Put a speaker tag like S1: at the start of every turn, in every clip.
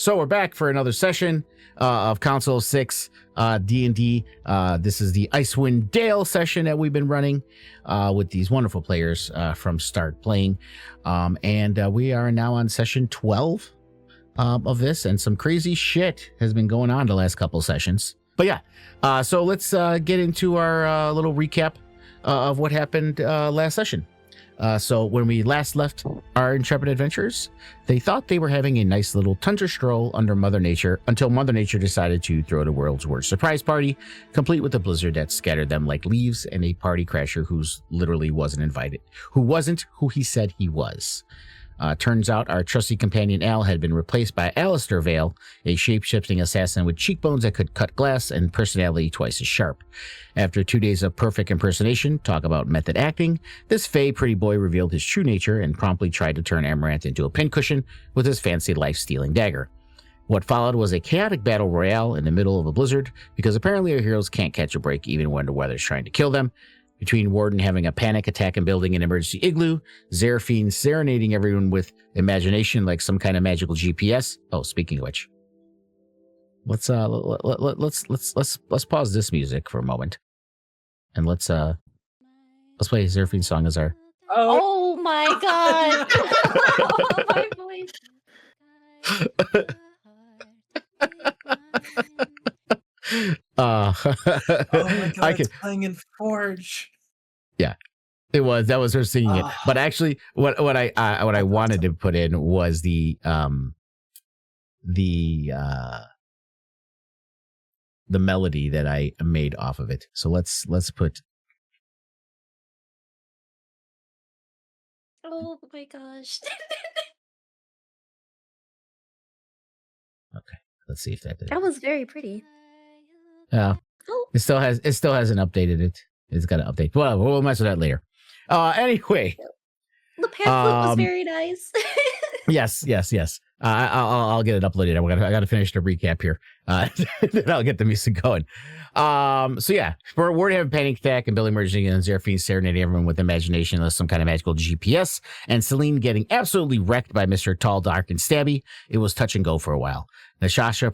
S1: So we're back for another session of Console 6 D&D. This is the Icewind Dale session that we've been running with these wonderful players from Startplaying. And we are now on session 12 of this, and some crazy shit has been going on the last couple sessions. But yeah, so let's get into our little recap of what happened last session. So when we last left our intrepid adventurers, they thought they were having a nice little tundra stroll under Mother Nature until Mother Nature decided to throw the world's worst surprise party, complete with a blizzard that scattered them like leaves and a party crasher who's literally wasn't invited, who wasn't who he said he was. Turns out our trusty companion Al had been replaced by Alistair Vale, a shape-shifting assassin with cheekbones that could cut glass and personality twice as sharp. After 2 days of perfect impersonation, talk about method acting, this fey pretty boy revealed his true nature and promptly tried to turn Amaranth into a pincushion with his fancy life-stealing dagger. What followed was a chaotic battle royale in the middle of a blizzard, because apparently our heroes can't catch a break even when the weather's trying to kill them. Between Warden having a panic attack and building an emergency igloo, Zeraphine serenading everyone with imagination like some kind of magical GPS. Oh, speaking of which, let's pause this music for a moment, and let's play Seraphine's song as our.
S2: Oh my god! Oh, my voice.
S3: Oh my god, it's playing in Forge.
S1: Yeah, that was her singing it. But actually, what I wanted to put in was the melody that I made off of it. So let's put.
S2: Oh my gosh.
S1: Okay, let's see if that did.
S2: That was very pretty.
S1: Yeah.
S2: Oh.
S1: It still hasn't updated it. It's got to update. Well, we'll mess with that later. Anyway.
S2: The pamphlet was very nice.
S1: Yes. I'll get it uploaded. I got to finish the recap here. Then I'll get the music going. So yeah, for Ward having panic attack and Billy emerging and Zeraphine serenading everyone with imagination as some kind of magical GPS, and Celine getting absolutely wrecked by Mr. Tall, Dark, and Stabby. It was touch and go for a while. Nashasha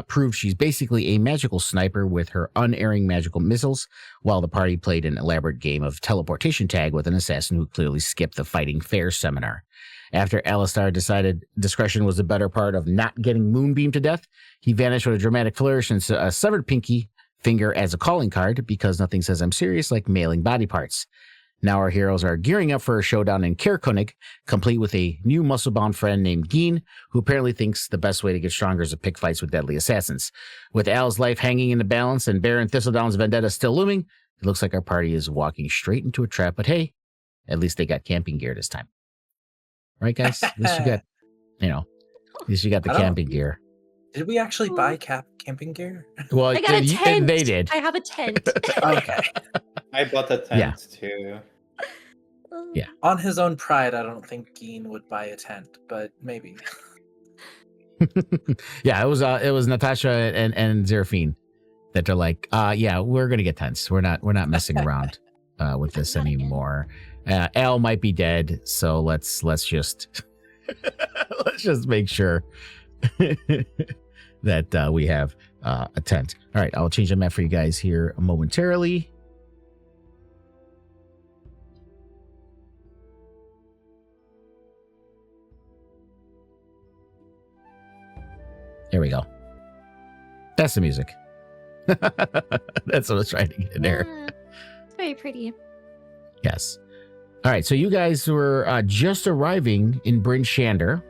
S1: proved she's basically a magical sniper with her unerring magical missiles, while the party played an elaborate game of teleportation tag with an assassin who clearly skipped the fighting fair seminar. After Alistair decided discretion was the better part of not getting moonbeamed to death, he vanished with a dramatic flourish and a severed pinky finger as a calling card, because nothing says I'm serious like mailing body parts. Now our heroes are gearing up for a showdown in Kerkonig, complete with a new muscle-bound friend named Geen, who apparently thinks the best way to get stronger is to pick fights with deadly assassins. With Al's life hanging in the balance and Baron Thistledown's vendetta still looming, it looks like our party is walking straight into a trap, but hey, at least they got camping gear this time. Right, guys? At least you got, at least you got the camping gear.
S3: Did we actually buy camping gear?
S1: Well,
S2: I got a tent.
S1: They did.
S2: I have a tent.
S3: Okay.
S4: I bought a tent too.
S1: Yeah.
S3: On his own pride, I don't think Geen would buy a tent, but maybe.
S1: Yeah, it was Natasha and Zeraphine that they're like, yeah, we're gonna get tents. We're not messing around with this anymore. Al might be dead, so let's just let's just make sure that we have a tent. All right, I'll change the map for you guys here momentarily. There we go. That's the music. That's what I was trying to get in there.
S2: It's very pretty.
S1: Yes. All right, so you guys were just arriving in Bryn Shander.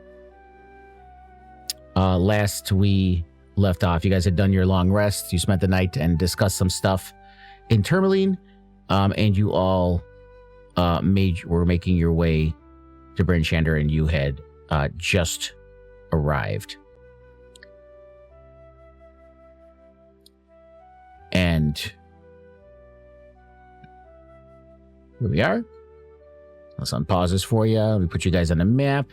S1: Last we left off, you guys had done your long rest. You spent the night and discussed some stuff in Tourmaline, and you all were making your way to Bryn Shander, and you had just arrived. And here we are. Let's unpause this for you. Let me put you guys on the map.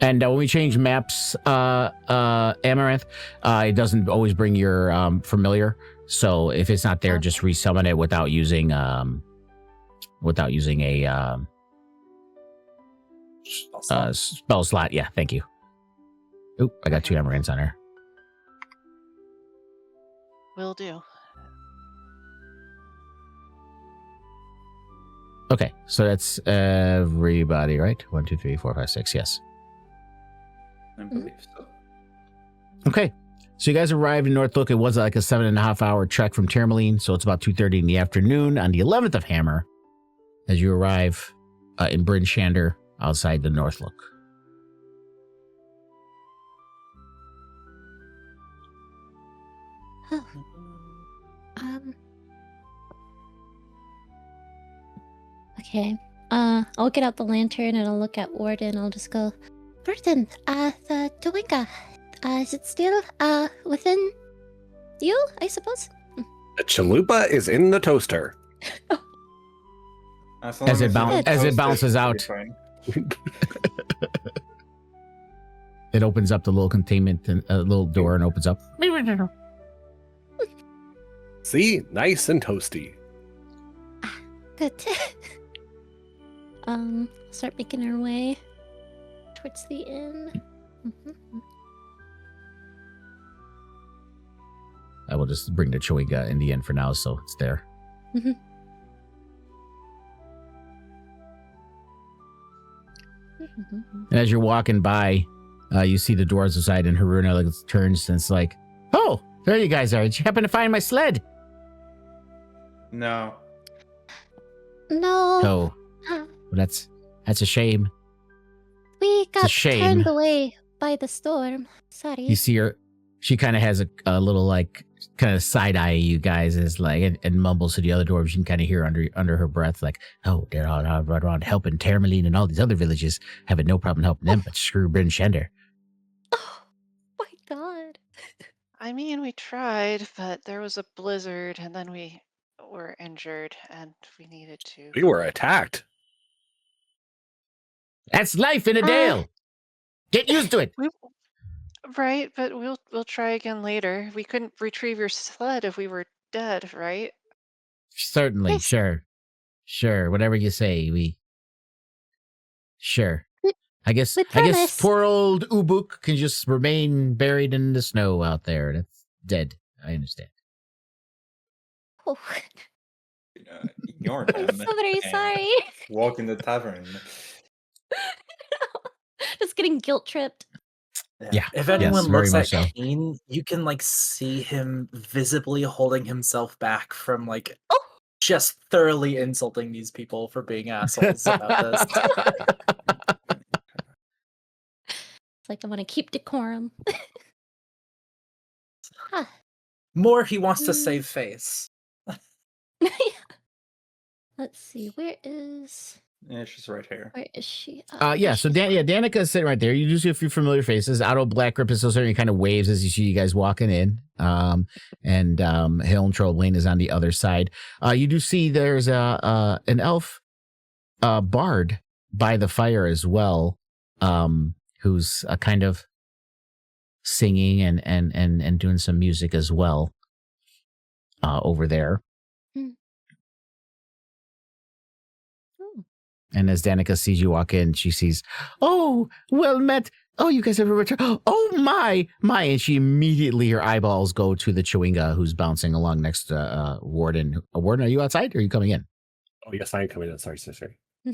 S1: And when we change maps, Amaranth, it doesn't always bring your familiar. So if it's not there, just resummon it without using a spell slot. Yeah, thank you. Oop, I got 2 Amaranths on her.
S5: Will do.
S1: Okay, so that's everybody, right? 1, 2, 3, 4, 5, 6. Yes.
S4: I believe so.
S1: Okay, so you guys arrived in Northlook. It was like a 7.5 hour trek from Tourmaline, so it's about 2:30 in the afternoon on the 11th of Hammer as you arrive in Bryn Shander outside the Northlook.
S2: Oh. Okay. I'll get out the lantern and I'll look at Warden. I'll just go, Warden, the Doinga, is it still, within you, I suppose?
S6: The chalupa is in the toaster.
S4: As
S1: As it
S4: long
S1: as it
S4: toast
S1: bounces
S4: it'll
S1: out.
S4: be fine.
S1: It opens up the little containment, and a little door, and opens up.
S6: See? Nice and toasty.
S2: Good. Start making our way towards the inn.
S1: I will just bring the Chewinga in the end for now, so it's there. And as you're walking by, you see the doors outside, and Haruna turns and it's like, "Oh, there you guys are! Did you happen to find my sled?"
S4: No.
S2: No.
S1: Oh, well, that's a shame.
S2: We
S1: a
S2: got
S1: shame.
S2: turned away by the storm. Sorry.
S1: You see her; she kind of has a little like kind of side eye you guys, is like and mumbles to the other dwarves. You can kind of hear under her breath, like, "Oh, they're all right around helping Tourmaline and all these other villages, having no problem helping them, but screw Bryn Shander."
S2: Oh my god.
S5: I mean, we tried, but there was a blizzard, and then we were injured, and we needed to.
S6: We were attacked.
S1: That's life in a dale. Get used to it.
S5: Right, but we'll try again later. We couldn't retrieve your sled if we were dead, right?
S1: Certainly,
S2: Yes.
S1: sure. Whatever you say, sure.
S2: We-
S1: I guess
S2: we promise.
S1: poor old Ubuk can just remain buried in the snow out there. That's dead. I understand.
S2: Oh,
S4: Ignore
S2: I'm
S4: them.
S2: so very
S4: and
S2: sorry.
S4: Walk in the tavern.
S2: Just getting guilt tripped.
S1: Yeah,
S3: If
S1: yes,
S3: anyone
S1: very
S3: looks
S1: much
S3: at
S1: so.
S3: Keen, you can like see him visibly holding himself back from like
S2: Oh.
S3: just thoroughly insulting these people for being assholes about this.
S2: It's like I want to keep decorum.
S3: More he wants to save face.
S2: Let's see. Where is
S4: She's right here.
S2: she?
S1: Yeah, so Danica is sitting right there. You do see a few familiar faces. Otto Blackgrip is still sitting, kind of waves as you see you guys walking in. And Hill and Trollbane is on the other side. You do see there's an elf bard by the fire as well, who's kind of singing and doing some music as well over there. And as Danica sees you walk in, she sees, "Oh, well met. Oh, you guys have a return. Oh, my. And she immediately, her eyeballs go to the Chewinga who's bouncing along next to Warden. Warden, are you outside or are you coming in?
S6: Oh, yes, I am coming in. Sorry.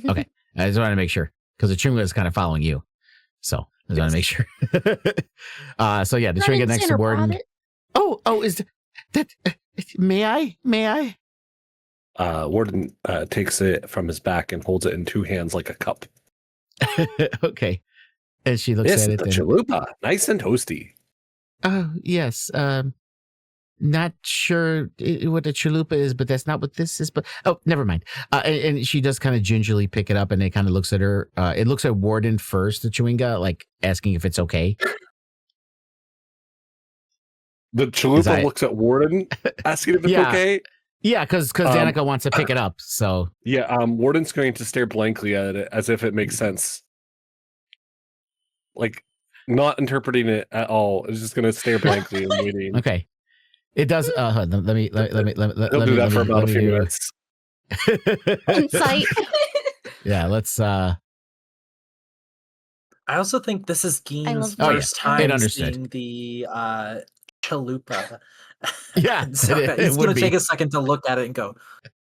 S1: Okay. I just want to make sure because the Chewinga is kind of following you. So I just want to make sure. So yeah, the Chewinga next to Warden. Oh, is that, may I?
S6: Warden takes it from his back and holds it in 2 hands like a cup.
S1: Okay. And she looks
S6: This
S1: at
S6: is
S1: it.
S6: the chalupa, nice and toasty.
S1: Oh, yes. Not sure what the chalupa is, but that's not what this is. But oh, never mind. And she does kind of gingerly pick it up, and it kind of looks at her. It looks at Warden first, the Chewinga, like asking if it's okay.
S6: The chalupa looks at Warden, asking if it's okay.
S1: Yeah, because Danica wants to pick it up. So
S6: yeah, Warden's going to stare blankly at it as if it makes sense. like not interpreting it at all. It's just gonna stare blankly and waiting.
S1: Okay. It does. Let me.
S6: He'll do that for about a few minutes.
S2: Insight.
S1: Yeah. Let's.
S3: I also think this is Geen's
S2: love
S3: first
S1: it
S3: time
S1: understood.
S3: seeing the chalupa.
S1: Yeah,
S3: And so
S1: it
S3: he's
S1: would
S3: going to
S1: be.
S3: take a second to look at it and go,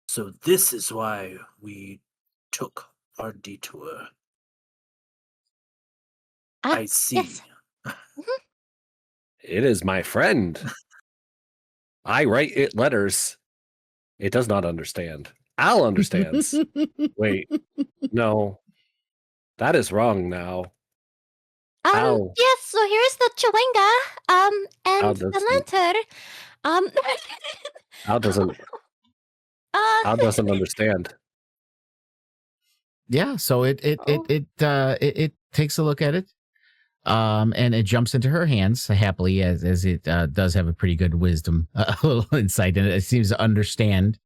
S3: so this is why we took our detour. I see.
S2: Yes.
S6: It is my friend. I write it letters. It does not understand. Al understands. Wait, no, that is wrong now. Ow.
S2: Yes, so here's the chewinga,
S6: Al
S2: and the
S6: doesn't.
S2: lantern.
S6: Al doesn't. Al doesn't understand.
S1: Yeah. So it takes a look at it, and it jumps into her hands happily, as it does have a pretty good wisdom, a little insight, and it seems to understand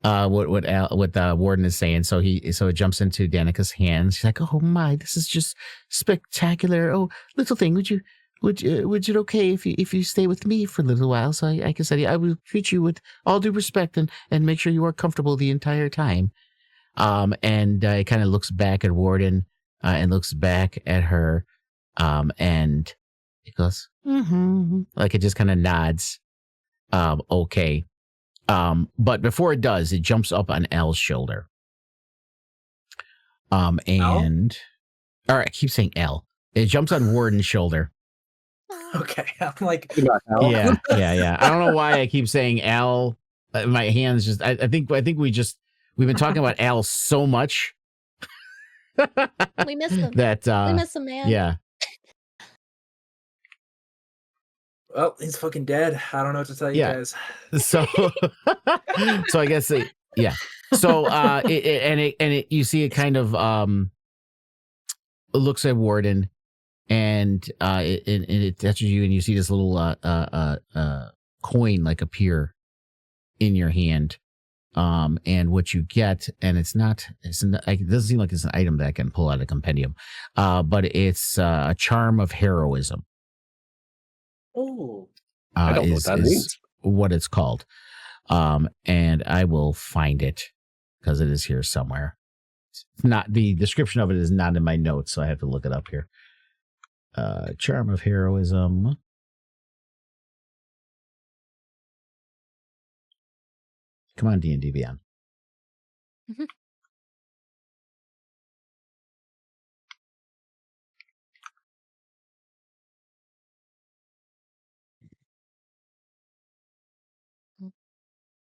S1: what Warden is saying. So it jumps into Danica's hands. She's like, "Oh my, this is just spectacular! Oh, little thing, would it okay if you stay with me for a little while, so I can study? I will treat you with all due respect and make sure you are comfortable the entire time." And it kind of looks back at Warden, and looks back at her, and it goes, like it just kind of nods, okay. But before it does, it jumps up on Al's shoulder. And all right, I keep saying Al. It jumps on Warden's shoulder.
S3: Okay, I'm like,
S6: Not Al.
S1: Yeah. I don't know why I keep saying Al. My hands just. I think we've been talking about Al so much.
S2: We miss him.
S1: That
S2: We miss him, man.
S1: yeah.
S3: well, he's fucking dead. I don't know what to tell you
S1: Yeah.
S3: guys.
S1: So so I guess yeah. So it you see it kind of looks at Warden, and it touches you, and you see this little coin like appear in your hand, and what you get, and it doesn't seem like it's an item that I can pull out of a compendium, but it's a charm of heroism.
S3: Oh,
S6: I don't know what that means.
S1: What it's called. And I will find it because it is here somewhere. It's not, the description of it is not in my notes, so I have to look it up here. Charm of heroism. Come on, D&D Beyond.
S2: Mhm.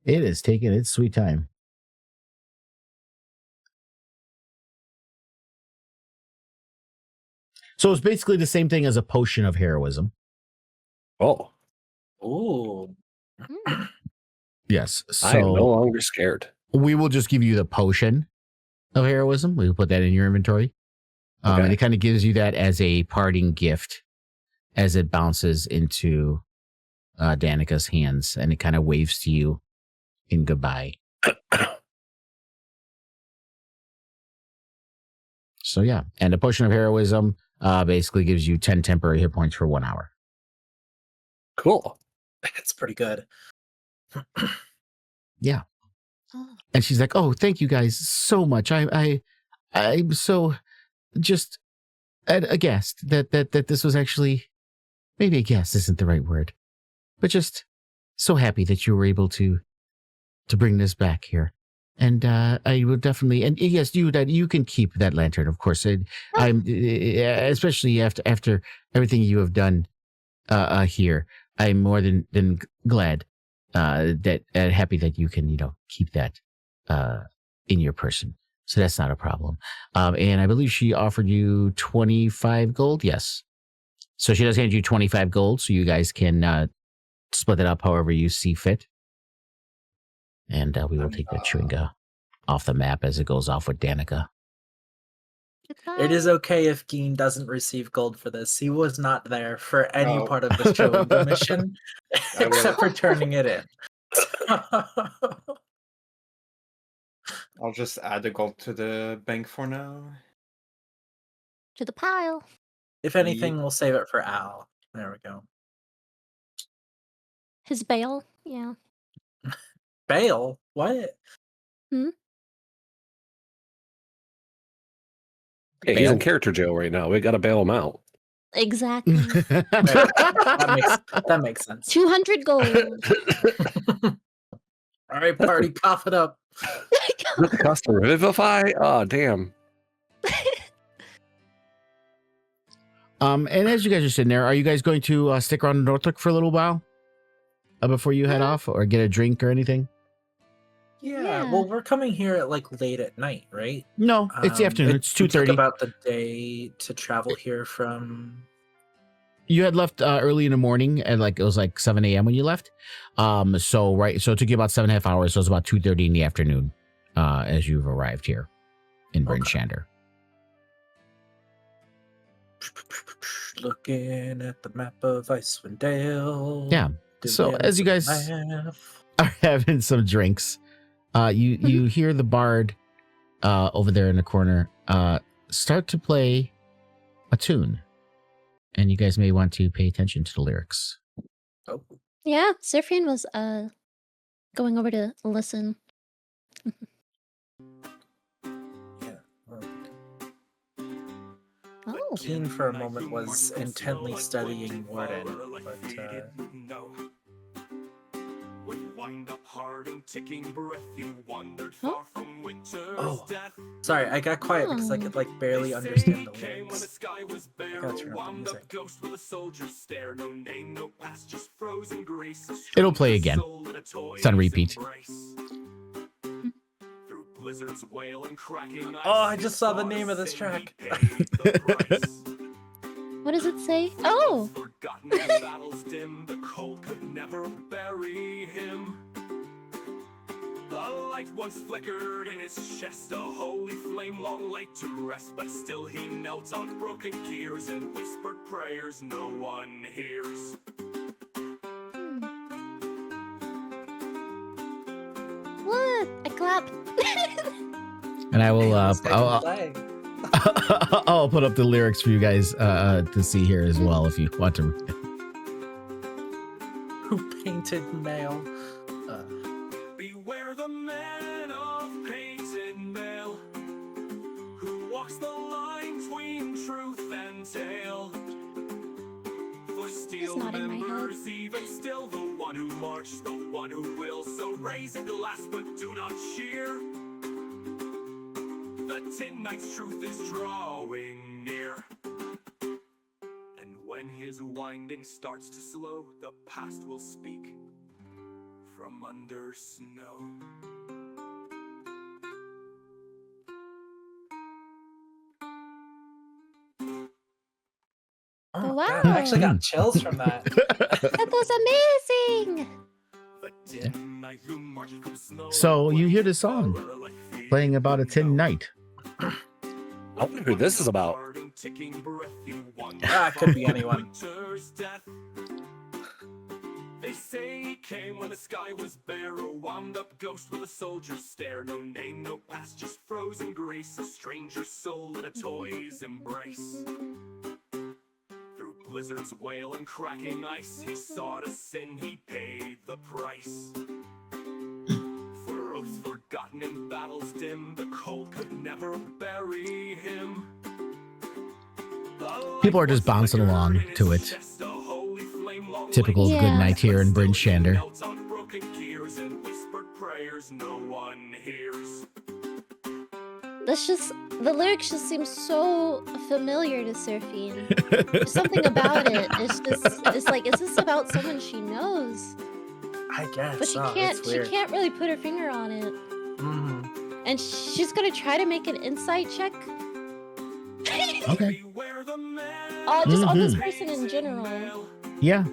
S1: It is taking its sweet time. So it's basically the same thing as a potion of heroism.
S6: Oh,
S3: oh.
S1: Yes.
S6: I am no
S1: So
S6: longer scared.
S1: we will just give you the potion of heroism. We will put that in your inventory.
S6: Okay.
S1: And it kind of gives you that as a parting gift as it bounces into Danica's hands, and it kind of waves to you in goodbye. So yeah, and the potion of heroism basically gives you 10 temporary hit points for 1 hour.
S6: Cool.
S3: It's pretty good.
S1: Yeah.
S2: Oh.
S1: And she's like, "Oh, thank you guys so much. I'm so just aghast that this was actually, maybe aghast isn't the right word, but just so happy that you were able to bring this back here." And I will definitely, and yes, you can keep that lantern, of course. I'm especially after everything you have done here. I'm more than glad that happy that you can keep that in your person. So that's not a problem. And I believe she offered you 25 gold. Yes. So she does hand you 25 gold, so you guys can split it up however you see fit. And we will take that Chewinga off the map as it goes off with Danica.
S3: It is okay if Geen doesn't receive gold for this. He was not there for any part of this Chewinga mission, except for turning it in.
S4: I'll just add the gold to the bank for now.
S2: To the pile.
S3: If anything, we'll save it for Al. There we go.
S2: His bail? Yeah.
S3: Bail? What?
S6: Yeah, he's in
S1: Bail?
S6: character jail right now. We got to bail him out.
S2: Exactly.
S3: That makes sense.
S2: 200 gold.
S3: All right, party, cough it up.
S6: With the custom revivify? Oh, damn.
S1: And as you guys are sitting there, are you guys going to stick around in Northwick for a little while before you head off, or get a drink or anything?
S3: Yeah, well, we're coming here at like late at night, right?
S1: No, it's the afternoon. It's
S3: It took
S1: 2:30.
S3: about the day to travel here from.
S1: You had left early in the morning, and it was like 7 a.m. when you left. So it took you about 7.5 hours. So it's about 2:30 in the afternoon as you've arrived here in Bryn Shander.
S3: Looking at the map of Icewind Dale.
S1: Yeah. So as you guys are having some drinks, you hear the bard over there in the corner start to play a tune, and you guys may want to pay attention to the lyrics.
S3: Oh.
S2: Yeah, Zephyrin was going over to listen. Oh.
S3: Keen for a moment was intently studying Warden, but sorry, I got quiet because I could like barely understand the lyrics. I gotta turn up the music.
S1: It'll play again. It's on repeat.
S3: Oh, I just saw the name of this track.
S2: What does it say? Oh!
S7: The light once flickered in his chest, a holy flame long laid to rest, but still he knelt on broken gears and whispered prayers no one hears.
S2: What? I clap.
S1: And I will
S3: Play.
S1: I'll put up the lyrics for you guys to see here as well if you want to.
S3: Who painted mail?
S7: Beware the man of painted mail, who walks the line between truth and tale. For steel
S2: not in my head.
S7: members, even still, the one who marched, the one who will. So raise a glass, but do not cheer. The Tin Knight's truth is drawing near. And when his winding starts to slow, the past will speak from under snow.
S3: Oh,
S2: Wow.
S3: God, I actually got chills from that.
S2: That was amazing.
S7: The Tin Knight who marched from snow.
S1: So you hear the song playing about a tin knight.
S6: I wonder who this is about.
S3: Ah, it could be anyone.
S7: They say he came when the sky was bare, a wound-up ghost with a soldier's stare. No name, no past, just frozen grace, a stranger's soul in a toy's embrace. Through blizzards, wail, and cracking ice, he sought a sin, he paid the price. For oaths forgotten in battles dim, the cold could never bury him.
S1: People are just bouncing along to it. Typical good night here in Bryn Shander.
S2: The lyrics just seem so familiar to Seraphine. There's something about it. It's like, is this about someone she knows?
S3: I guess.
S2: But she can't really put her finger on it.
S3: Mm-hmm.
S2: And she's gonna try to make an insight check.
S1: Okay.
S2: Just on this person in general.
S1: Yeah.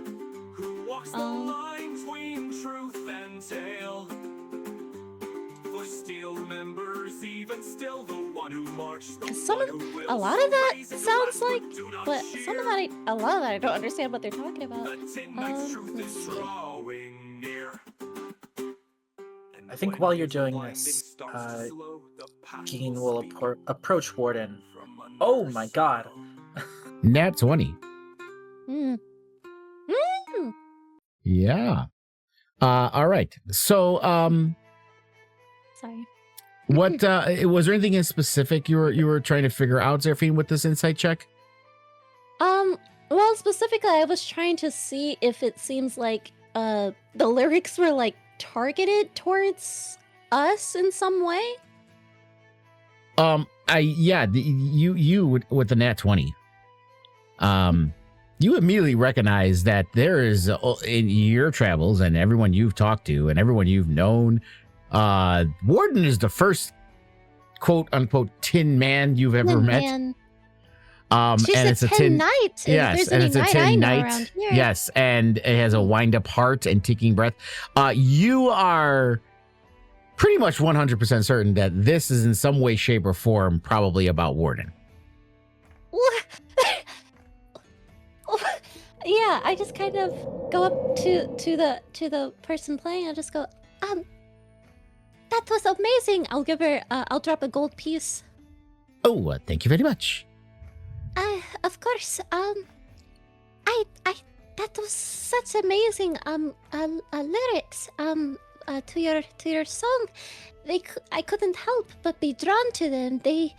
S2: A lot of that sounds like, but a lot of that I don't understand what they're talking about. Let's see.
S3: I think while you're doing this, Geen will approach Warden. Oh my God.
S1: Nat 20.
S2: Mm. Mm.
S1: Yeah. All right. So,
S2: Sorry.
S1: what was there anything in specific you were trying to figure out, Zerfine, with this insight check?
S2: Well, specifically, I was trying to see if it seems like the lyrics were like targeted towards us in some way.
S1: You with the nat 20, you immediately recognize that there is in your travels and everyone you've talked to and everyone you've known, Warden is the first quote unquote tin man you've ever met.
S2: Man.
S1: And
S2: She's
S1: it's
S2: a tin knight.
S1: Yes,
S2: There's
S1: and
S2: any
S1: it's a
S2: knight I
S1: tin
S2: know
S1: knight.
S2: around here.
S1: Yes, and it has a wind up heart and ticking breath. You are pretty much 100% certain that this is in some way, shape, or form probably about Warden.
S2: What? Yeah, I just kind of go up to the person playing. I just go, that was amazing. I'll give her. I'll drop a gold piece.
S1: Oh, thank you very much.
S2: Of course. That was such amazing. Lyrics. To your song, I couldn't help but be drawn to them. They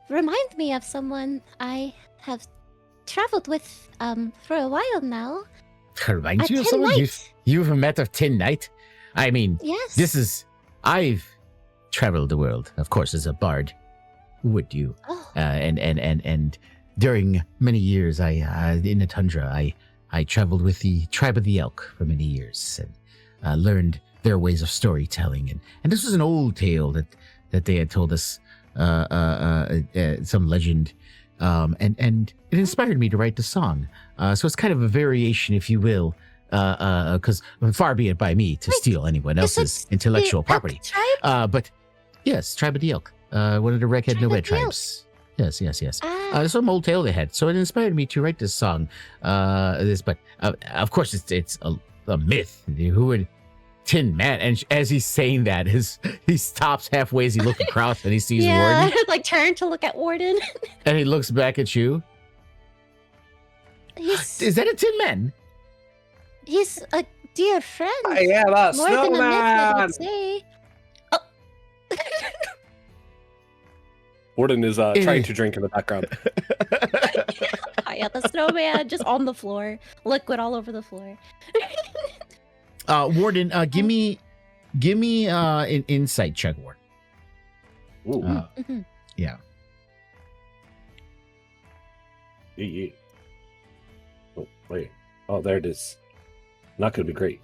S2: remind me of someone I have traveled with for a while now.
S1: Reminds
S2: A
S1: you of
S2: tin
S1: someone
S2: knight.
S1: you've met a tin knight? I mean,
S2: Yes.
S1: I've traveled the world, of course, as a bard. Would you?
S2: Oh.
S1: And during many years, I in the tundra, I traveled with the tribe of the elk for many years and learned their ways of storytelling. And this was an old tale that they had told us, some legend, and it inspired me to write the song. So it's kind of a variation, if you will, because far be it by me to steal anyone else's intellectual property.
S2: Tribe?
S1: But yes, tribe of the elk. One of the Reghed
S2: Tribe
S1: Glacier
S2: of the
S1: tribes. Yes.
S2: Ah.
S1: Some old tale they had, so it inspired me to write this song. But of course, it's a myth. Who would Tin Man? And as he's saying that, he stops halfway as he looks across and he sees
S2: Yeah,
S1: Warden,
S2: like turn to look at Warden.
S1: and he looks back at you. Is that a Tin Man?
S2: He's a dear friend.
S6: I am a
S2: More than a myth, I
S6: snowman.
S2: would say.
S6: Warden is trying to drink in the background.
S2: I am the snowman, just on the floor, liquid all over the floor.
S1: Warden, give me an insight check, Warden.
S6: Ooh.
S2: Mhm.
S1: Yeah.
S6: Yeah. Oh, wait. Oh, there it is. Not going to be great.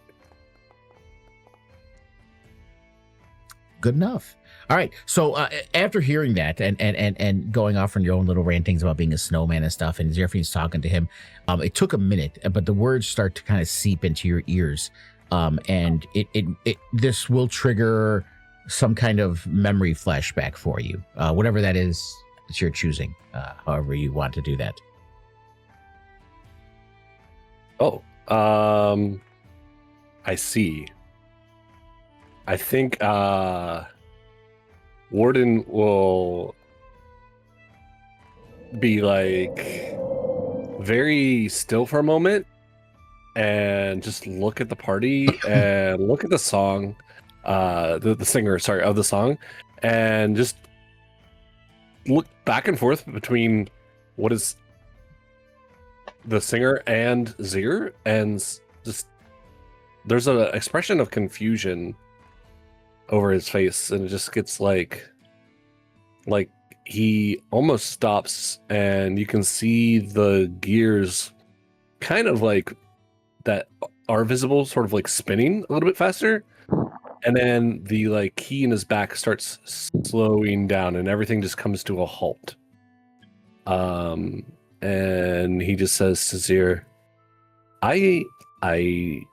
S1: Good enough. All right. So after hearing that and going off on your own little rantings about being a snowman and stuff, and Zerfine's talking to him, it took a minute, but the words start to kind of seep into your ears, and it this will trigger some kind of memory flashback for you, whatever that is that you're choosing, however you want to do that.
S6: Oh, I see. I think Warden will be like very still for a moment and just look at the party and look at the song, the singer, sorry, of the song, and just look back and forth between what is the singer and Zir, and just there's an expression of confusion over his face, and it just gets like he almost stops, and you can see the gears kind of like that are visible sort of like spinning a little bit faster, and then the like key in his back starts slowing down and everything just comes to a halt. And he just says to Zir, I do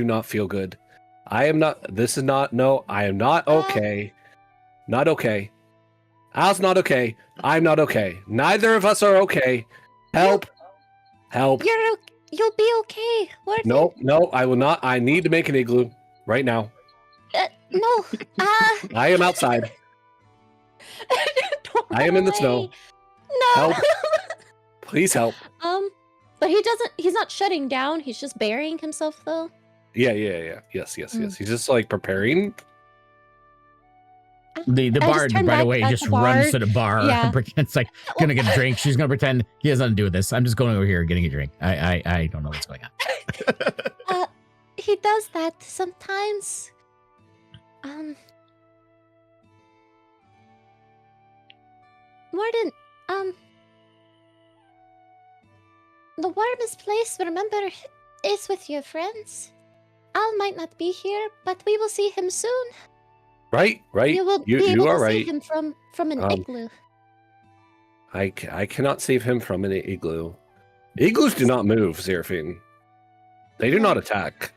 S6: not feel good. I am not okay. Not okay. Al's not okay. I'm not okay. Neither of us are okay. Help.
S2: You'll be okay. Warden.
S6: No, I will not. I need to make an igloo. right now.
S2: No.
S6: I am outside.
S2: Don't
S6: I am in the
S2: run
S6: snow.
S2: away. No.
S6: Help. Please help.
S2: But he's not shutting down. He's just burying himself, though.
S6: Yeah. Yes. He's just like preparing.
S1: The
S2: I just
S1: bard,
S2: turned
S1: by the
S2: back
S1: way,
S2: at
S1: just
S2: the
S1: runs
S2: bar.
S1: to the bar
S2: Yeah.
S1: and pretends like gonna get a drink. She's gonna pretend he has nothing to do with this. I'm just going over here getting a drink. I don't know what's going on.
S2: He does that sometimes. Warden, the warmest place, remember, is with your friends. Al might not be here, but we will see him soon.
S6: Right.
S2: You will be able
S6: You are
S2: to
S6: right.
S2: save him from an igloo.
S6: I cannot save him from an igloo. Igloos do not move, Seraphine. They do not attack.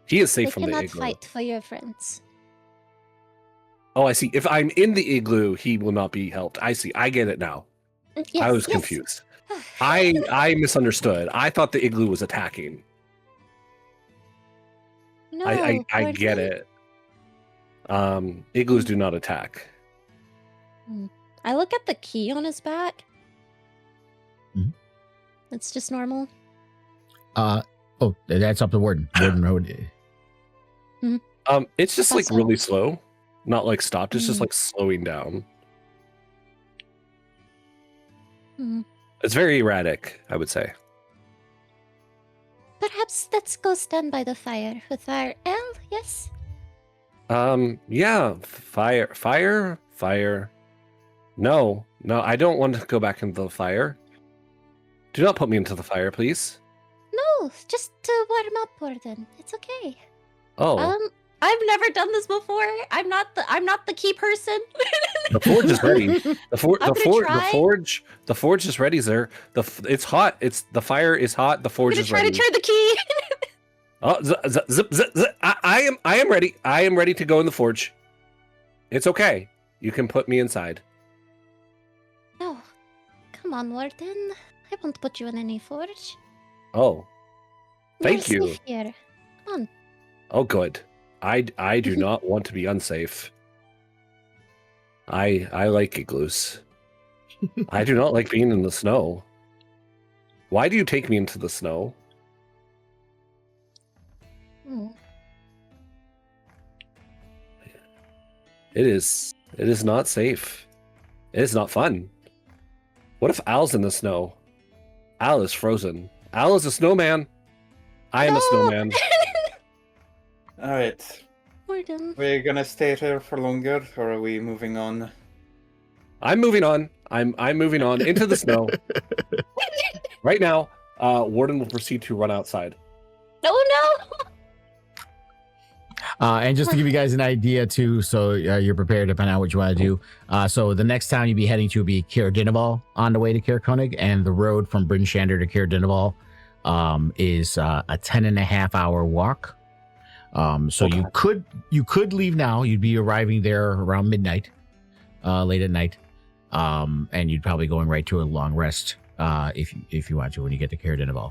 S6: He is safe
S2: They
S6: from the
S2: cannot
S6: igloo.
S2: fight for your friends.
S6: Oh, I see. If I'm in the igloo, he will not be helped. I see. I get it now.
S2: Yes,
S6: I was
S2: yes.
S6: confused. I misunderstood. I thought the igloo was attacking.
S2: No,
S6: I get
S2: Warden.
S6: it. Igloos do not attack.
S2: I look at the key on his back.
S1: Mhm.
S2: It's just normal.
S1: Oh, that's up to Warden. Warden Road.
S6: It's just like
S2: Also-
S6: really slow, not like stopped. It's just like slowing down.
S2: Hmm.
S6: It's very erratic, I would say.
S2: Perhaps let's go stand by the fire with our L, yes?
S6: Yeah, fire. No, I don't want to go back into the fire. Do not put me into the fire, please.
S2: No, just to warm up, Warden. It's okay.
S6: Oh,
S2: I've never done this before. I'm not the key person.
S6: the forge is ready.
S2: I'm gonna
S6: The forge is ready, sir. It's hot. The fire is hot. The
S2: I'm
S6: forge
S2: gonna
S6: is
S2: try
S6: ready.
S2: to turn the key.
S6: Oh, zip. I am ready. I am ready to go in the forge. It's okay. You can put me inside.
S2: No, come on, Warden. I won't put you in any forge.
S6: Oh, thank
S2: You're
S6: you.
S2: safe here. Come on.
S6: Oh, good. I do not want to be unsafe. I like igloos. I do not like being in the snow. Why do you take me into the snow?
S2: Hmm.
S6: It is not safe. It is not fun. What if Al's in the snow? Al is frozen. Al is a snowman. I am a snowman.
S4: All right.
S2: Warden.
S4: We're gonna stay here for longer, or are we moving on?
S6: I'm moving on. I'm moving on into the snow. Right now, Warden will proceed to run outside.
S2: No.
S1: And just to give you guys an idea too, so you're prepared to find out what you want to do. So the next town you'd be heading to would be Caer Dineval on the way to Caer Konig, and the road from Bryn Shander to Caer Dineval is a 10.5-hour walk. So
S6: Okay.
S1: you could leave now. You'd be arriving there around midnight, late at night, and you'd probably going right to a long rest if you want to when you get to Caer Dineval.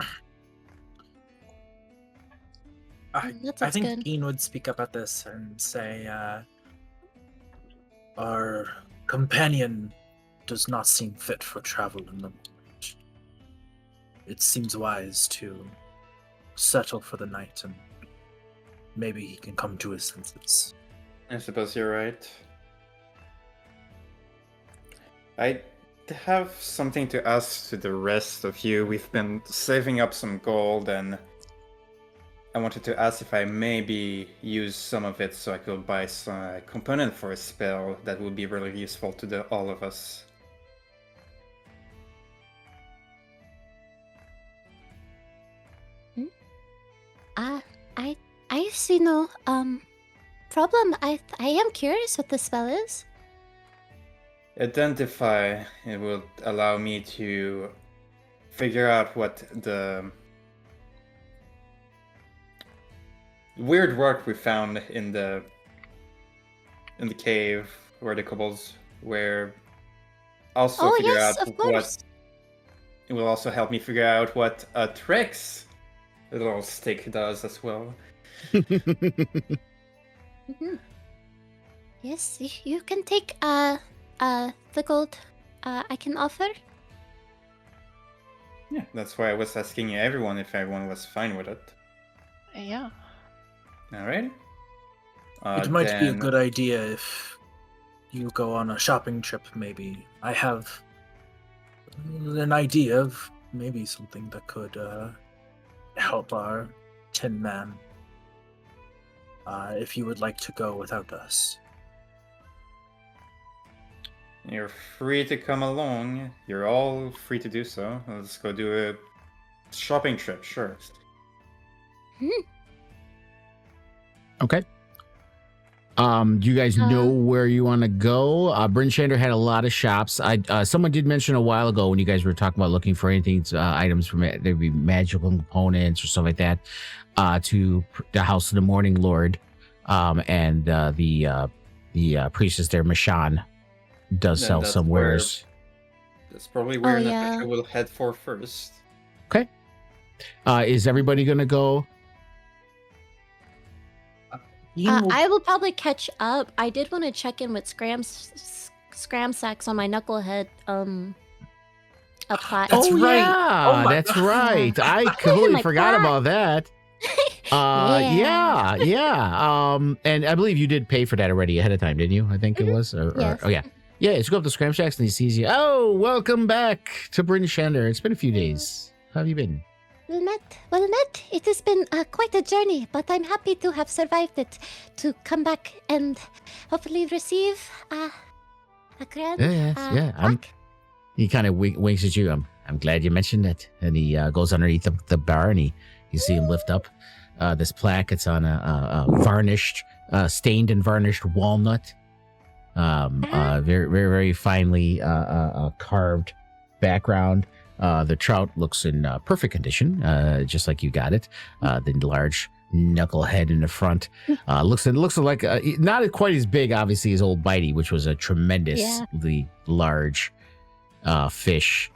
S3: I
S2: That's
S3: think
S2: good.
S3: Ian would speak up at this and say, our companion does not seem fit for travel in the moment. It seems wise to settle for the night, and maybe he can come to his senses.
S4: I suppose you're right. I have something to ask to the rest of you. We've been saving up some gold, and I wanted to ask if I maybe use some of it so I could buy some component for a spell that would be really useful to all of us.
S2: I see no problem. I am curious what the spell is.
S4: Identify, it will allow me to figure out what the weird work we found in the cave where the kobolds were. Also
S2: Oh
S4: figure
S2: yes,
S4: out
S2: of course.
S4: it will also help me figure out what a Trix little stick does as well.
S2: Mhm. Yes, you can take the gold I can offer.
S4: Yeah, that's why I was asking everyone if everyone was fine with it.
S5: Yeah.
S4: Alright.
S3: It might be a
S4: Then
S3: good idea if you go on a shopping trip, maybe. I have an idea of maybe something that could help our Tin Man. If you would like to go without us.
S4: you're free to come along. You're all free to do so. Let's go do a shopping trip, sure.
S1: Okay. Do you guys know where you want to go? Bryn Shander had a lot of shops. Someone did mention a while ago when you guys were talking about looking for anything, items from it, there'd be magical components or stuff like that, to the House of the Morning Lord, and the priestess there, Mashan, does
S4: Then
S1: sell
S4: that's
S1: some
S4: where-
S1: wares.
S4: That's probably where
S2: yeah.
S4: Natasha will head for first.
S1: Okay. Is everybody gonna go?
S2: I will probably catch up. I did want to check in with Scram Sacks on my knucklehead plaque.
S3: That's right.
S1: Yeah,
S3: Oh my
S1: that's
S3: God.
S1: right. I
S2: My
S1: completely forgot
S2: plaque.
S1: about that. Yeah. And I believe you did pay for that already ahead of time, didn't you? I think it was.
S2: Yes.
S1: Oh yeah. Yeah, so go up to Scram Shacks and he sees you. Oh, welcome back to Bryn Shander. It's been a few days. How have you been?
S2: Well met. It has been quite a journey, but I'm happy to have survived it. To come back and hopefully receive a grand
S1: Yeah.
S2: plaque.
S1: He kind of winks at you. I'm glad you mentioned it. And he goes underneath the bar and you see him lift up this plaque. It's on a varnished, stained and varnished walnut. Very, very, very finely carved background. The trout looks in perfect condition, just like you got it. The large knucklehead in the front looks like not quite as big, obviously, as Old Bitey, which was a tremendously large fish.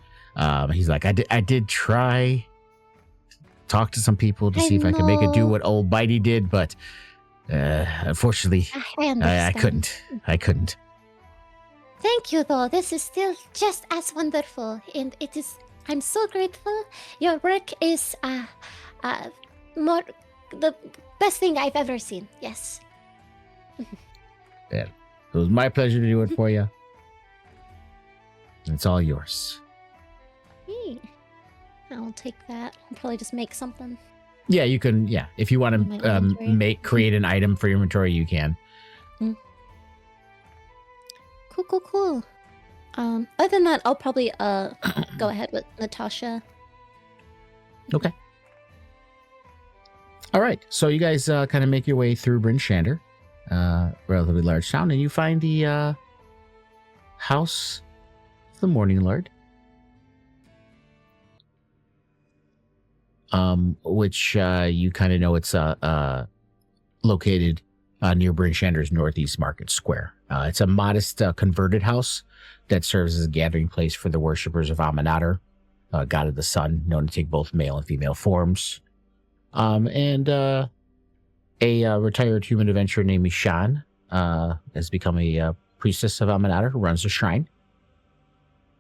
S1: He's like, I did try talk to some people to see if I could make it do what Old Bitey did, but unfortunately, I couldn't.
S2: Thank you, though. This is still just as wonderful, and it is. I'm so grateful. Your work is more the best thing I've ever seen. Yes.
S1: Yeah, it was my pleasure to do it for you. It's all yours.
S2: Hey, I'll take that. I'll probably just make something.
S1: Yeah, you can. Yeah, if you want
S2: In my
S1: to
S2: inventory.
S1: create an item for your inventory, you can.
S2: Cool. Other than that, I'll probably go ahead with Natasha.
S1: Okay. All right. So you guys kind of make your way through Bryn Shander, relatively large town, and you find the House of the Morning Lord, which you kind of know it's located near Bryn Shander's Northeast Market Square. It's a modest converted house that serves as a gathering place for the worshippers of Aminatar, god of the sun, known to take both male and female forms. And a retired human adventurer named Mishan has become a priestess of Aminatar who runs the shrine.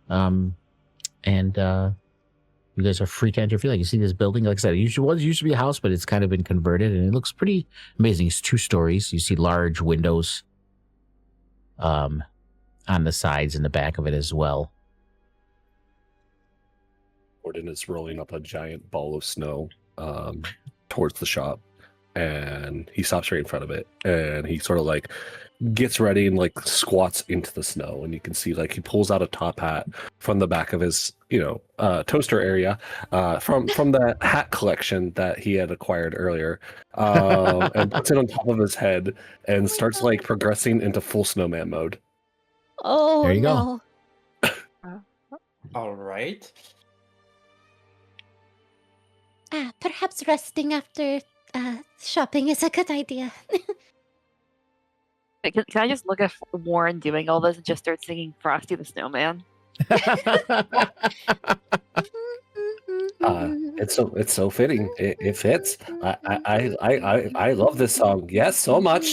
S1: And you guys are free to enter. Feel like you see this building. Like I said, it used to be a house, but it's kind of been converted, and it looks pretty amazing. It's 2 stories. You see large windows on the sides and the back of it as well.
S6: Gordon is rolling up a giant ball of snow towards the shop, and he stops right in front of it, and he sort of like gets ready and like squats into the snow, and you can see like he pulls out a top hat from the back of his toaster area from the hat collection that he had acquired earlier, and puts it on top of his head and starts like progressing into full snowman mode.
S2: Oh,
S1: There you go.
S2: no.
S4: All right.
S2: Perhaps resting after shopping is a good idea.
S8: Can I just look at Warren doing all this and just start singing Frosty the Snowman?
S6: It's so fitting. It fits. I love this song. Yes, so much.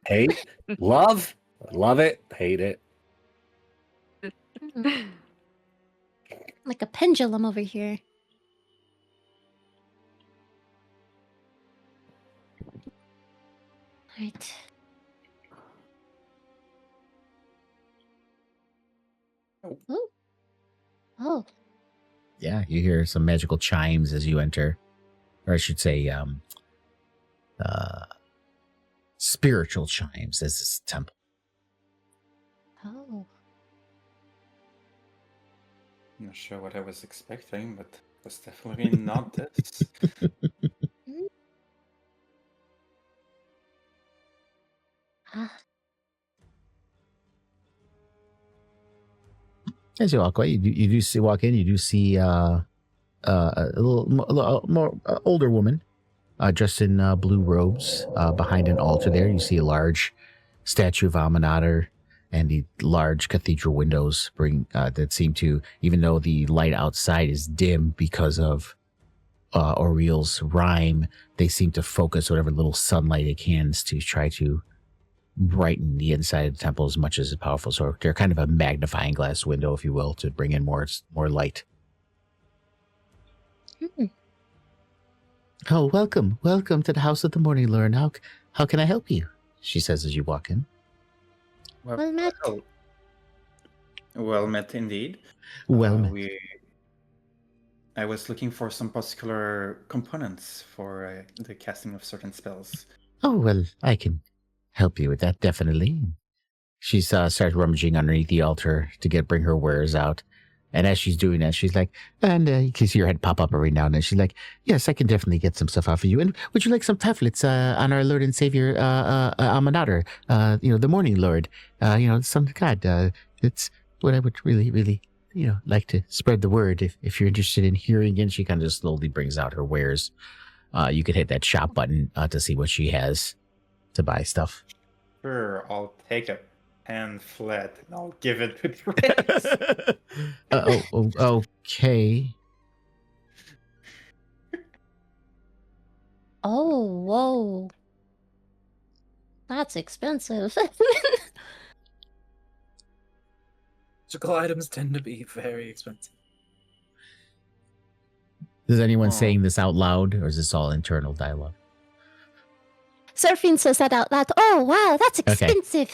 S6: Hate, love it, hate it.
S2: Like a pendulum over here. Right. Oh. Oh.
S1: Yeah, you hear some magical chimes as you enter, or I should say, spiritual chimes as this temple.
S2: Oh.
S4: I'm not sure what I was expecting, but it was definitely not this.
S2: Ah.
S1: As you walk away, you do see walk in. You do see a little more older woman, dressed in blue robes. Behind an altar there, you see a large statue of Aminator, and the large cathedral windows that seem to, even though the light outside is dim because of Oriel's rime, they seem to focus whatever little sunlight it can to try to brighten the inside of the temple as much as it's powerful. So they're kind of a magnifying glass window, if you will, to bring in more light. Oh, welcome to the House of the Morning Lord. How can I help you? She says as you walk in.
S2: Well met.
S4: Well met indeed.
S1: Well met.
S4: I was looking for some particular components for the casting of certain spells.
S1: Oh, well, I can help you with that, definitely. She starts rummaging underneath the altar to bring her wares out. And as she's doing that, she's like, and you can see her head pop up every now and then. She's like, yes, I can definitely get some stuff off of you. And would you like some pamphlets on our Lord and Savior, Aminator, the Morning Lord? Some God. It's what I would really, really, like to spread the word if you're interested in hearing. And she kind of just slowly brings out her wares. You could hit that shop button to see what she has to buy stuff.
S4: Sure, I'll take a pamphlet and I'll give it to Trace.
S1: Okay.
S2: Oh, whoa. That's expensive.
S3: Magical items tend to be very expensive.
S1: Is anyone saying this out loud, or is this all internal dialogue?
S2: Seraphine says that out loud. Oh, wow, that's
S1: Okay.
S2: expensive.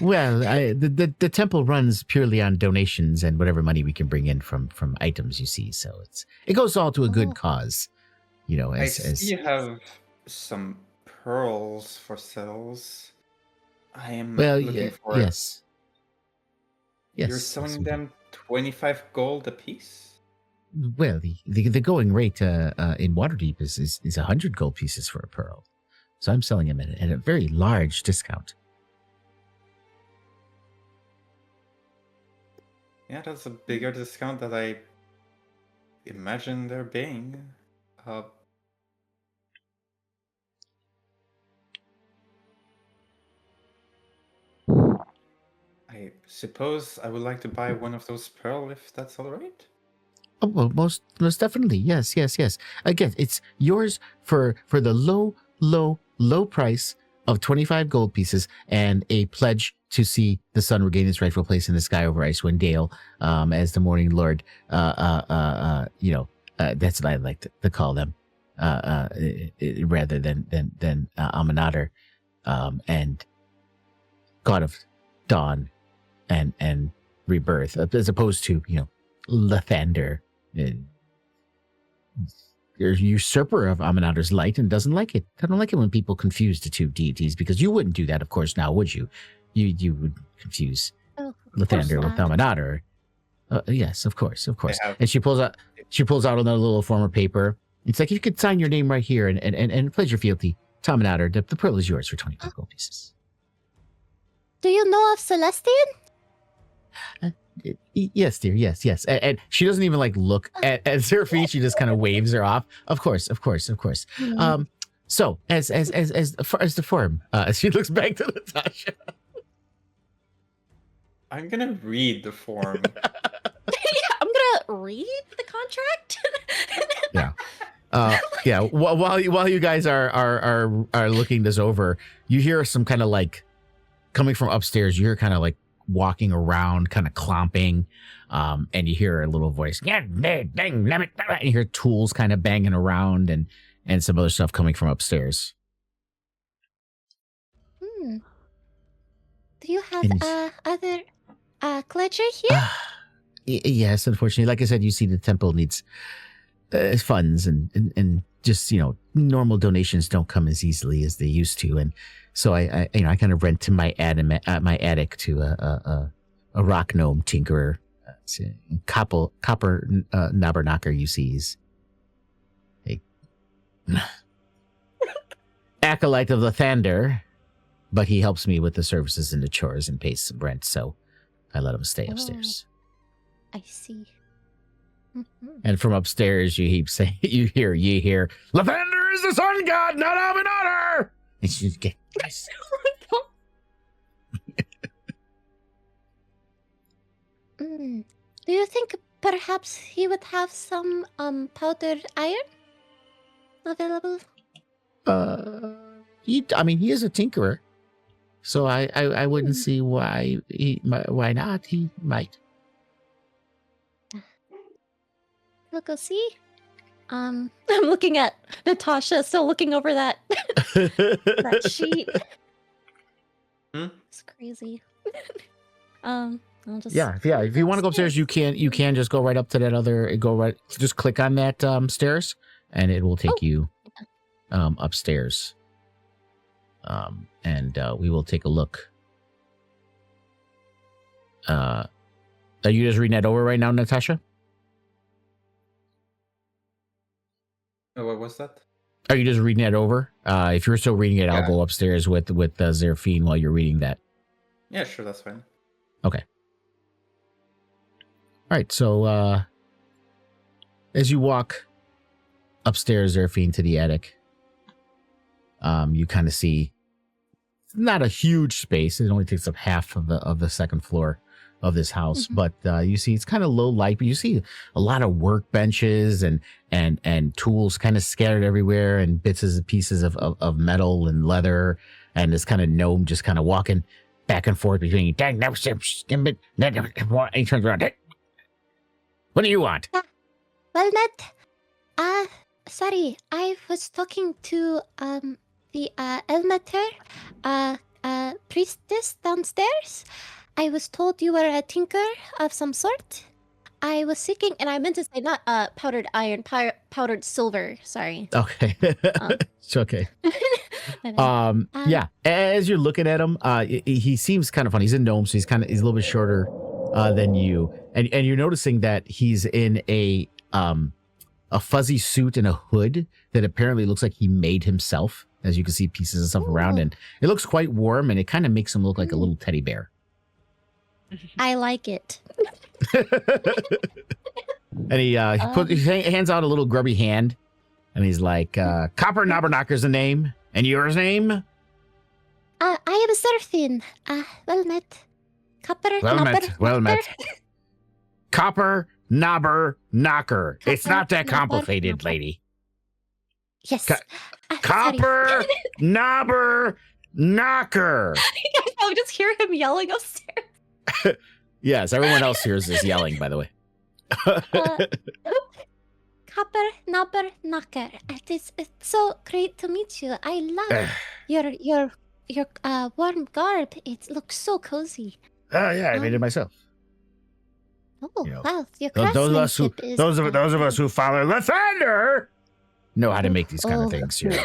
S1: Well, the temple runs purely on donations and whatever money we can bring in from items, you see. So it goes all to a good cause,
S4: I see you have some pearls for sales. I am looking for
S1: yes. Yes.
S4: You're selling them 25 gold a piece?
S1: Well, the going rate in Waterdeep is 100 gold pieces for a pearl. So I'm selling them at a very large discount.
S4: Yeah, that's a bigger discount than I imagine there being. I suppose I would like to buy one of those pearls if that's all right.
S1: Oh, well, most definitely. Yes. Again, it's yours for the low price of 25 gold pieces and a pledge to see the sun regain its rightful place in the sky over Icewind Dale, as the Morning Lord. That's what I like to call them, rather than Aminator, and God of Dawn and Rebirth, as opposed to Lathander. You're a usurper of Aminator's light and doesn't like it. I don't like it when people confuse the two deities, because you wouldn't do that, of course, now, would you? You would confuse Lathander with Aminator. Yes, of course. And she pulls out another little form of paper. It's like, you could sign your name right here and pledge your fealty to Aminator. The pearl is yours for 25 gold pieces.
S2: Do you know of Celestian?
S1: Yes, dear. Yes. And she doesn't even look at Seraphine. She just kind of waves her off. Of course.
S2: Mm-hmm.
S1: So as the form, she looks back to Natasha.
S4: I'm gonna read the form.
S2: Yeah, I'm gonna read the contract.
S1: Yeah. Yeah. While you guys are looking this over, you hear some kind of like coming from upstairs. You hear kind of like walking around, kind of clomping, and you hear a little voice. Yeah, dang, let me. And you hear tools kind of banging around and some other stuff coming from upstairs.
S2: Do you have
S1: And-
S2: other glacier here?
S1: Yes, unfortunately, like I said, you see the temple needs funds and just normal donations don't come as easily as they used to, and so I kind of rent to my attic to a rock gnome tinkerer, copper knobber knocker. You see, he's a acolyte of the Thunder, but he helps me with the services and the chores and pays some rent, so I let him stay upstairs.
S2: I see.
S1: And from upstairs, you hear, Lathander is the sun god, not Aminata! And you get,
S2: Do you think perhaps he would have some powdered iron available?
S1: he is a tinkerer, so I wouldn't see why not. He might.
S2: We'll go see. I'm looking at Natasha, still looking over that that sheet. It's crazy. I'll just
S1: If you want to go upstairs, you can just go right up to that other. Just click on that stairs, and it will take you upstairs. And we will take a look. Are you just reading that over right now, Natasha?
S4: What was that?
S1: Are you just reading that over? If you're still reading it, I'll go upstairs with Zerfine while you're reading that.
S4: Yeah, sure, that's fine.
S1: Okay. All right. So as you walk upstairs, Zerfine, to the attic, you kind of see not a huge space. It only takes up half of the second floor of this house, but you see it's kind of low light, but you see a lot of workbenches and tools kind of scattered everywhere, and bits and pieces of metal and leather, and this kind of gnome just kind of walking back and forth between. And he turns around. Hey, what do you want?
S2: Well, Ned. Sorry, I was talking to the Elmater priestess downstairs. I was told you were a tinker of some sort. I was seeking, and I meant to say not powdered iron, powdered silver. Sorry.
S1: Okay. It's okay. Yeah. As you're looking at him, he seems kind of funny. He's a gnome, so he's a little bit shorter than you, and you're noticing that he's in a fuzzy suit and a hood that apparently looks like he made himself. As you can see, pieces of stuff around, and it looks quite warm, and it kind of makes him look like a little teddy bear.
S2: I like it.
S1: And he hands out a little grubby hand, and he's like, Copper Knobbernocker's the name, and yours name?
S2: I am Zerfine. Well met. Copper.
S1: Well met. Copper Knobber Knocker. It's not that complicated, lady.
S2: Yes.
S1: Copper Knobber Knocker.
S2: I'll just hear him yelling upstairs.
S1: Yes, everyone else hears this yelling, by the way.
S2: Copper Knobber Knocker. It's so great to meet you. I love your warm garb. It looks so cozy.
S1: Oh yeah, I made it myself.
S2: Oh,
S1: You know,
S2: well, your
S1: Those
S2: craftsmanship is...
S1: of us who follow Lathander know how to make these kind of things. You know.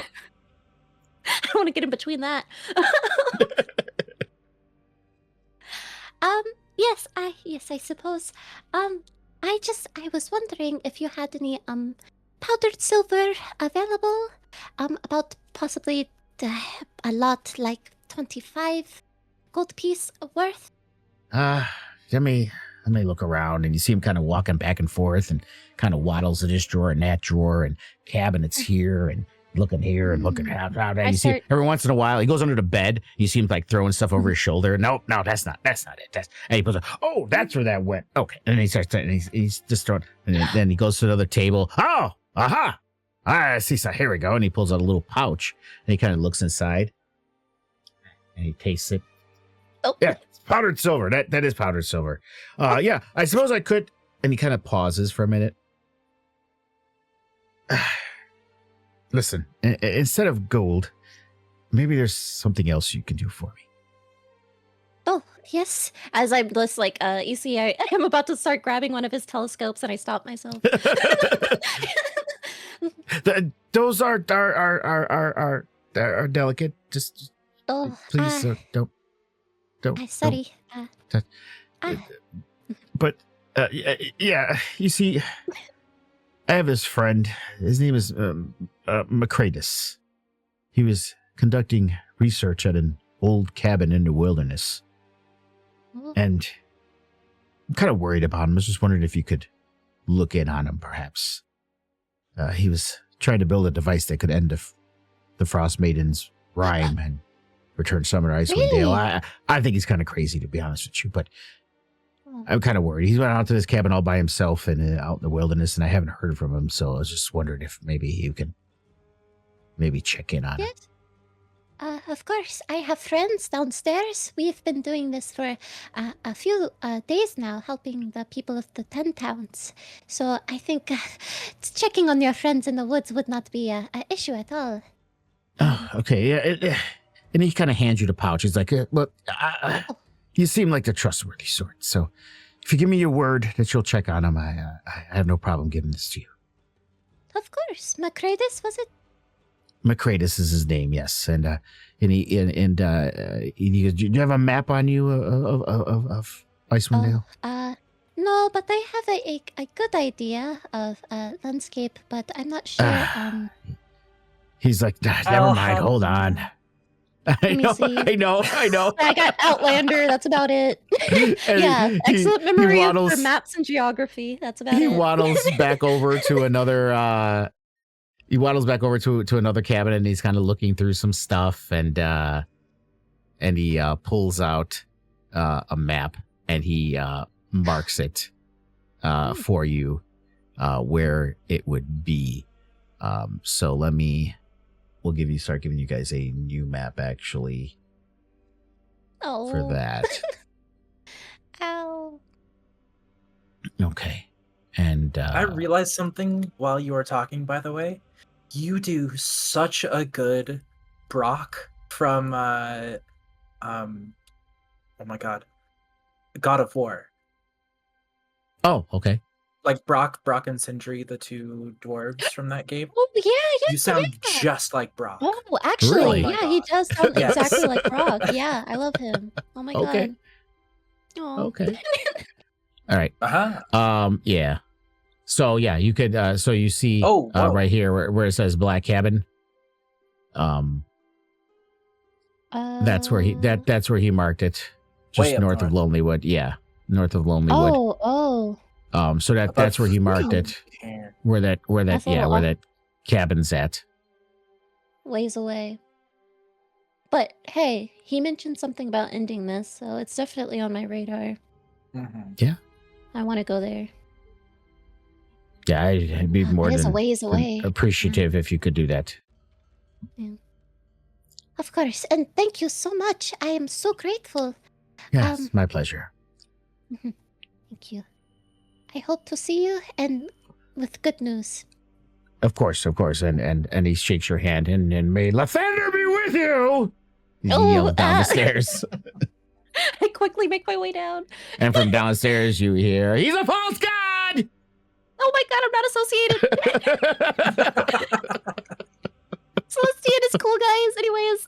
S2: I don't want to get in between that. Yes, I suppose. I was wondering if you had any powdered silver available. About possibly a lot, like 25 gold piece worth.
S1: Let me look around, and you see him kind of walking back and forth, and kind of waddles in this drawer and that drawer, and cabinets here, and looking here and looking out. And you see every once in a while he goes under the bed. You see him like throwing stuff over his shoulder. No, that's not it. And he goes, oh, that's where that went. Okay, and he starts, and he's just throwing. And then he goes to another table. Oh, aha! Ah, see, so here we go. And he pulls out a little pouch and he kind of looks inside and he tastes it.
S2: Oh,
S1: Yeah, it's powdered silver. That is powdered silver. Yeah, I suppose I could. And he kind of pauses for a minute. Listen, instead of gold, maybe there's something else you can do for me.
S2: Oh, yes. As I'm just like, you see, I am about to start grabbing one of his telescopes and I stop myself.
S1: Those are delicate. Just
S2: Oh,
S1: please don't.
S2: I study.
S1: But yeah, you see, I have this friend. His name is Macradus. He was conducting research at an old cabin in the wilderness. And I'm kind of worried about him. I was just wondering if you could look in on him, perhaps. He was trying to build a device that could end the Frost Maiden's rhyme and return Summoner Icewind Dale.
S2: Really?
S1: I think he's kind of crazy, to be honest with you, but I'm kind of worried. He went out to this cabin all by himself and out in the wilderness, and I haven't heard from him, so I was just wondering if maybe you can maybe check in on him.
S2: Yes. Of course, I have friends downstairs. We've been doing this for a few days now, helping the people of the 10 towns. So I think checking on your friends in the woods would not be an issue at all.
S1: Oh, okay. Yeah, and he kind of hands you the pouch. He's like, look, you seem like the trustworthy sort. So if you give me your word that you'll check on him, I have no problem giving this to you.
S2: Of course. Macradus, was it?
S1: Macradus is his name, yes. And he goes, do you have a map on you of Icewind Dale?
S2: No, but I have a good idea of landscape, but I'm not sure.
S1: He's like, never mind, hold on. I
S2: me see.
S1: know.
S2: I got Outlander. That's about it. Yeah, excellent memory for maps and geography. That's about it.
S1: He waddles back over to another. He waddles back over to another cabin, and he's kind of looking through some stuff, and he pulls out a map, and he marks it for you where it would be. So we'll start giving you guys a new map actually for that.
S2: Ow.
S1: Okay. And
S3: I realized something while you were talking, by the way. You do such a good Brock from oh my god, God of War.
S1: Oh, okay.
S3: Like Brock and Sindri, the two dwarves from that game.
S2: Oh yeah.
S3: You sound just like Brock.
S2: Oh, actually,
S1: Really?
S2: yeah, he does sound
S3: Yes.
S2: exactly like Brock. Yeah, I love him. Oh my
S1: Okay.
S2: god. Aw.
S1: Okay. All right.
S3: Uh-huh.
S1: Yeah. So yeah, you could. So you see,
S3: Oh, whoa.
S1: right here where it says Black Cabin. That's where that's where he marked it, just
S3: Way up
S1: north of
S3: north.
S1: Lonelywood. Yeah, north of Lonelywood.
S2: Oh.
S1: So that's where he marked it. Where that
S2: That's a little
S1: where
S2: off.
S1: that cabin's at.
S2: Ways away. But hey, he mentioned something about ending this, so it's definitely on my radar.
S3: Mm-hmm.
S2: I want to go there.
S1: Yeah, I'd be more
S2: It is a
S1: than
S2: ways away.
S1: appreciative if you could do that.
S2: Of course, and thank you so much. I am so grateful.
S1: Yes, my pleasure.
S2: Thank you. I hope to see you and with good news.
S1: Of course, and he shakes your hand and may Lathander be with you. He yelled down the stairs,
S2: I quickly make my way down.
S1: and from downstairs you hear, "He's a false god."
S2: Oh my god, I'm not associated. Celestian is cool, guys. Anyways,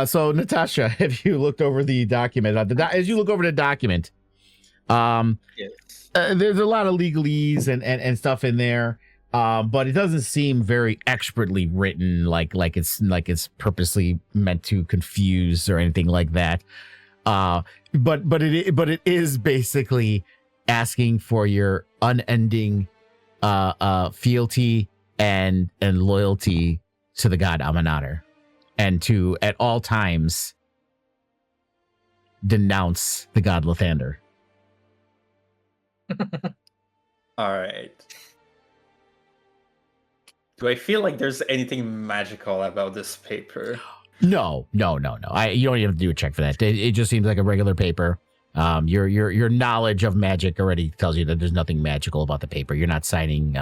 S1: So Natasha, have you looked over the document? As you look over the document,
S3: Yes.
S1: there's a lot of legalese and stuff in there, but it doesn't seem very expertly written, like it's purposely meant to confuse or anything like that. But it is basically asking for your unending fealty and loyalty to the god Amanatr, and to at all times denounce the god Lathander.
S4: All right. Do I feel like there's anything magical about this paper?
S1: No. You don't even have to do a check for that. It just seems like a regular paper. Your knowledge of magic already tells you that there's nothing magical about the paper. You're not signing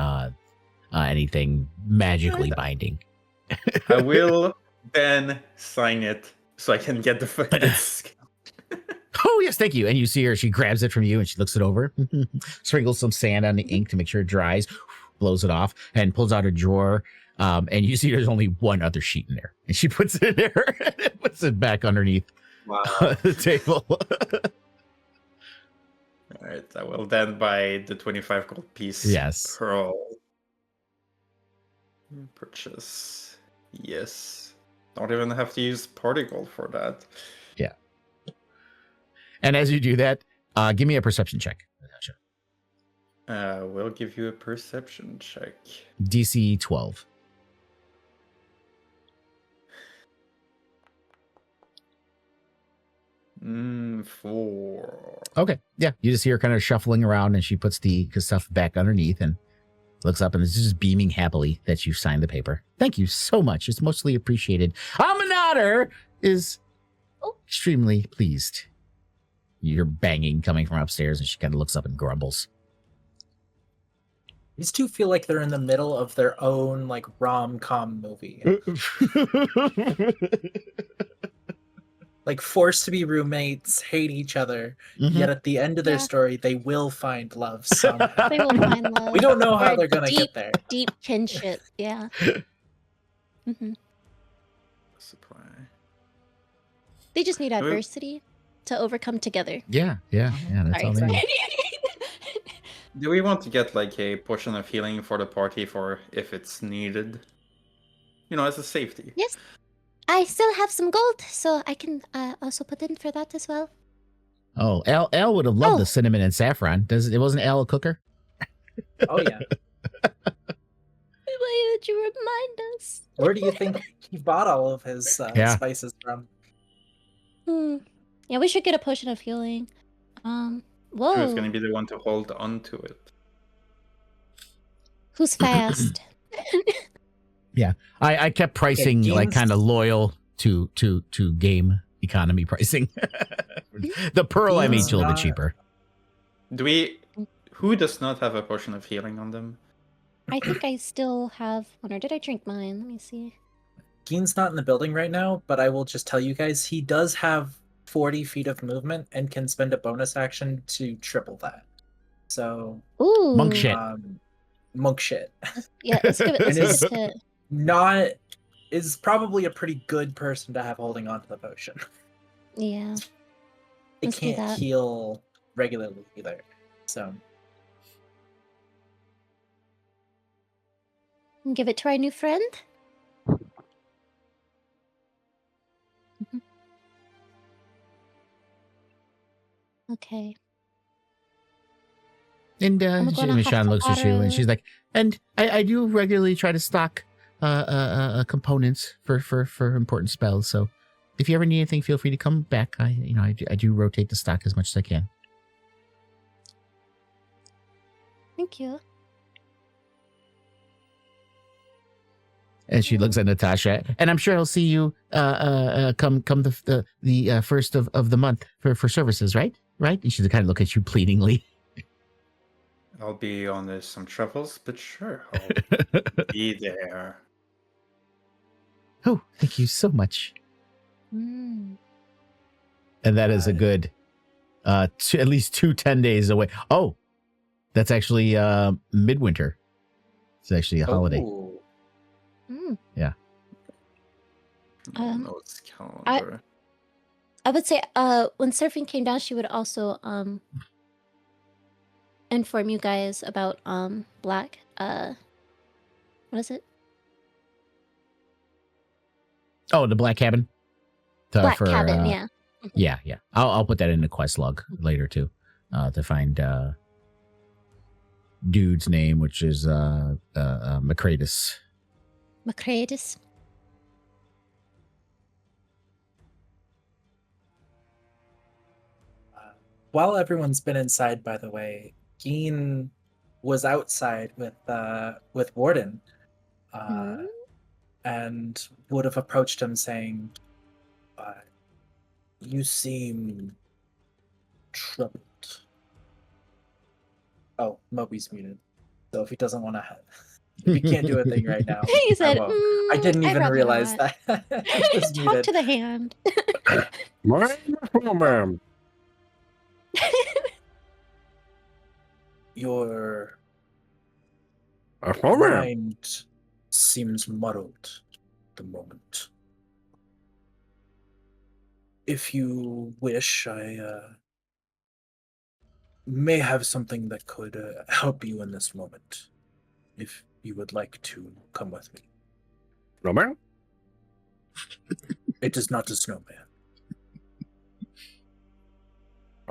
S1: anything magically binding.
S4: I will then sign it so I can get the disc.
S1: Oh, yes, thank you. And you see her, she grabs it from you and she looks it over, sprinkles some sand on the ink to make sure it dries, blows it off, and pulls out a drawer. And you see there's only one other sheet in there. And she puts it in there and puts it back underneath the table.
S4: All right, I will then buy the 25 gold piece.
S1: Yes.
S4: Pearl. Purchase. Yes. Don't even have to use party gold for that.
S1: Yeah. And as you do that, give me a perception check, Natasha.
S4: We'll give you a perception check.
S1: DC 12.
S4: Four.
S1: Okay. Yeah. You just see her kind of shuffling around and she puts the stuff back underneath and looks up and is just beaming happily that you signed the paper. Thank you so much. It's mostly appreciated. Amanadar is extremely pleased. You hear banging coming from upstairs and she kind of looks up and grumbles.
S3: These two feel like they're in the middle of their own like rom-com movie. Like forced to be roommates, hate each other, yet at the end of their story, they will find love somehow.
S2: They will find love.
S3: We don't know how
S2: Or
S3: they're gonna
S2: deep,
S3: get there.
S2: Deep kinship, yeah.
S4: Supply.
S2: They just need adversity to overcome together.
S1: Yeah. That's all they
S2: Sorry.
S1: need.
S4: Do we want to get like a potion of healing for the party for if it's needed? You know, as a safety.
S2: Yes. I still have some gold, so I can also put in for that as well.
S1: Oh, Al would have loved the cinnamon and saffron. It wasn't Al a cooker?
S3: Oh yeah.
S2: Why would you remind us?
S3: Where do you think he bought all of his spices from?
S2: Yeah, we should get a potion of healing. Whoa.
S4: Who's going to be the one to hold on to it?
S2: Who's fast?
S1: Yeah, I kept pricing like kind of loyal to game economy pricing. The pearl I made a little bit cheaper.
S4: Who does not have a potion of healing on them?
S2: I think I still have one, or did I drink mine? Let me see.
S3: Geen's not in the building right now, but I will just tell you guys he does have 40 feet of movement and can spend a bonus action to triple that. So
S2: Ooh.
S1: Monk shit.
S3: Monk shit.
S2: Yeah, let's give it
S3: is probably a pretty good person to have holding on to the potion.
S2: Yeah.
S3: They
S2: Let's do
S3: can't
S2: that.
S3: heal regularly either. So
S2: give it to our new friend. Okay.
S1: And
S2: I'm gonna have
S1: Michonne
S2: to
S1: looks at you
S2: order-
S1: and she's like, and I do regularly try to stock components for important spells. So if you ever need anything, feel free to come back. I do rotate the stock as much as I can.
S2: Thank you.
S1: And she looks at Natasha, and I'm sure I'll see you come the first of the month for services, right? Right? And she's kind of look at you pleadingly.
S4: I'll be on some travels, but sure, I'll be there.
S1: Oh, thank you so much.
S2: Mm.
S1: And that is a good at least 10 days away. Oh, that's actually midwinter. It's actually a holiday.
S3: Ooh.
S2: Mm.
S1: Yeah.
S4: Notes calendar.
S2: I would say when surfing came down, she would also inform you guys about black what is it?
S1: Oh, the black cabin.
S2: Black cabin, yeah.
S1: Yeah. I'll put that in the quest log later too, to find dude's name, which is Macratus.
S2: Macratus.
S3: While everyone's been inside, by the way, Geen was outside with Warden,
S2: Hmm?
S3: and would have approached him saying, "You seem troubled." Oh, Moby's muted. So if he doesn't want to, if he can't do a thing right now,
S2: He said,
S3: I won't. I didn't
S2: "I'd
S3: even
S2: rather
S3: realize
S2: not."
S3: that. He was
S2: Talk
S3: muted.
S2: to the hand.
S6: Ma'am.
S3: Your
S6: Ma'am.
S3: mind seems muddled at the moment. If you wish, I may have something that could help you in this moment. If you would like to come with me.
S6: Ma'am.
S3: It is not a snowman.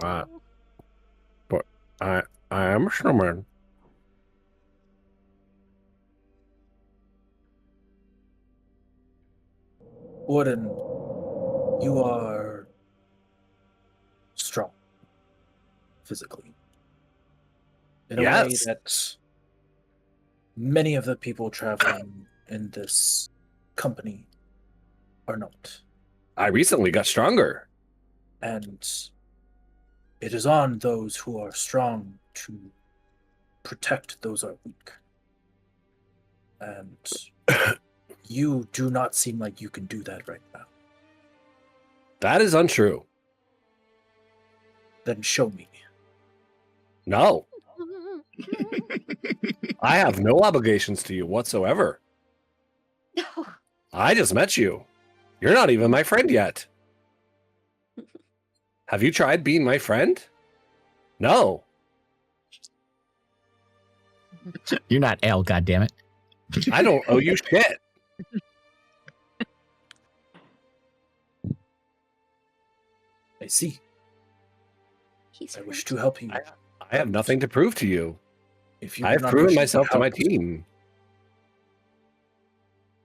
S6: But I am a snowman.
S3: Warden, you are strong physically in a way
S6: Yes.
S3: that many of the people traveling in this company are not.
S6: I recently got stronger.
S3: And it is on those who are strong to protect those who are weak. And you do not seem like you can do that right now.
S6: That is untrue.
S3: Then show me.
S6: No. I have no obligations to you whatsoever.
S2: No.
S6: I just met you. You're not even my friend yet. Have you tried being my friend? No.
S1: You're not L, goddammit.
S6: I don't owe you shit.
S3: I see.
S2: He's
S3: I wish
S2: hurt.
S3: to help you.
S6: I have nothing to prove to you.
S3: If you do
S6: I've
S3: not
S6: proven
S3: wish
S6: myself to my
S3: helped,
S6: team.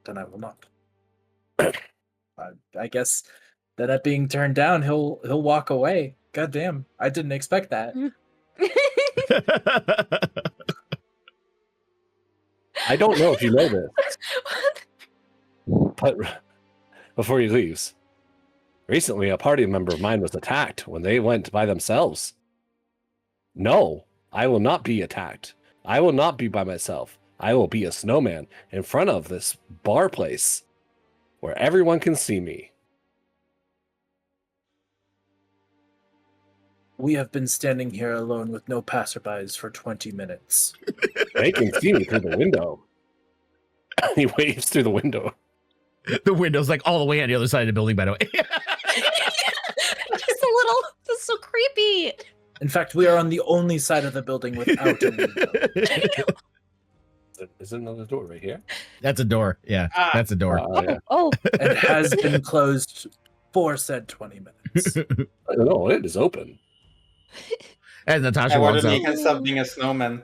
S3: then I will not. I guess that being turned down, he'll walk away. God damn, I didn't expect that.
S6: I don't know if you know this, but before he leaves, recently a party member of mine was attacked when they went by themselves. No, I will not be attacked. I will not be by myself. I will be a snowman in front of this bar place where everyone can see me.
S3: We have been standing here alone with no passerbys for 20 minutes.
S6: They can see me through the window. He waves through the window.
S1: The window's like all the way on the other side of the building, by the way.
S2: Just a little. This is so creepy.
S3: In fact, we are on the only side of the building without a window.
S6: Is there another door right here?
S1: That's a door. Yeah, that's a door.
S6: Yeah.
S2: Oh,
S3: And has been closed for said 20 minutes.
S6: No, it is open.
S1: As Natasha
S4: I
S1: walks
S4: wanted
S1: out.
S4: he can stop being a snowman.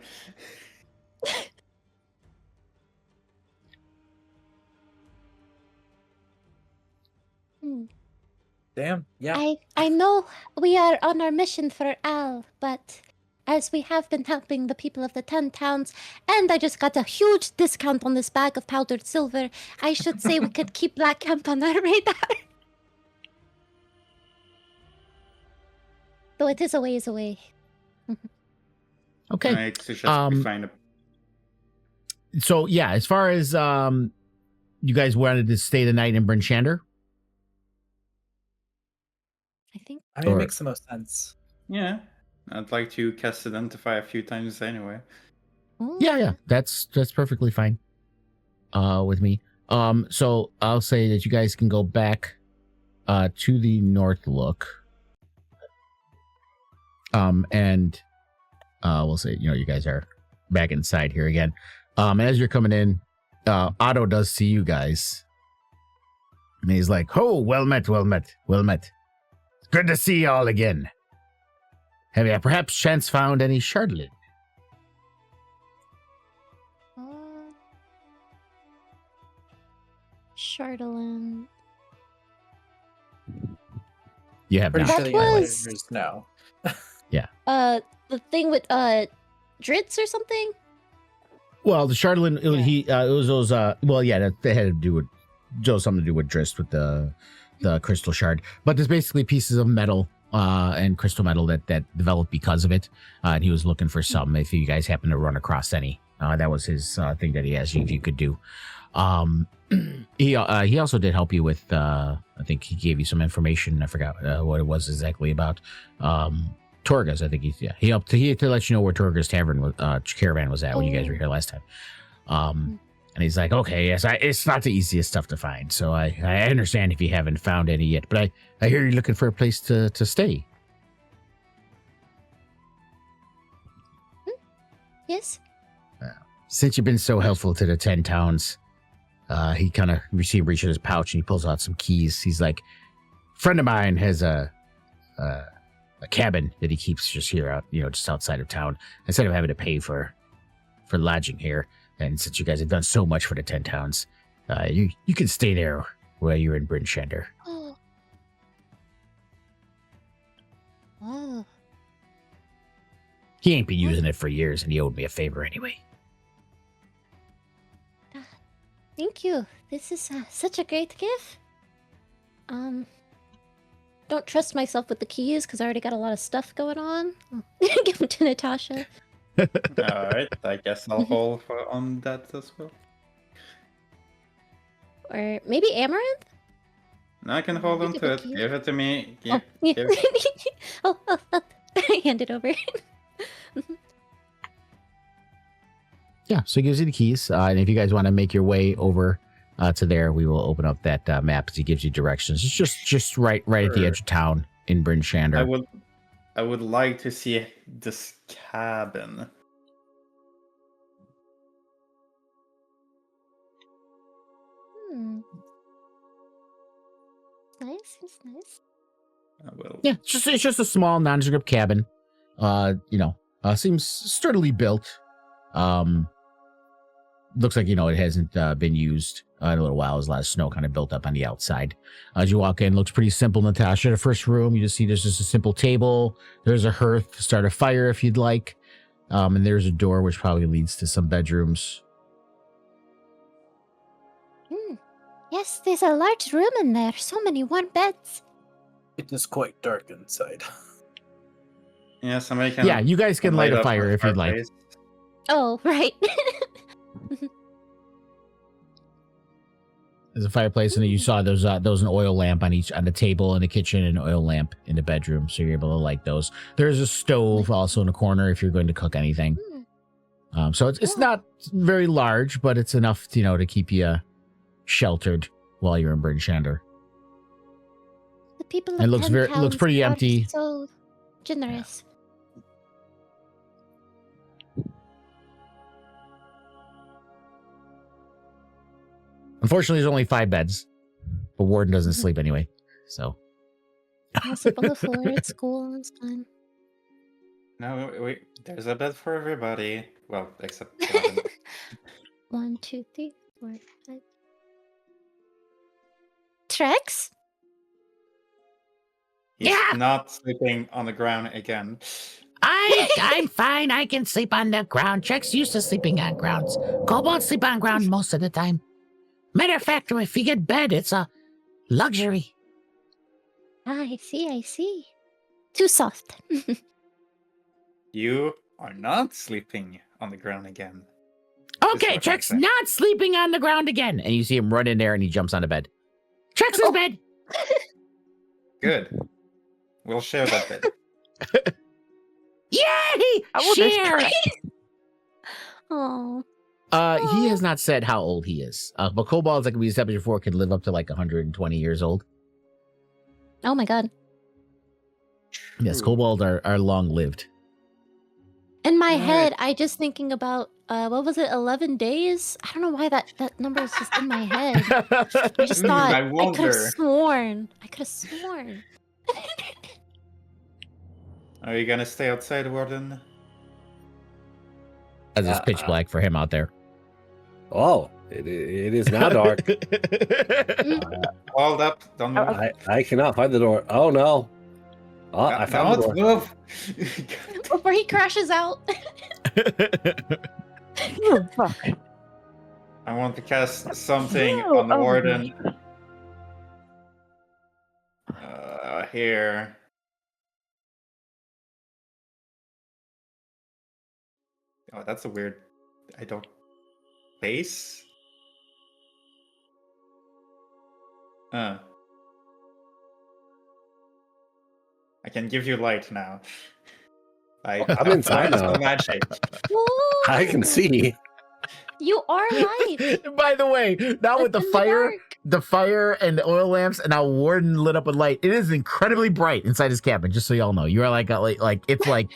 S3: Damn, yeah.
S2: I know we are on our mission for Al, but as we have been helping the people of the 10 towns, and I just got a huge discount on this bag of powdered silver, I should say we could keep Black Camp on our radar. Though it is a ways away.
S1: Okay.
S4: I suggest we find a.
S1: So yeah, as far as you guys wanted to stay the night in Bryn Shander?
S2: I think.
S3: I mean, it
S1: Or-
S3: makes the most sense.
S4: Yeah, I'd like to cast Identify a few times anyway.
S2: Oh.
S1: Yeah, that's perfectly fine with me. So I'll say that you guys can go back to the North Look. And we'll say, you guys are back inside here again. As you're coming in, Otto does see you guys. And he's like, "Oh, well met. Good to see y'all again. Have you perhaps chance found any shardlin?"
S2: Chardolin.
S1: You have
S3: Pretty
S1: not.
S3: sure
S2: That
S3: the
S2: was-
S3: Islanders know.
S2: The thing with Drits or something?
S1: Well, the Shardlin,
S2: Yeah.
S1: it was those. Well, yeah, that had to do with something to do with Drist with the crystal shard. But there's basically pieces of metal and crystal metal that developed because of it. And he was looking for some. If you guys happen to run across any, that was his thing that he asked you if you could do. He also did help you with. I think he gave you some information. I forgot what it was exactly about. Torga's, I think he helped to let you know where Torga's caravan was at when you guys were here last time. And he's like, okay, yes, it's not the easiest stuff to find, so I understand if you haven't found any yet, but I hear you're looking for a place to stay.
S2: Yes.
S1: Since you've been so helpful to the 10 towns, he kind of reaches in his pouch and he pulls out some keys. He's like, friend of mine has a cabin that he keeps just here out, just outside of town. Instead of having to pay for lodging here, and since you guys have done so much for the 10 towns, you can stay there while you're in Bryn Shander.
S2: Oh. Oh.
S1: He ain't been using it for years, and he owed me a favor anyway.
S2: Thank you. This is such a great gift. Don't trust myself with the keys because I already got a lot of stuff going on. Give them to Natasha.
S4: Alright, I guess I'll hold on that as well.
S2: Or maybe Amaranth?
S4: No, I can hold
S2: You
S4: on
S2: get
S4: to
S2: the
S4: it.
S2: key?
S4: Give it to me.
S2: Oh, yeah.
S4: Give it.
S2: oh, hand it over.
S1: Yeah, so he gives you the keys, and if you guys want to make your way over to there, we will open up that map as he gives you directions. It's just right at the edge of town in Bryn Shander.
S4: I would like to see this cabin.
S2: Nice, it's nice.
S4: I will.
S1: Yeah, it's just a small nondescript cabin. Seems sturdily built. Looks like it hasn't been used in a little while. There's a lot of snow kind of built up on the outside. As you walk in, looks pretty simple, Natasha. The first room, you just see there's just a simple table. There's a hearth to start a fire if you'd like. And there's a door which probably leads to some bedrooms.
S2: Yes, there's a large room in there. So many warm beds.
S3: It is quite dark inside.
S4: Yeah, somebody can.
S1: Yeah, you guys can light a
S4: up
S1: fire
S4: the
S1: if you'd like.
S4: fireplace.
S2: Oh, right.
S1: There's a fireplace, and then you saw those an oil lamp on the table in the kitchen, and an oil lamp in the bedroom, so you're able to light those. There's a stove also in the corner if you're going to cook anything. So it's not very large, but it's enough to keep you sheltered while you're in Bryn Shander.
S2: The people
S1: It
S2: of
S1: looks
S2: 10
S1: looks
S2: towns
S1: pretty
S2: are
S1: empty.
S2: So generous.
S1: Unfortunately, there's only 5 beds, but Warden doesn't sleep anyway. So
S2: I'll sleep on the floor at school. It's fine.
S4: No, wait. There's a bed for everybody. Well, except Gavin.
S2: 1, 2, 3, 4, 5. Trex?
S4: He's
S1: Yeah.
S4: not sleeping on the ground again.
S1: I'm fine. I can sleep on the ground. Check's used to sleeping on grounds. Kobolds sleep on ground most of the time. Matter of fact, if you get bed, it's a luxury.
S2: I see. Too soft.
S4: You are not sleeping on the ground again.
S1: Okay,
S4: what
S1: Check's
S4: I'm saying.
S1: not sleeping on the ground again. And you see him run in there and he jumps on the bed. Check's his bed.
S4: Good. We'll share that bed.
S1: Yay!
S8: How old is
S1: Share!
S8: Trex?
S2: Oh.
S1: He has not said how old he is. But kobolds, like we established before, can live up to like 120 years old.
S2: Oh my god.
S1: Yes, kobolds are long-lived.
S2: In my
S4: Alright.
S2: head, I just thinking about what was it, 11 days? I don't know why that number is just in my head. I just thought
S4: I
S2: I could
S4: wonder.
S2: have sworn.
S4: Are you gonna stay outside, Warden?
S1: As it's pitch black for him out there.
S6: Oh, it is now dark.
S4: Hold up. Don't move.
S6: I cannot find the door. Oh no. Oh, I found the
S4: Don't
S6: door.
S4: move.
S2: Before he crashes out.
S8: Oh, fuck.
S4: I want to cast something
S8: No,
S4: on the
S8: oh,
S4: warden.
S8: gosh.
S4: Here. Oh, that's a weird. I don't. Base? I can give you light now.
S6: I'm inside
S4: found
S6: now.
S4: some magic.
S6: I can see.
S2: You are light.
S1: By the way, now with the
S2: It's in
S1: fire,
S2: dark.
S1: the fire and the oil lamps, and now Warden lit up with light. It is incredibly bright inside his cabin. Just so y'all know, you are like it's like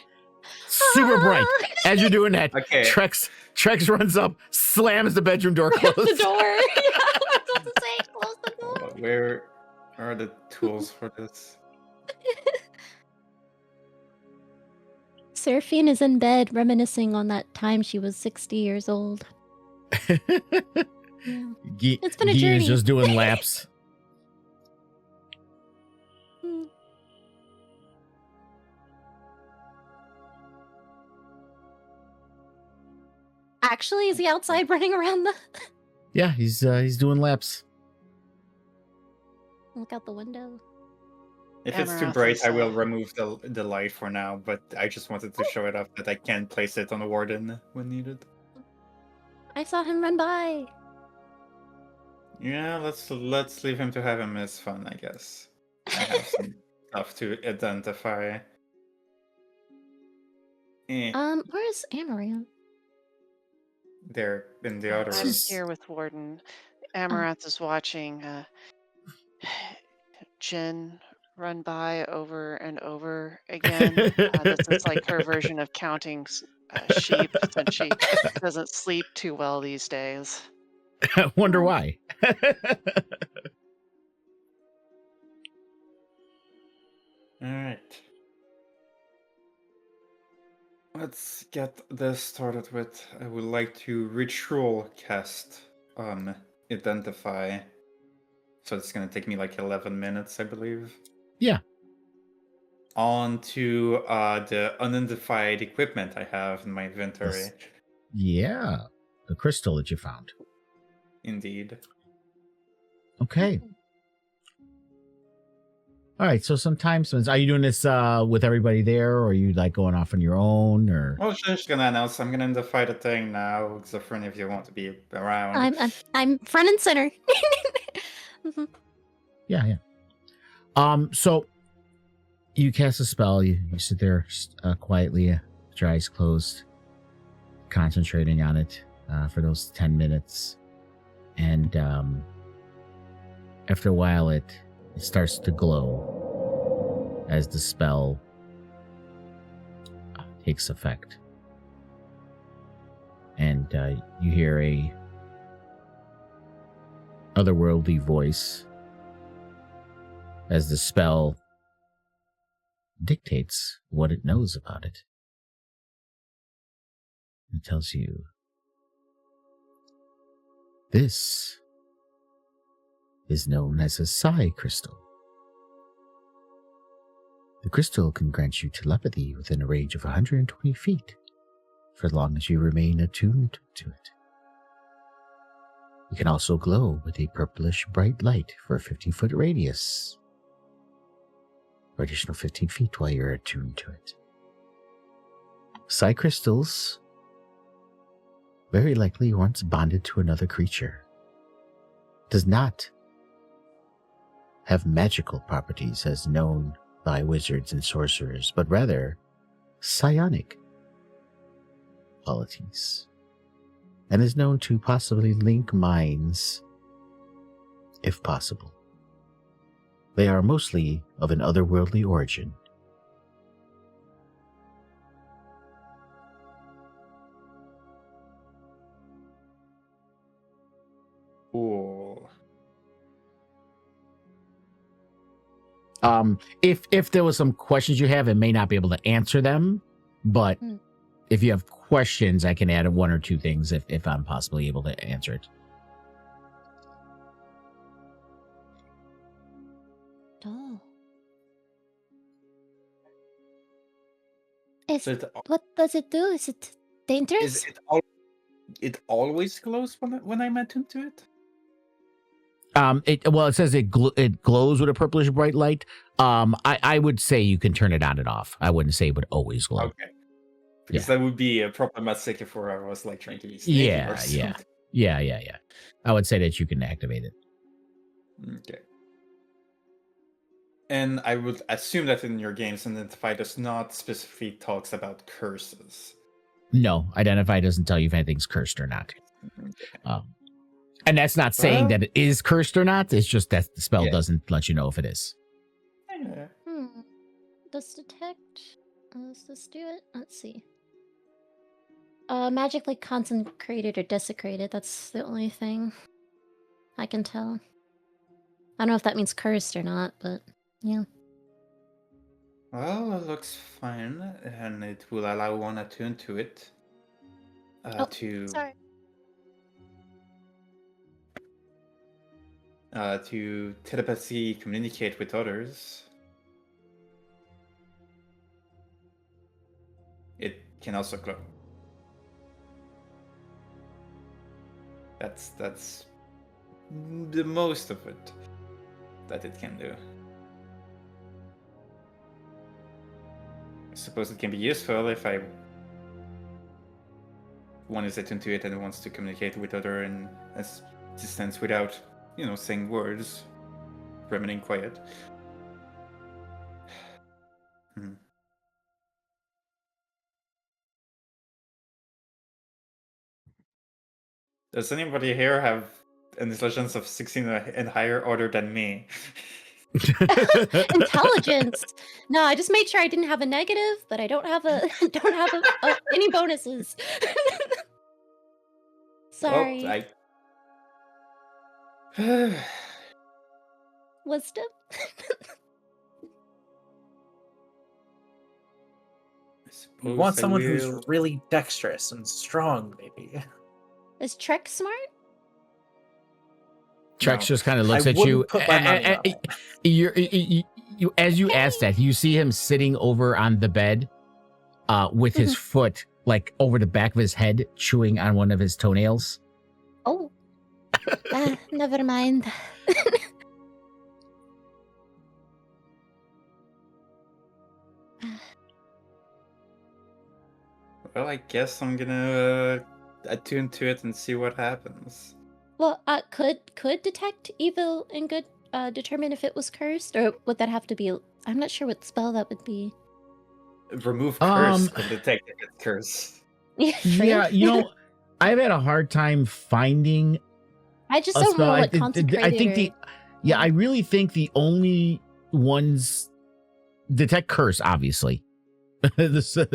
S1: super bright. As you're doing that,
S4: Okay.
S1: Trex runs up, slams the bedroom door closed.
S2: the door. Yeah, I was about to say, close the door.
S4: Where are the tools for this?
S2: Seraphine is in bed, reminiscing on that time she was 60 years old. Yeah. It's been a
S1: Guy
S2: journey.
S1: is just doing laps.
S2: Hmm. Actually, is he outside running around the?
S1: Yeah, he's doing laps.
S2: Look out the window.
S4: If it's too
S5: Amaranth
S4: bright,
S5: is,
S4: I will remove the light for now. But I just wanted to show it off that I can place it on the warden when needed.
S2: I saw him run by.
S4: Yeah, let's leave him to have him as fun, I guess. I have some stuff to identify.
S2: Where's Amaranth?
S4: They're in the other
S5: I'm
S4: room.
S5: here with Warden. Amaranth is watching Jin run by over and over again. This is like her version of counting sheep, since she doesn't sleep too well these days.
S1: I wonder why.
S4: Alright. Let's get this started with. I would like to ritual cast on Identify. So it's gonna take me like 11 minutes, I believe.
S1: Yeah.
S4: On to the unidentified equipment I have in my inventory.
S1: Yeah, the crystal that you found.
S4: Indeed.
S1: Okay. All right. So sometimes, are you doing this with everybody there, or are you like going off on your own, or?
S4: Well, she's just gonna announce I'm gonna identify the thing now, except for any of you want to be around.
S2: I'm front and center. Mhm.
S1: Yeah. So you cast a spell. You sit there quietly, with your eyes closed, concentrating on it for those 10 minutes, and after a while, it starts to glow as the spell takes effect, and you hear a otherworldly voice as the spell dictates what it knows about it. It tells you, this is known as a psi crystal. The crystal can grant you telepathy within a range of 120 feet for as long as you remain attuned to it. You can also glow with a purplish bright light for a 50-foot radius, for additional 15 feet while you're attuned to it. Psi crystals very likely once bonded to another creature. Does not have magical properties as known by wizards and sorcerers, but rather psionic qualities, and is known to possibly link minds if possible. They are mostly of an otherworldly origin.
S4: Cool.
S1: If there was some questions you have, it may not be able to answer them, but if you have questions, I can add one or two things if I'm possibly able to answer it.
S2: Oh.
S4: So
S2: What does it do? Is it Dangerous?
S4: Is it always glows when I'm attuned to it?
S1: It says it glows with a purplish bright light. I would say you can turn it on and off. I wouldn't say it would always glow.
S4: Okay. Because that would be problematic if I was like trying to be sneaky or something.
S1: Yeah. I would say that you can activate it.
S4: Okay. And I would assume that in your games, Identify does not specifically talks about curses.
S1: No, Identify doesn't tell you if anything's cursed or not.
S4: Okay.
S1: And that's not saying that it is cursed or not. It's just that the spell
S4: Yeah.
S1: doesn't let you know if it is.
S4: Yeah.
S2: Does detect? Does this do it? Let's see. Magically consecrated or desecrated. That's the only thing I can tell. I don't know if that means cursed or not, but yeah.
S4: Well, it looks fine, and it will allow one attuned to it to
S2: Sorry.
S4: to telepathy communicate with others. It can also glow. That's the most of it that it can do. I suppose it can be useful if one is attuned to it and wants to communicate with other in a distance without, saying words, remaining quiet. Does anybody here have intelligence of 16 and higher other than me?
S2: Intelligence. No, I just made sure I didn't have a negative, but I don't have any bonuses. Sorry.
S4: Well,
S2: Wisdom.
S3: You want someone who's really dexterous and strong, maybe.
S2: Is Trek smart?
S1: Trex just kind of looks
S3: I
S1: at you.
S3: wouldn't put my money on it.
S1: You as you ask that, you see him sitting over on the bed, with his foot like over the back of his head, chewing on one of his toenails.
S2: Oh. Never mind.
S4: Well, I guess I'm gonna attune to it and see what happens.
S2: Well, could detect evil and good determine if it was cursed, or would that have to be? I'm not sure what spell that would be.
S4: Remove curse could detect if it's curse.
S2: Yeah,
S1: I've had a hard time finding.
S2: I just
S1: a
S2: don't know
S1: spell.
S2: what consecrated.
S1: I think I really think the only ones detect curse, obviously. This,
S2: detect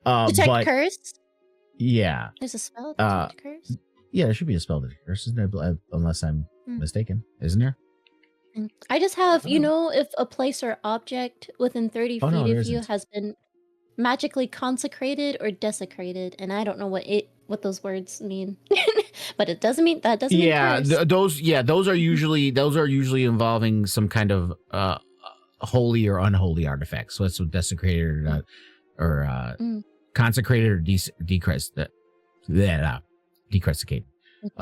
S1: but,
S2: curse.
S1: Yeah,
S2: There's a spell detect curse.
S1: yeah, there should be a spell detect curse, isn't there? Unless I'm mistaken, isn't there?
S2: I just have, if a place or object within 30 feet of you has been magically consecrated or desecrated, and I don't know what those words mean, but it doesn't mean that doesn't mean curse.
S1: Those are usually involving some kind of holy or unholy artifacts. So it's desecrated or consecrated or decresticated.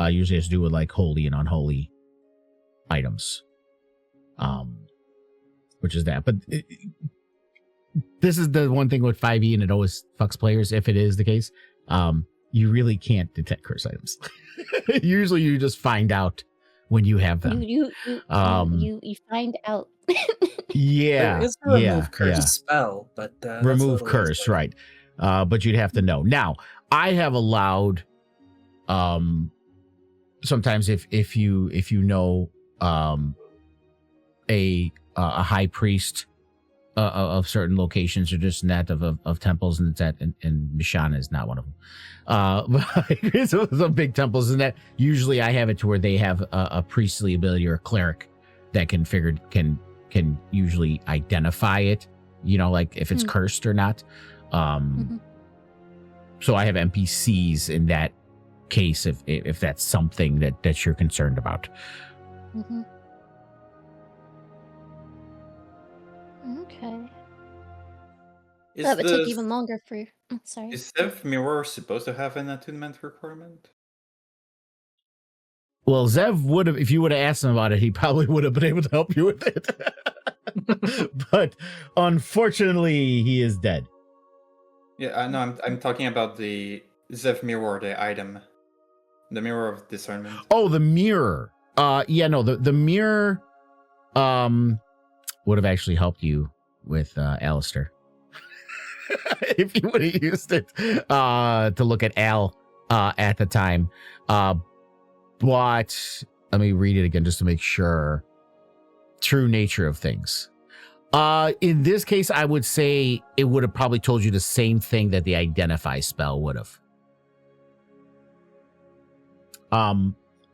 S1: Usually has to do with like holy and unholy items. Which is that. But this is the one thing with 5e, and it always fucks players if it is the case. You really can't detect curse items. Usually you just find out when you have them.
S2: You find out.
S1: Yeah.
S3: There is a remove curse spell, but
S1: remove curse, right? But you'd have to know. Now, I have allowed sometimes if you know a high priest of certain locations or just that of temples, and it's at and Mishana is not one of them. But some big temples, and that usually I have it to where they have a priestly ability or a cleric that can usually identify it, like if it's cursed or not. So I have NPCs in that case if that's something that you're concerned about.
S2: Okay.
S4: Is
S2: That would take
S4: the
S2: even longer for. Oh, sorry.
S4: is Zev Mirror supposed to have an attunement requirement?
S1: Well, Zev would have, if you would have asked him about it, he probably would have been able to help you with it. But unfortunately, he is dead.
S4: Yeah, I know. I'm talking about the Zev Mirror, the item, the Mirror of Discernment.
S1: Oh, the mirror. Yeah, no, the mirror would have actually helped you with Alistair. If you would have used it to look at Al at the time. But let me read it again just to make sure. True nature of things. In this case, I would say it would have probably told you the same thing that the identify spell would have.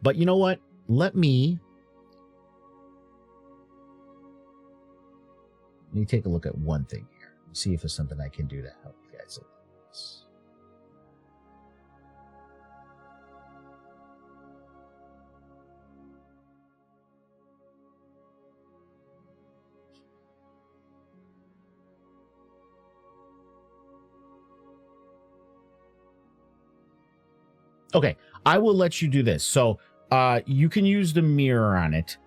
S1: But you know what? Let me take a look at one thing here. See if there's something I can do to help you guys with this. Okay, I will let you do this. So you can use the mirror on it,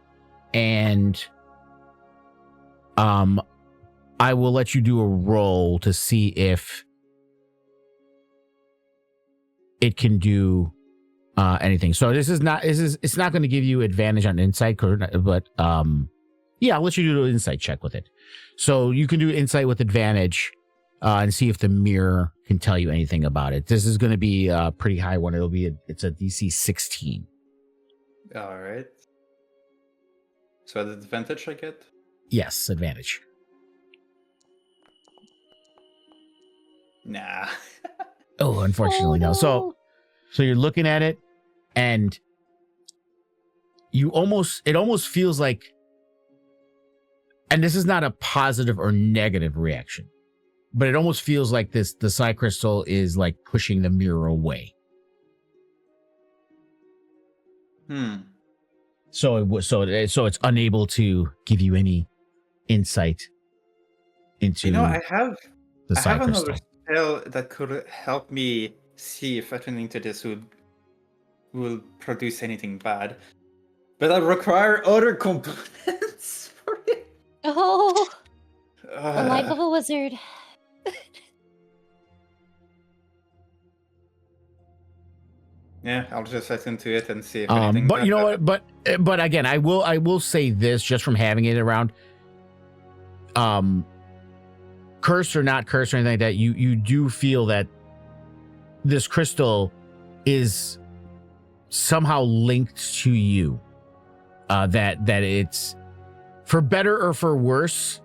S1: and I will let you do a roll to see if it can do anything. So it's not going to give you advantage on insight, but yeah, I'll let you do an insight check with it. So you can do insight with advantage and see if the mirror can tell you anything about it. This is going to be a pretty high one. It's a DC 16.
S4: All right. So at advantage, I get?
S1: Yes, advantage.
S4: Nah.
S1: Oh, unfortunately, no. So you're looking at it, and it almost feels like, and this is not a positive or negative reaction, but it almost feels like the psi crystal is like pushing the mirror away. So it's unable to give you any insight into
S4: I have
S1: the psi crystal.
S4: another spell that could help me see if attuning to this will produce anything bad, but I require other components for it.
S2: Oh, the life of a wizard.
S4: Yeah, I'll just attune to it and see if anything.
S1: But you know what? But again, I will say this just from having it around. Cursed or not cursed or anything like that, you do feel that this crystal is somehow linked to you. That it's, for better or for worse,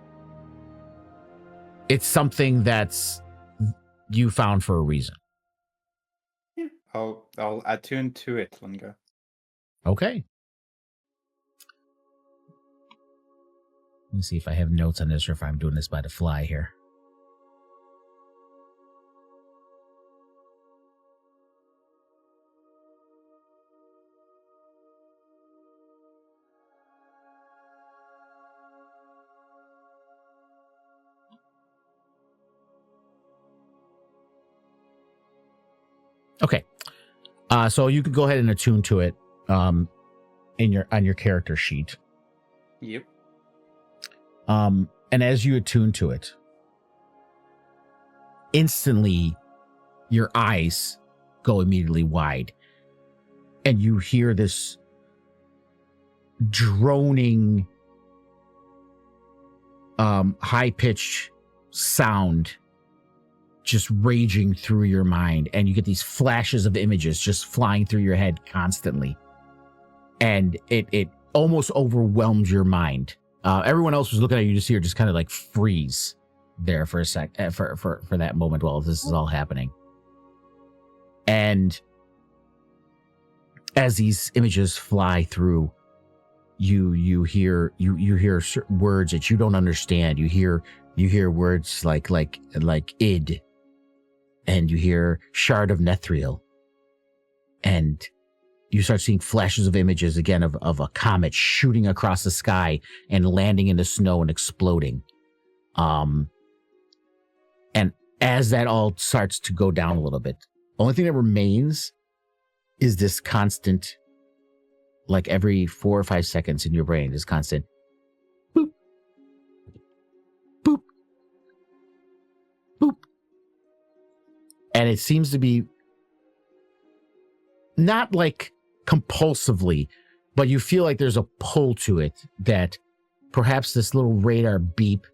S1: it's something that's you found for a reason.
S4: Yeah, I'll attune to it, Lunga.
S1: Okay. Let me see if I have notes on this or if I'm doing this by the fly here. Okay. So you could go ahead and attune to it on your character sheet.
S4: Yep.
S1: And as you attune to it, instantly your eyes go immediately wide, and you hear this droning, high-pitched sound just raging through your mind, and you get these flashes of images just flying through your head constantly, and it almost overwhelms your mind. Everyone else was looking at you just here, just kind of like freeze there for a sec, for that moment while this is all happening. And as these images fly through, you hear certain words that you don't understand. You hear words like id, and you hear shard of Nethril, and you start seeing flashes of images again of a comet shooting across the sky and landing in the snow and exploding. And as that all starts to go down a little bit, only thing that remains is this constant, like every 4 or 5 seconds in your brain, this constant boop, boop, boop. And it seems to be not like compulsively, but you feel like there's a pull to it that perhaps this little radar beep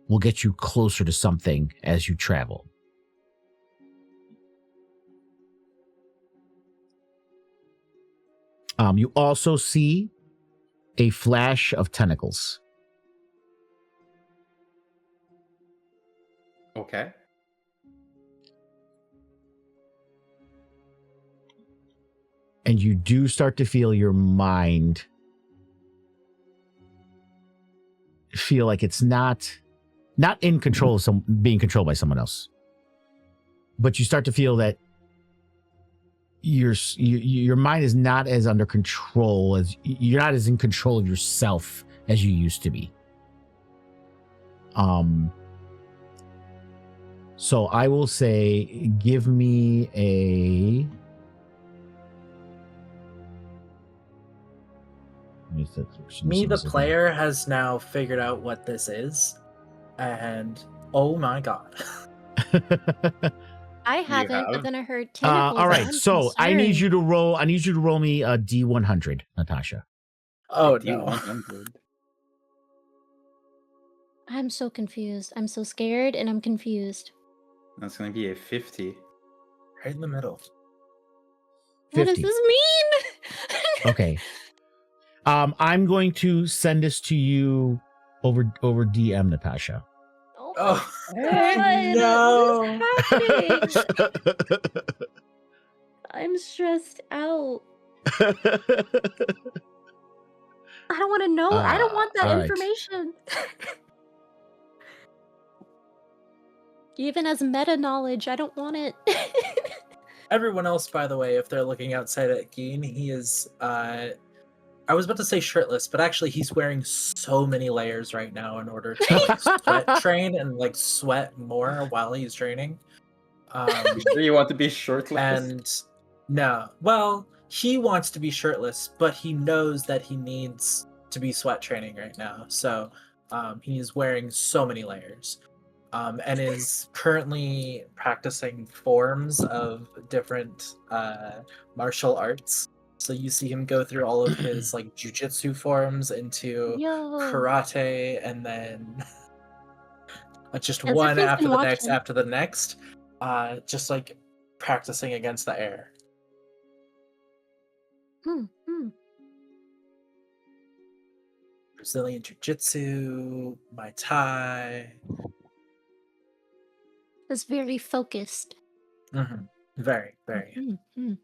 S1: will get you closer to something as you travel. You also see a flash of tentacles.
S4: Okay.
S1: And you do start to feel your mind feel like it's not in control of being controlled by someone else. But you start to feel that your mind is not as under control as you're not as in control of yourself as you used to be. So I will say, give me a.
S3: Me, the player, has now figured out what this is, and oh my god.
S2: I haven't,
S4: have?
S2: but then I heard tentacles.
S1: All
S2: and
S1: right,
S2: I'm
S1: so I need
S2: concerned.
S1: you to roll. I need you to roll me a D100, Natasha.
S3: Oh
S4: You
S3: no.
S4: 100.
S2: I'm so confused. I'm so scared and I'm confused.
S4: That's gonna be a 50.
S3: Right in the middle.
S2: What does
S1: 50.
S2: this mean?
S1: Okay. I'm going to send this to you over DM, Natasha.
S2: Oh,
S3: Oh
S2: God,
S3: no.
S2: what is happening? I'm stressed out. I don't want to know. I don't want that
S1: all right.
S2: information. Even as meta knowledge, I don't want it.
S3: Everyone else, by the way, if they're looking outside at Geen, he is I was about to say shirtless, but actually he's wearing so many layers right now in order to like sweat train and like sweat more while he's training.
S4: Do you want to be shirtless?
S3: And no, well, he wants to be shirtless, but he knows that he needs to be sweat training right now. So he is wearing so many layers. And is currently practicing forms of different martial arts. So you see him go through all of his like jujitsu forms into
S2: Yo.
S3: karate, and then just
S2: As if
S3: one
S2: he's
S3: after
S2: been
S3: the next
S2: watching.
S3: after the next, just like practicing against the air. Brazilian jiu-jitsu, Muay Thai.
S2: It's very focused.
S3: Very, very.
S2: Mhm.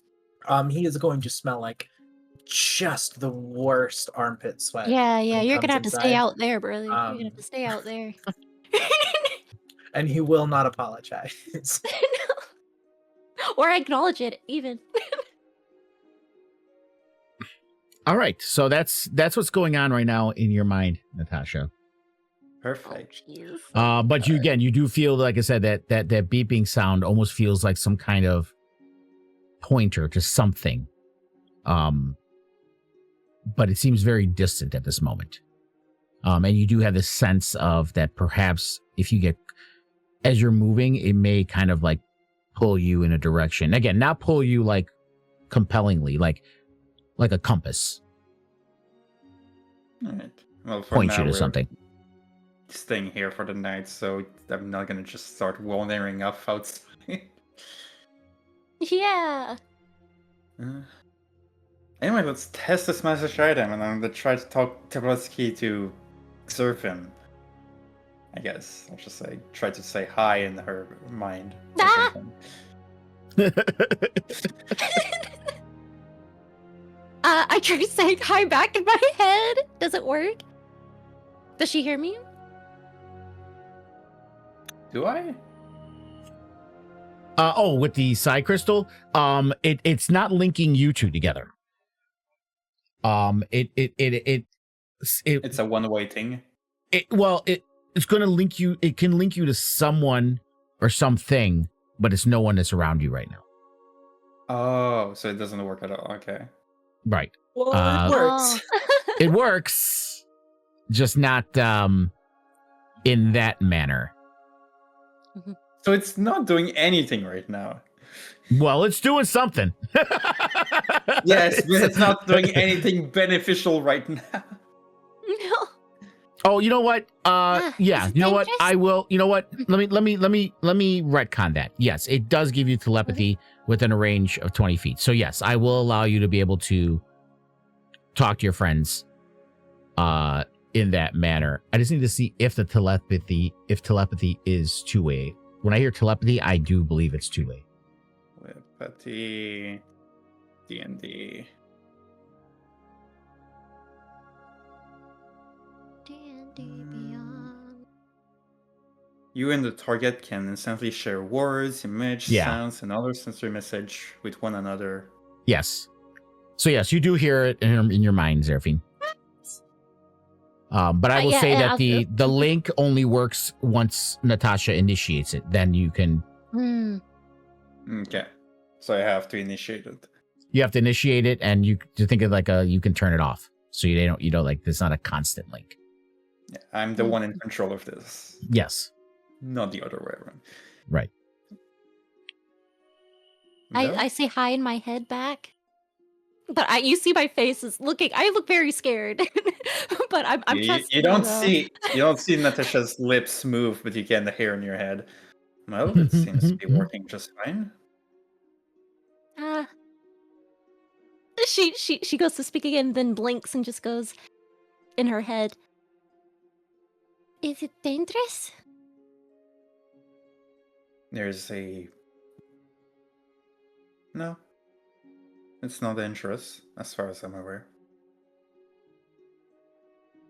S3: He is going to smell like just the worst armpit sweat.
S2: Yeah,
S3: when he
S2: you're
S3: comes
S2: gonna have to stay
S3: inside.
S2: out there, brother. You're gonna have to stay out there.
S3: And he will not apologize.
S2: Or acknowledge it, even.
S1: All right, so that's what's going on right now in your mind, Natasha.
S4: Perfect.
S1: But you do feel, like I said, that beeping sound almost feels like some kind of pointer to something. But it seems very distant at this moment. And you do have this sense of that perhaps if you get, as you're moving, it may kind of like pull you in a direction. Again, not pull you like compellingly, like a compass.
S4: All right. Well, for
S1: Point
S4: now,
S1: you to
S4: we're
S1: something.
S4: staying here for the night, so I'm not gonna just start wandering off outside.
S2: Yeah.
S4: Anyway, let's test this message item, and I'm gonna try to talk Tableski to serve him. I guess I'll just say try to say hi in her mind. Or
S2: Ah!
S4: something.
S2: I try saying hi back in my head. Does it work? Does she hear me?
S4: Do I?
S1: With the psi crystal, it's not linking you two together.
S4: It's a one-way thing.
S1: It's going to link you. It can link you to someone or something, but it's no one that's around you right now.
S4: Oh, so it doesn't work at all. Okay.
S1: Right.
S3: Well,
S1: Uh,
S3: it works.
S1: It works, just not in that manner.
S4: So it's not doing anything right now.
S1: Well, it's doing something.
S4: Yes, but it's not doing anything beneficial right now.
S2: No.
S1: Oh, you know what? Yeah,
S2: is it
S1: you know what?
S2: dangerous?
S1: I will. You know what? Let me retcon that. Yes, it does give you telepathy within a range of 20 feet. So yes, I will allow you to be able to talk to your friends, in that manner. I just need to see if telepathy is two-way. When I hear telepathy, I do believe it's two-way.
S4: Telepathy, DnD.
S2: D&D Beyond.
S4: You and the target can instantly share words, image,
S1: Yeah.
S4: sounds, and other sensory message with one another.
S1: Yes. So yes, you do hear it in your mind, Zeraphine. But I will
S2: Yeah,
S1: say
S2: and
S1: that
S2: I'll-
S1: the link only works once Natasha initiates it. Then you can
S4: Okay. So I have to initiate it.
S1: you have to initiate it, and you think of like you can turn it off, so you don't like it's not a constant link.
S4: Yeah, I'm the one in control of this,
S1: Yes.
S4: not the other way around.
S1: Right.
S2: I say hi in my head back. But you see my face is looking. I look very scared. But I'm
S4: you
S2: trusting
S4: don't
S2: though.
S4: see Natasha's lips move, but you get the hair in your head. Well, it seems to be working just fine.
S2: She goes to speak again, then blinks and just goes in her head. Is it dangerous?
S4: There's a no. It's not dangerous, as far as I'm aware.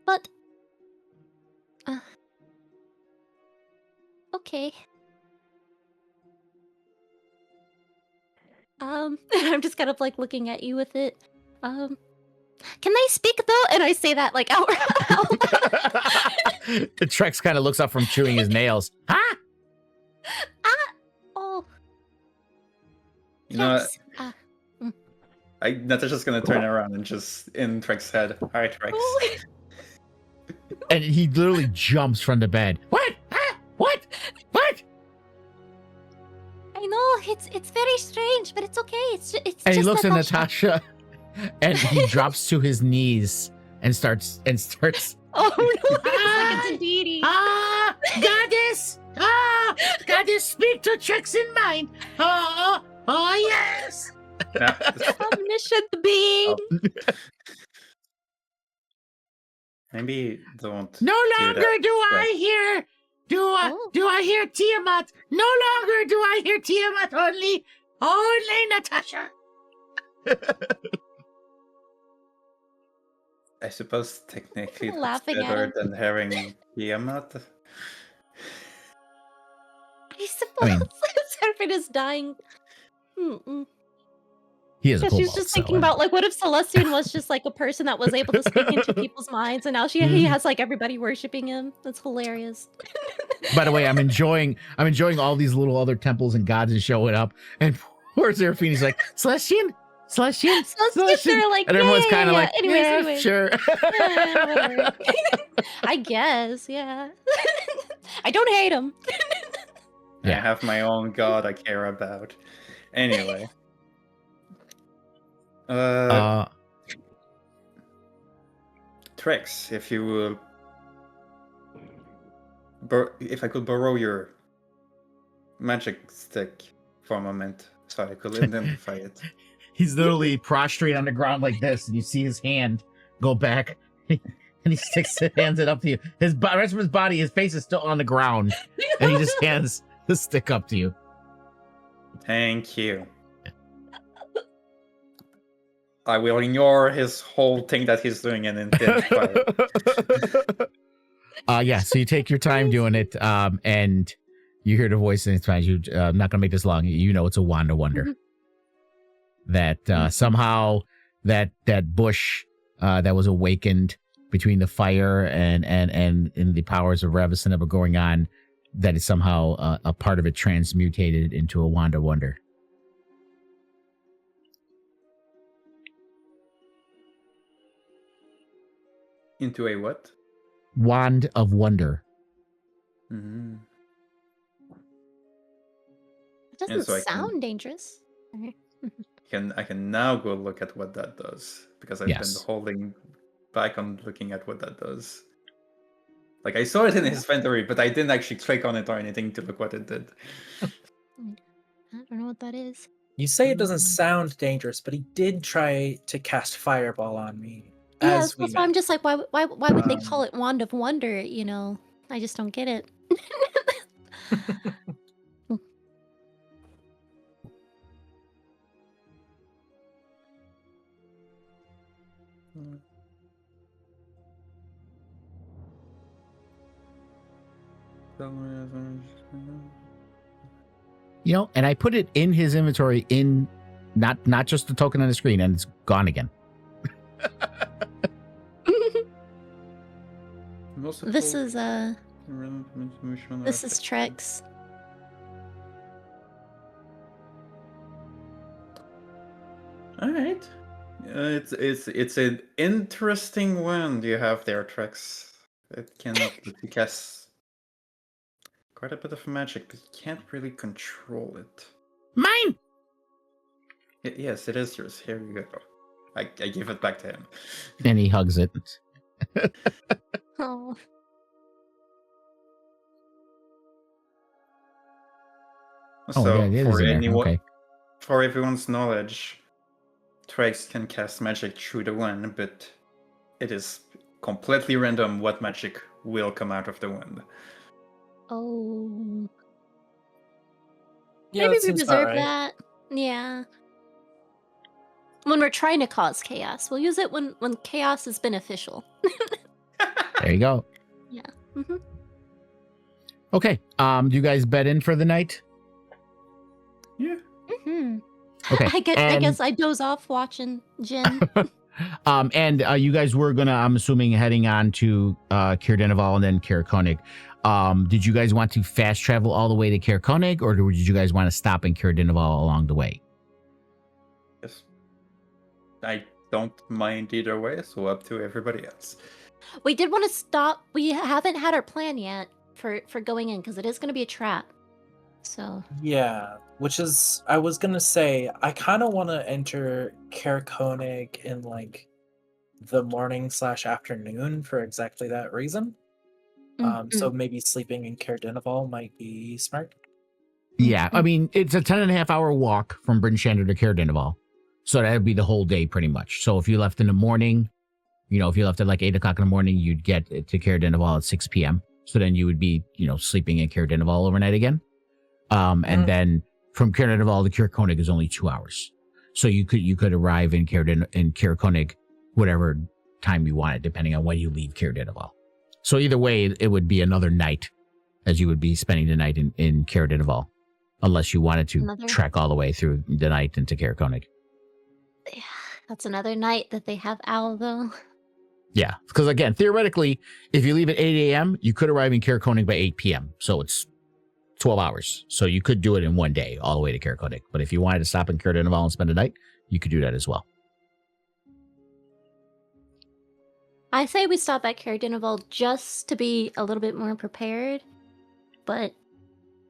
S2: But okay. I'm just kind of like looking at you with it. Can they speak though? And I say that like out loud.
S1: The Trex kind of looks up from chewing his nails. Huh?
S2: Oh.
S4: You know what?
S2: Trex,
S4: Natasha's gonna turn around and just in Trex's head. Hi, Trex.
S2: oh.
S1: And he literally jumps from the bed. What? Huh? What? What?
S2: I know it's very strange, but it's okay. It's
S1: And
S2: just
S1: he looks at
S2: Natasha.
S1: Natasha, and he drops to his knees and starts.
S2: Oh no! It's like it's a deity.
S1: Goddess! Goddess, speak to Trex in mind. Oh, yes.
S2: Omniscient being.
S4: Maybe don't.
S1: No
S4: do
S1: longer
S4: that,
S1: do I
S4: Trex.
S1: hear.
S2: Oh.
S1: Do I hear Tiamat? No longer do I hear Tiamat. Only Natasha.
S4: I suppose technically that's
S2: Laughing at
S4: better
S2: him.
S4: than having Tiamat.
S2: I suppose
S1: mean-
S2: Serpent is dying.
S1: He is a
S2: Yeah,
S1: kobold.
S2: she's just
S1: so,
S2: thinking about like, what if Celestian was just like a person that was able to speak into people's minds, and now he has like everybody worshiping him. That's hilarious.
S1: By the way, I'm enjoying all these little other temples and gods and showing up. And poor Seraphine is like, Celestian.
S2: They're like,
S1: And everyone's
S2: yeah,
S1: kind of
S2: yeah,
S1: like,
S2: anyways.
S1: sure.
S2: Yeah, whatever. I guess, yeah. I don't hate him.
S4: I
S1: Yeah.
S4: have my own god I care about. Anyway. Trex, if you will, if I could borrow your magic stick for a moment, so I could identify it.
S1: He's literally prostrate on the ground like this, and you see his hand go back, and he hands it up to you. His rest of his body, his face is still on the ground, and he just hands the stick up to you.
S4: Thank you. I will ignore his whole thing that he's doing and identify it.
S1: Yeah, so you take your time doing it, and you hear the voice inside you. I'm not gonna make this long. You know it's a wand of wonder. That somehow that bush that was awakened between the fire and the powers of Ravison that were going on that is somehow a part of it transmutated into a wand of wonder.
S4: Into a what?
S1: Wand of wonder.
S4: Mm-hmm.
S2: It doesn't
S4: so I
S2: sound dangerous.
S4: I can now go look at what that does, because I've been
S1: Yes.
S4: holding back on looking at what that does. Like, I saw it in his inventory, but I didn't actually click on it or anything to look what it did.
S2: I don't know what that is.
S3: You say it doesn't sound dangerous, but he did try to cast Fireball on me.
S2: Yeah,
S3: As we
S2: that's why I'm
S3: met.
S2: just like, why would they
S3: Um,
S2: call it Wand of Wonder? You know, I just don't get it.
S1: You know, and I put it in his inventory in not just the token on the screen, and it's gone again.
S2: This is Trex.
S4: All right. It's an interesting one you have there, Trex. It can let you cast quite a bit of magic, but you can't really control it.
S1: Mine.
S4: Yes, it is yours. Here you go. I give it back to him.
S1: And he hugs it.
S2: Oh,
S4: So
S1: yeah, it is
S4: for
S1: in there.
S4: anyone,
S1: Okay.
S4: for everyone's knowledge, Trex can cast magic through the wind, but it is completely random what magic will come out of the wind.
S2: oh.
S3: yeah,
S2: Maybe
S3: that
S2: we
S3: seems about
S2: reserve
S3: right.
S2: that. Yeah. When we're trying to cause chaos, we'll use it when chaos is beneficial.
S1: There you go.
S2: Yeah. Mm-hmm.
S1: Okay. Do you guys bed in for the night?
S4: Yeah.
S2: Mm-hmm.
S1: Okay.
S2: I
S1: and-
S2: guess I doze off watching Jin.
S1: And you guys were gonna, I'm assuming, heading on to Caer Dineval and then Caer Konig. Did you guys want to fast travel all the way to Caer Konig, or did you guys want to stop in Caer Dineval along the way?
S4: Yes. I don't mind either way, so up to everybody else.
S2: We did want to stop. We haven't had our plan yet for going in because it is going to be a trap. So
S3: Yeah, which is, I was gonna say, I kind of want to enter Caer Konig in like the morning / afternoon for exactly that reason. So maybe sleeping in Caer Dineval might be smart.
S1: Yeah, I mean, it's a 10.5-hour walk from Bryn Shander to Caer Dineval. So that would be the whole day pretty much. So if you left in the morning, you know, if you left at like 8 o'clock in the morning, you'd get to Caer Dineval at 6 p.m. So then you would be, you know, sleeping in Caer Dineval overnight again. And then from Caer Dineval to Caer Konig is only 2 hours. So you could arrive in Caer Konig whatever time you wanted, depending on when you leave Caer Dineval. So either way, it would be another night, as you would be spending the night in Caer Dineval, unless you wanted to trek all the way through the night into Caer Konig.
S2: Yeah, that's another night that they have Owl, though.
S1: Yeah, because again, theoretically, if you leave at 8 a.m., you could arrive in Caer Konig by 8 p.m. So it's 12 hours. So you could do it in one day, all the way to Caer Konig. But if you wanted to stop in Caer Dineval and spend a night, you could do that as well.
S2: I say we stop at Caer Dineval just to be a little bit more prepared. But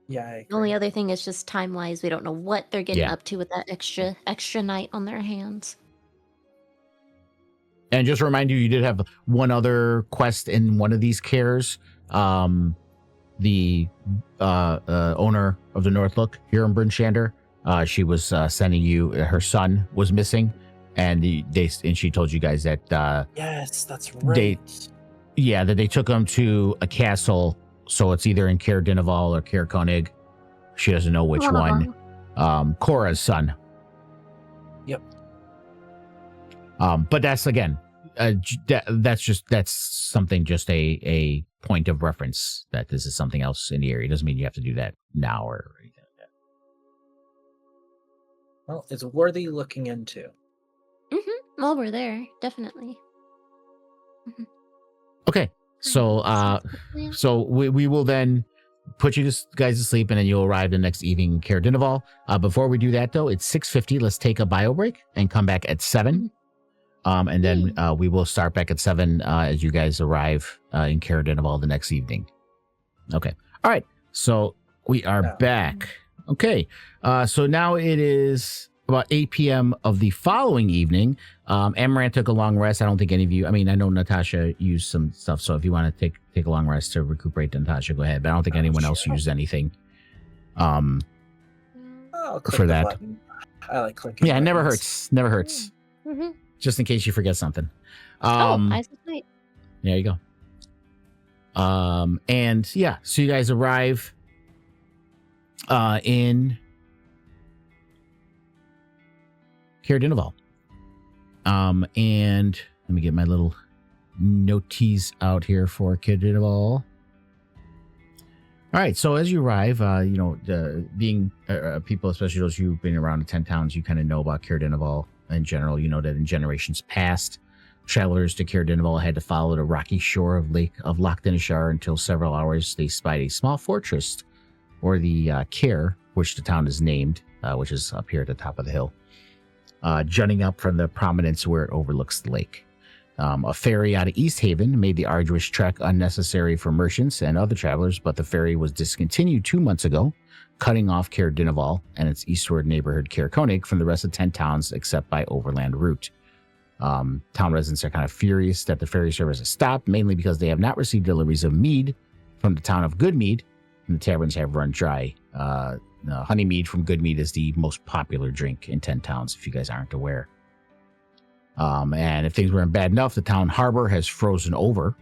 S3: Yeah,
S2: the only other thing is just time-wise, we don't know what they're getting
S1: Yeah.
S2: up to with that extra night on their hands.
S1: And just to remind you, you did have one other quest in one of these cares. The owner of the Northlook here in Bryn Shander, she was sending you, her son was missing, and she told you guys that
S3: yes, that's right.
S1: that they took him to a castle. So it's either in Caer Dineval or Caer Konig. She doesn't know which one. Cora's son.
S3: Yep.
S1: But that's again, that's something, just a point of reference that this is something else in the area. Doesn't mean you have to do that now or anything like that.
S3: Well, it's worthy looking into.
S2: Mm-hmm. Well, we're there, definitely. Mm-hmm.
S1: Okay, so so we will then put you guys to sleep, and then you'll arrive the next evening in Caer Dineval. Before we do that, though, it's 6:50. Let's take a bio break and come back at 7. And then we will start back at 7 as you guys arrive in Caer Dineval the next evening. Okay. All right. So we are back. Okay. So now it is about 8 p.m. of the following evening. Amaranth took a long rest. I don't think any of you, I mean, I know Natasha used some stuff. So if you want to take a long rest to recuperate, Natasha, go ahead. But I don't think anyone else used anything
S3: I'll click
S1: for
S3: the
S1: that.
S3: button. I like clicking.
S1: Yeah, it never
S3: buttons.
S1: hurts. Never hurts.
S2: Mm-hmm.
S1: Just in case you forget something.
S2: Eyes of Night.
S1: There you go. And yeah, so you guys arrive in Caer Dineval. And let me get my little noties out here for Caer Dineval. All right, so as you arrive, being people, especially those who've been around the 10 towns, you kind of know about Caer Dineval in general. You know that in generations past, travelers to Caer Dineval had to follow the rocky shore of Lake of Loch Dinishar until several hours they spied a small fortress, or the Caer, which the town is named, which is up here at the top of the hill, jutting up from the prominence where it overlooks the lake. A ferry out of East Haven made the arduous trek unnecessary for merchants and other travelers, but the ferry was discontinued 2 months ago, cutting off Caer Dineval and its eastward neighborhood Caer Konig from the rest of 10 towns except by overland route. Town residents are kind of furious that the ferry service has stopped, mainly because they have not received deliveries of mead from the town of Goodmead, and the taverns have run dry. Honey mead from Goodmead is the most popular drink in 10 towns, if you guys aren't aware. And if things weren't bad enough, the town harbor has frozen over.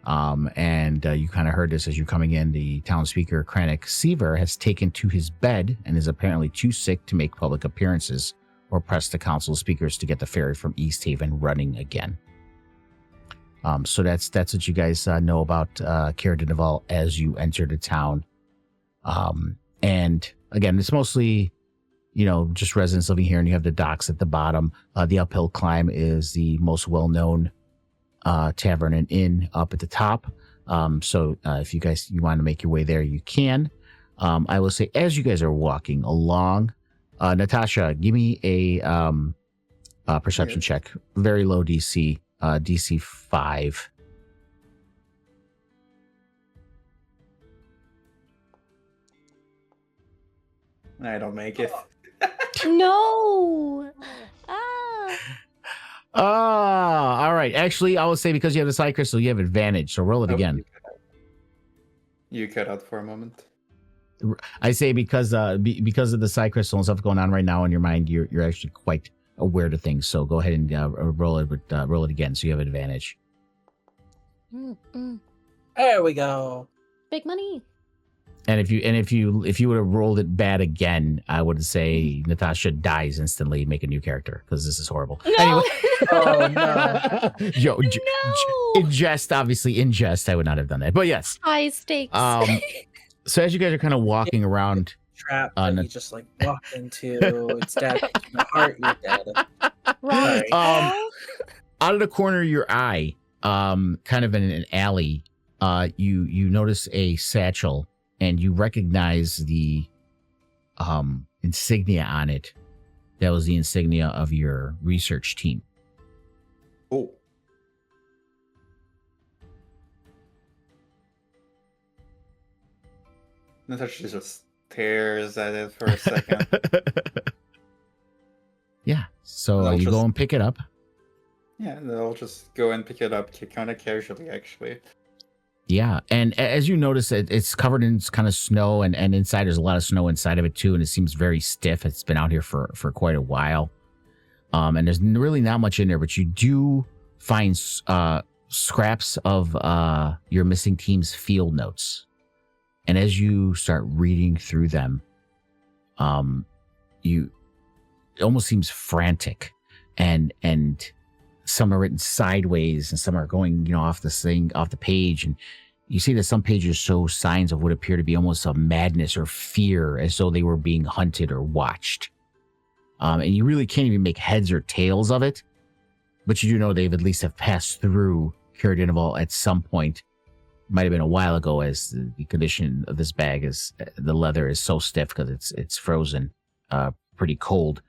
S1: And you kind of heard this as you're coming in. The town speaker, Kranich Seaver, has taken to his bed and is apparently too sick to make public appearances or press the council speakers to get the ferry from East Haven running again. So that's what you guys know about Caer Dineval as you enter the town. And again, it's mostly, just residents living here, and you have the docks at the bottom. The uphill climb is the most well-known tavern and inn up at the top. So if you want to make your way there, you can. I will say, as you guys are walking along, Natasha, give me a perception check. Very low DC, DC 5.
S4: I don't make it.
S2: No.
S1: All right. Actually, I will say because you have the side crystal, you have advantage. So roll it again.
S4: You cut out for a moment.
S1: I say because of the side crystal and stuff going on right now in your mind, you're actually quite aware to things. So go ahead and roll it again, so you have advantage.
S3: There we go.
S2: Big money.
S1: And if you would have rolled it bad again, I would say Natasha dies instantly. Make a new character because this is horrible.
S2: No.
S1: Anyway,
S3: Oh no.
S1: Yo,
S2: No.
S1: in jest, I would not have done that. But yes.
S2: High stakes.
S1: So as you guys are kind of walking around,
S3: Trap that you just walk into. It's dead. My heart, you're dead.
S2: Right.
S1: Out of the corner of your eye, kind of in an alley, you notice a satchel. And you recognize the insignia on it. That was the insignia of your research team.
S4: Oh. Natasha just stares at it for a second.
S1: Yeah. So
S4: I'll
S1: you
S4: just-
S1: go and pick it up.
S4: Yeah, I'll just go and pick it up kind of casually, actually.
S1: Yeah, and as you notice, it's covered in kind of snow, and inside there's a lot of snow inside of it too, and it seems very stiff. It's been out here for quite a while, and there's really not much in there, but you do find scraps of your missing team's field notes, and as you start reading through them, it almost seems frantic, and some are written sideways and some are going, off the page. And you see that some pages show signs of what appear to be almost a madness or fear, as though they were being hunted or watched. And you really can't even make heads or tails of it. But you do know they've at least have passed through Caer Dineval at some point might have been a while ago, as the condition of this bag is the leather is so stiff because it's frozen, pretty cold,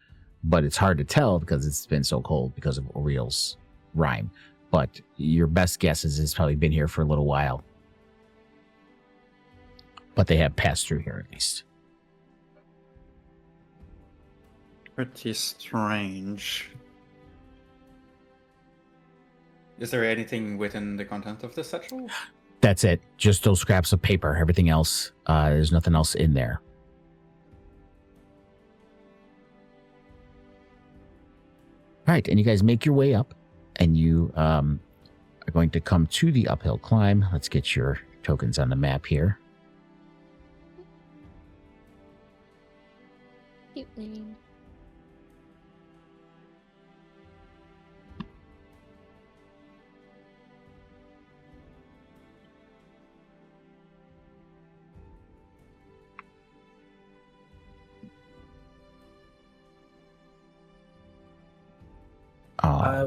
S1: but it's hard to tell because it's been so cold because of Oriel's rhyme. But your best guess is it's probably been here for a little while. But they have passed through here at least.
S4: Pretty strange. Is there anything within the content of the satchel?
S1: That's it. Just those scraps of paper. Everything else, there's nothing else in there. All right, and you guys make your way up, and you are going to come to the uphill climb. Let's get your tokens on the map here.
S2: Cute name.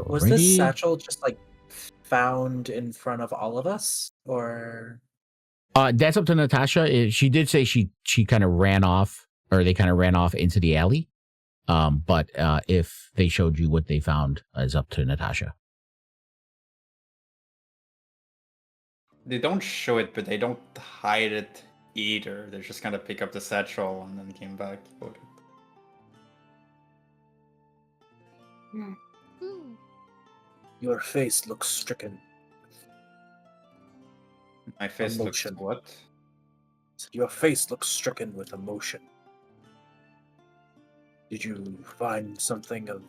S3: Was this
S1: Alrighty.
S3: satchel just like found in front of all of us, or
S1: That's up to Natasha. She did say she kind of ran off, or they kind of ran off into the alley. But if they showed you what they found, is up to Natasha.
S4: They don't show it, but they don't hide it either. They just kind of pick up the satchel and then came back.
S2: Hmm.
S3: your face looks stricken?
S4: My face looks
S3: Emotion.
S4: what?
S3: Your face looks stricken with emotion. Did you find something of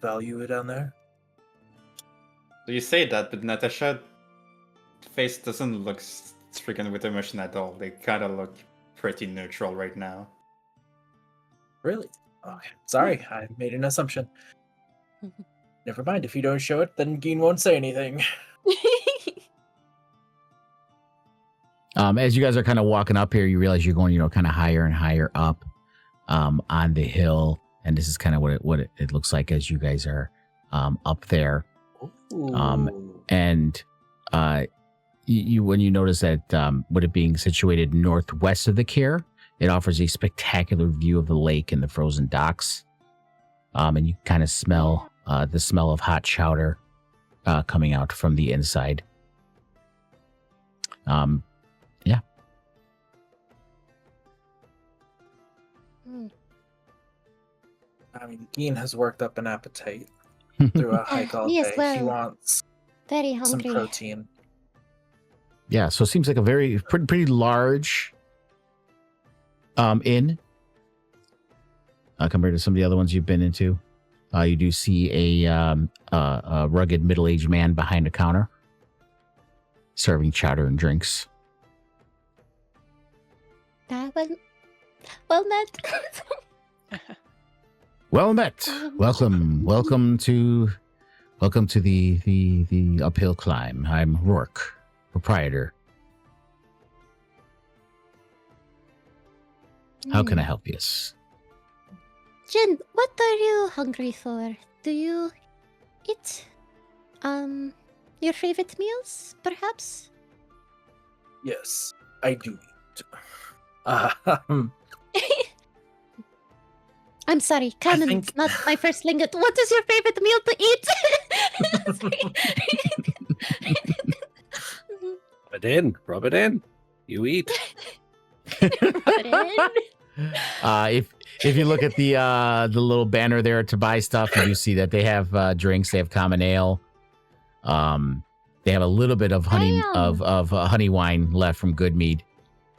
S3: value down there?
S4: So you say that, but Natasha's face doesn't look stricken with emotion at all. They kind of look pretty neutral right now.
S3: Really? Okay. Sorry, I made an assumption. Never mind. If you don't show it, then Geen won't say anything.
S1: As you guys are kind of walking up here, you realize you're going, kind of higher and higher up on the hill, and this is kind of what it looks like as you guys are up there.
S3: Ooh.
S1: And you when you notice that with it being situated northwest of the Care, it offers a spectacular view of the lake and the frozen docks. And you kind of smell the smell of hot chowder coming out from the inside. Yeah.
S3: I mean, Geen has worked up an appetite through a hike all
S2: Me as
S3: day. He
S2: well.
S3: wants
S2: Very
S3: some
S2: hungry.
S3: protein.
S1: Yeah, so it seems like a very pretty large inn compared to some of the other ones you've been into. You do see a rugged middle-aged man behind a counter serving chowder and drinks.
S2: Well met.
S1: Well met. Welcome to the uphill climb. I'm Rourke, proprietor. How can I help you?
S2: Jin, what are you hungry for? Do you eat your favorite meals, perhaps?
S3: Yes, I do eat.
S2: I'm sorry, Canon's
S3: think-
S2: not my first language. What is your favorite meal to eat?
S6: Rub it in. You eat.
S1: If you look at the little banner there to buy stuff, you do see that they have drinks. They have common ale. They have a little bit of honey
S2: Damn.
S1: of honey wine left from Good Mead.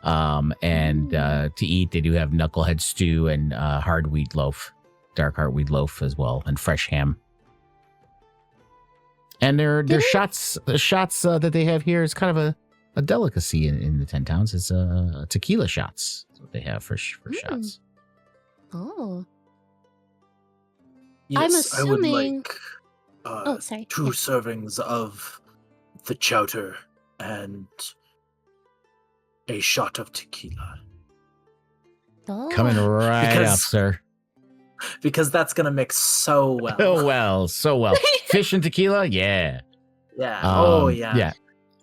S1: And to eat, they do have knucklehead stew and hard wheat loaf, dark hard wheat loaf as well, and fresh ham. And their shots, the shots that they have here is kind of a delicacy in the 10 towns. It's tequila shots. That's what they have for shots.
S2: Oh.
S3: Yes, I would
S2: assuming-
S3: like
S2: Oh, sorry.
S3: 2 servings of the chowder and a shot of tequila.
S2: Oh.
S1: Coming right up,
S3: Because-
S1: sir.
S3: Because that's gonna mix so well.
S1: So well. Fish and tequila, yeah.
S3: Yeah. Oh
S1: Um,
S3: yeah.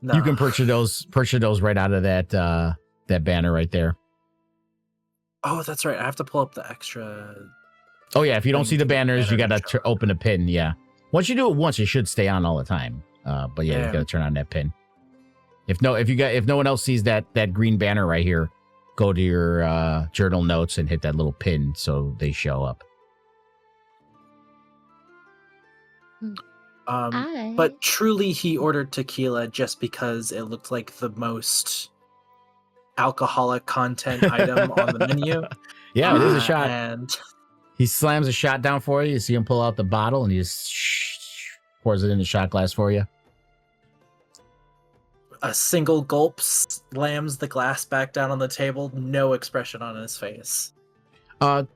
S3: No.
S1: You can purchase those right out of that banner right there.
S3: Oh, that's right. I have to pull up the extra.
S1: Oh yeah, if you don't
S3: Thing
S1: see the
S3: to get the
S1: banners, you
S3: banner
S1: gotta
S3: to show up.
S1: open a pin. Yeah, once you do it once, it should stay on all the time. But yeah, you
S3: Damn.
S1: gotta turn on that pin. If no one else sees that green banner right here, go to your journal notes and hit that little pin so they show up.
S3: But truly, he ordered tequila just because it looked like the most alcoholic content item on the menu.
S1: Yeah, it is a shot.
S3: And
S1: He slams a shot down for you. You see him pull out the bottle and he just pours it in the shot glass for you.
S3: a single gulp slams the glass back down on the table. No expression on his face.
S1: Go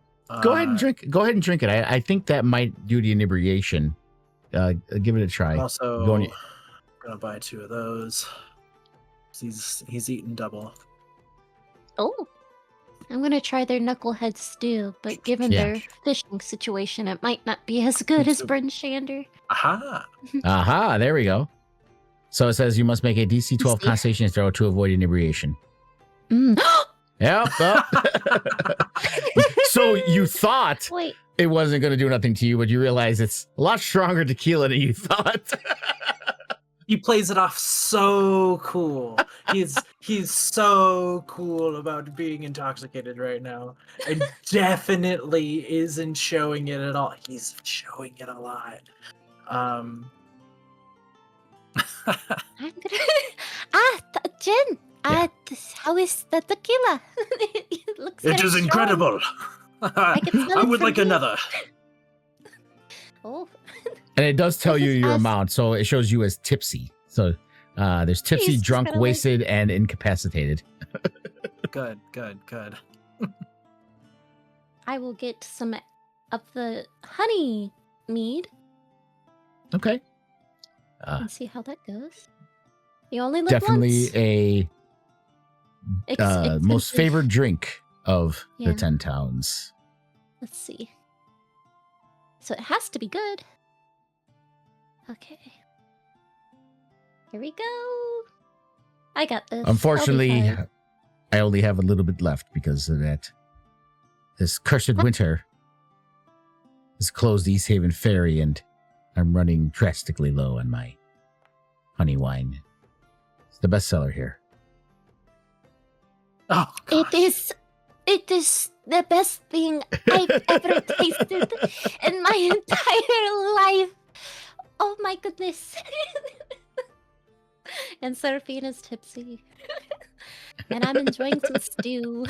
S1: ahead and drink. Go ahead and drink it. I think that might do the inebriation. Give it a try.
S3: Also,
S1: Go
S3: I'm
S1: on
S3: gonna buy 2 of those. He's eating double.
S2: Oh. I'm gonna try their knucklehead stew, but given
S1: Yeah.
S2: their fishing situation, it might not be as good as Bryn Shander.
S3: Aha!
S1: Aha, there we go. So it says you must make a DC 12
S2: See?
S1: Constitution throw to avoid inebriation.
S2: Mm.
S1: Yep. So you thought
S2: Wait,
S1: it wasn't going to do nothing to you, but you realize it's a lot stronger tequila than you thought.
S3: He plays it off so cool. He's so cool about being intoxicated right now, and definitely isn't showing it at all. He's showing it a lot.
S2: I'm gonna. Jen.
S1: Yeah.
S2: How is the tequila? It looks.
S3: It
S2: very
S3: is
S2: strong.
S3: incredible.
S2: can smell
S3: I
S2: it
S3: would
S2: from
S3: like
S2: here.
S3: another.
S2: Oh,
S1: And it does tell
S2: This
S1: you
S2: is
S1: your
S2: us.
S1: amount. So it shows you as tipsy. So there's tipsy,
S2: He's just
S1: drunk,
S2: gonna, like-
S1: wasted, and incapacitated.
S3: Good.
S2: I will get some of the honey mead
S1: Okay.
S2: and see how that goes. You only live
S1: Definitely
S2: once.
S1: a most
S2: Expensive.
S1: favored drink of
S2: Yeah.
S1: the 10 towns.
S2: Let's see. So it has to be good. Okay. Here we go. I got this. I'll be
S1: Unfortunately,
S2: fine.
S1: I only have a little bit left because of that. This cursed winter has closed East Haven Ferry, and I'm running drastically low on my honey wine. It's the best seller here.
S3: Oh,
S2: It is the best thing I've ever tasted in my entire life. Oh my goodness. And Seraphina's tipsy. And I'm enjoying some stew.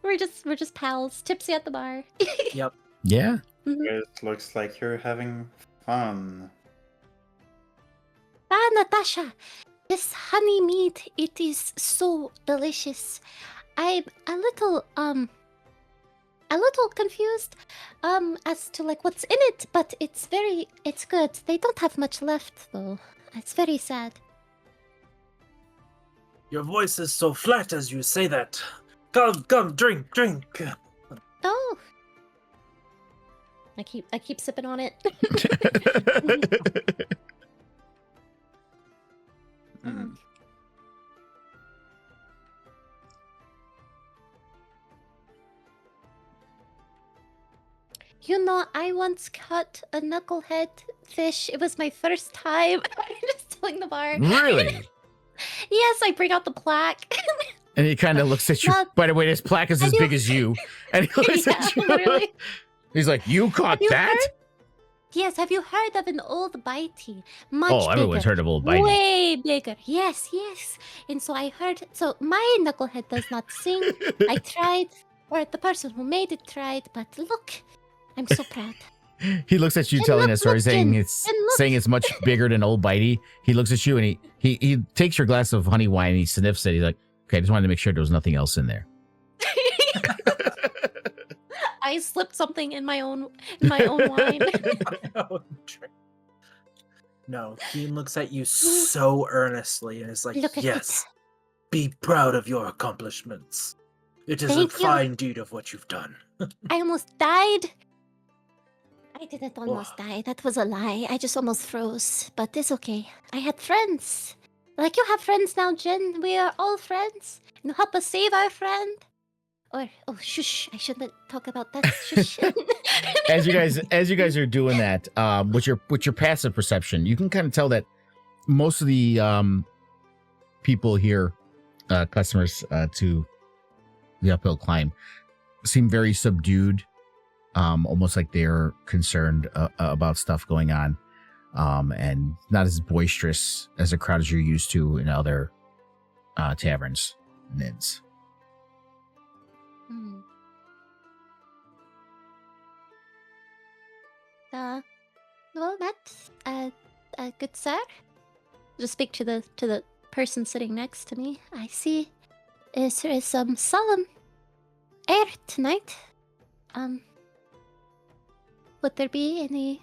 S2: We're just pals, tipsy at the bar.
S3: Yep.
S1: Yeah.
S2: Mhm.
S4: It looks like you're having fun.
S2: Ah, Natasha, this honey mead, it is so delicious. I'm a little confused as to like what's in it, but it's good. They don't have much left though. It's very sad.
S3: Your voice is so flat as you say that. Come, drink.
S2: Oh. I keep sipping on it.
S4: Mm.
S2: You know, I once caught a knucklehead fish. It was my first time. I'm just telling the bar.
S1: Really?
S2: Yes, I bring out the plaque.
S1: And he kind of looks at you.
S2: Not-
S1: By the way, this plaque is
S2: I
S1: as
S2: do-
S1: big as you. And he looks
S2: Yeah,
S1: at you.
S2: literally.
S1: He's like, you caught
S2: Have you
S1: that?
S2: heard? Yes, have you heard of an old bitey? Much
S1: Oh, everyone's
S2: bigger.
S1: heard of Old Bitey.
S2: Way bigger. Yes. And so I heard. So my knucklehead does not sing. I tried, or the person who made it tried, but look, I'm so proud.
S1: He looks at you
S2: And
S1: telling
S2: look,
S1: a story
S2: look,
S1: saying
S2: Jen,
S1: it's
S2: and look.
S1: saying it's much bigger than Old Bitey. He looks at you and he takes your glass of honey wine and he sniffs it. He's like, okay, I just wanted to make sure there was nothing else in there.
S2: I slipped something in my own wine.
S3: No, Keen looks at you so earnestly and is like,
S2: Look at
S3: yes, be proud of your accomplishments. It is
S2: Thank
S3: a
S2: you.
S3: fine deed of what you've done.
S2: I almost died. I didn't almost die. That was a lie. I just almost froze. But it's okay. I had friends. Like you have friends now, Jen. We are all friends. And help us save our friend. Or shush! I shouldn't talk about that. Shush.
S1: As you guys are doing that, with your passive perception, you can kind of tell that most of the people here, customers to the uphill climb, seem very subdued, almost like they're concerned about stuff going on, and not as boisterous as a crowd as you're used to in other taverns and inns.
S2: Well, that's good, sir. Just speak to the person sitting next to me. I see. There is some solemn air tonight. Would there be any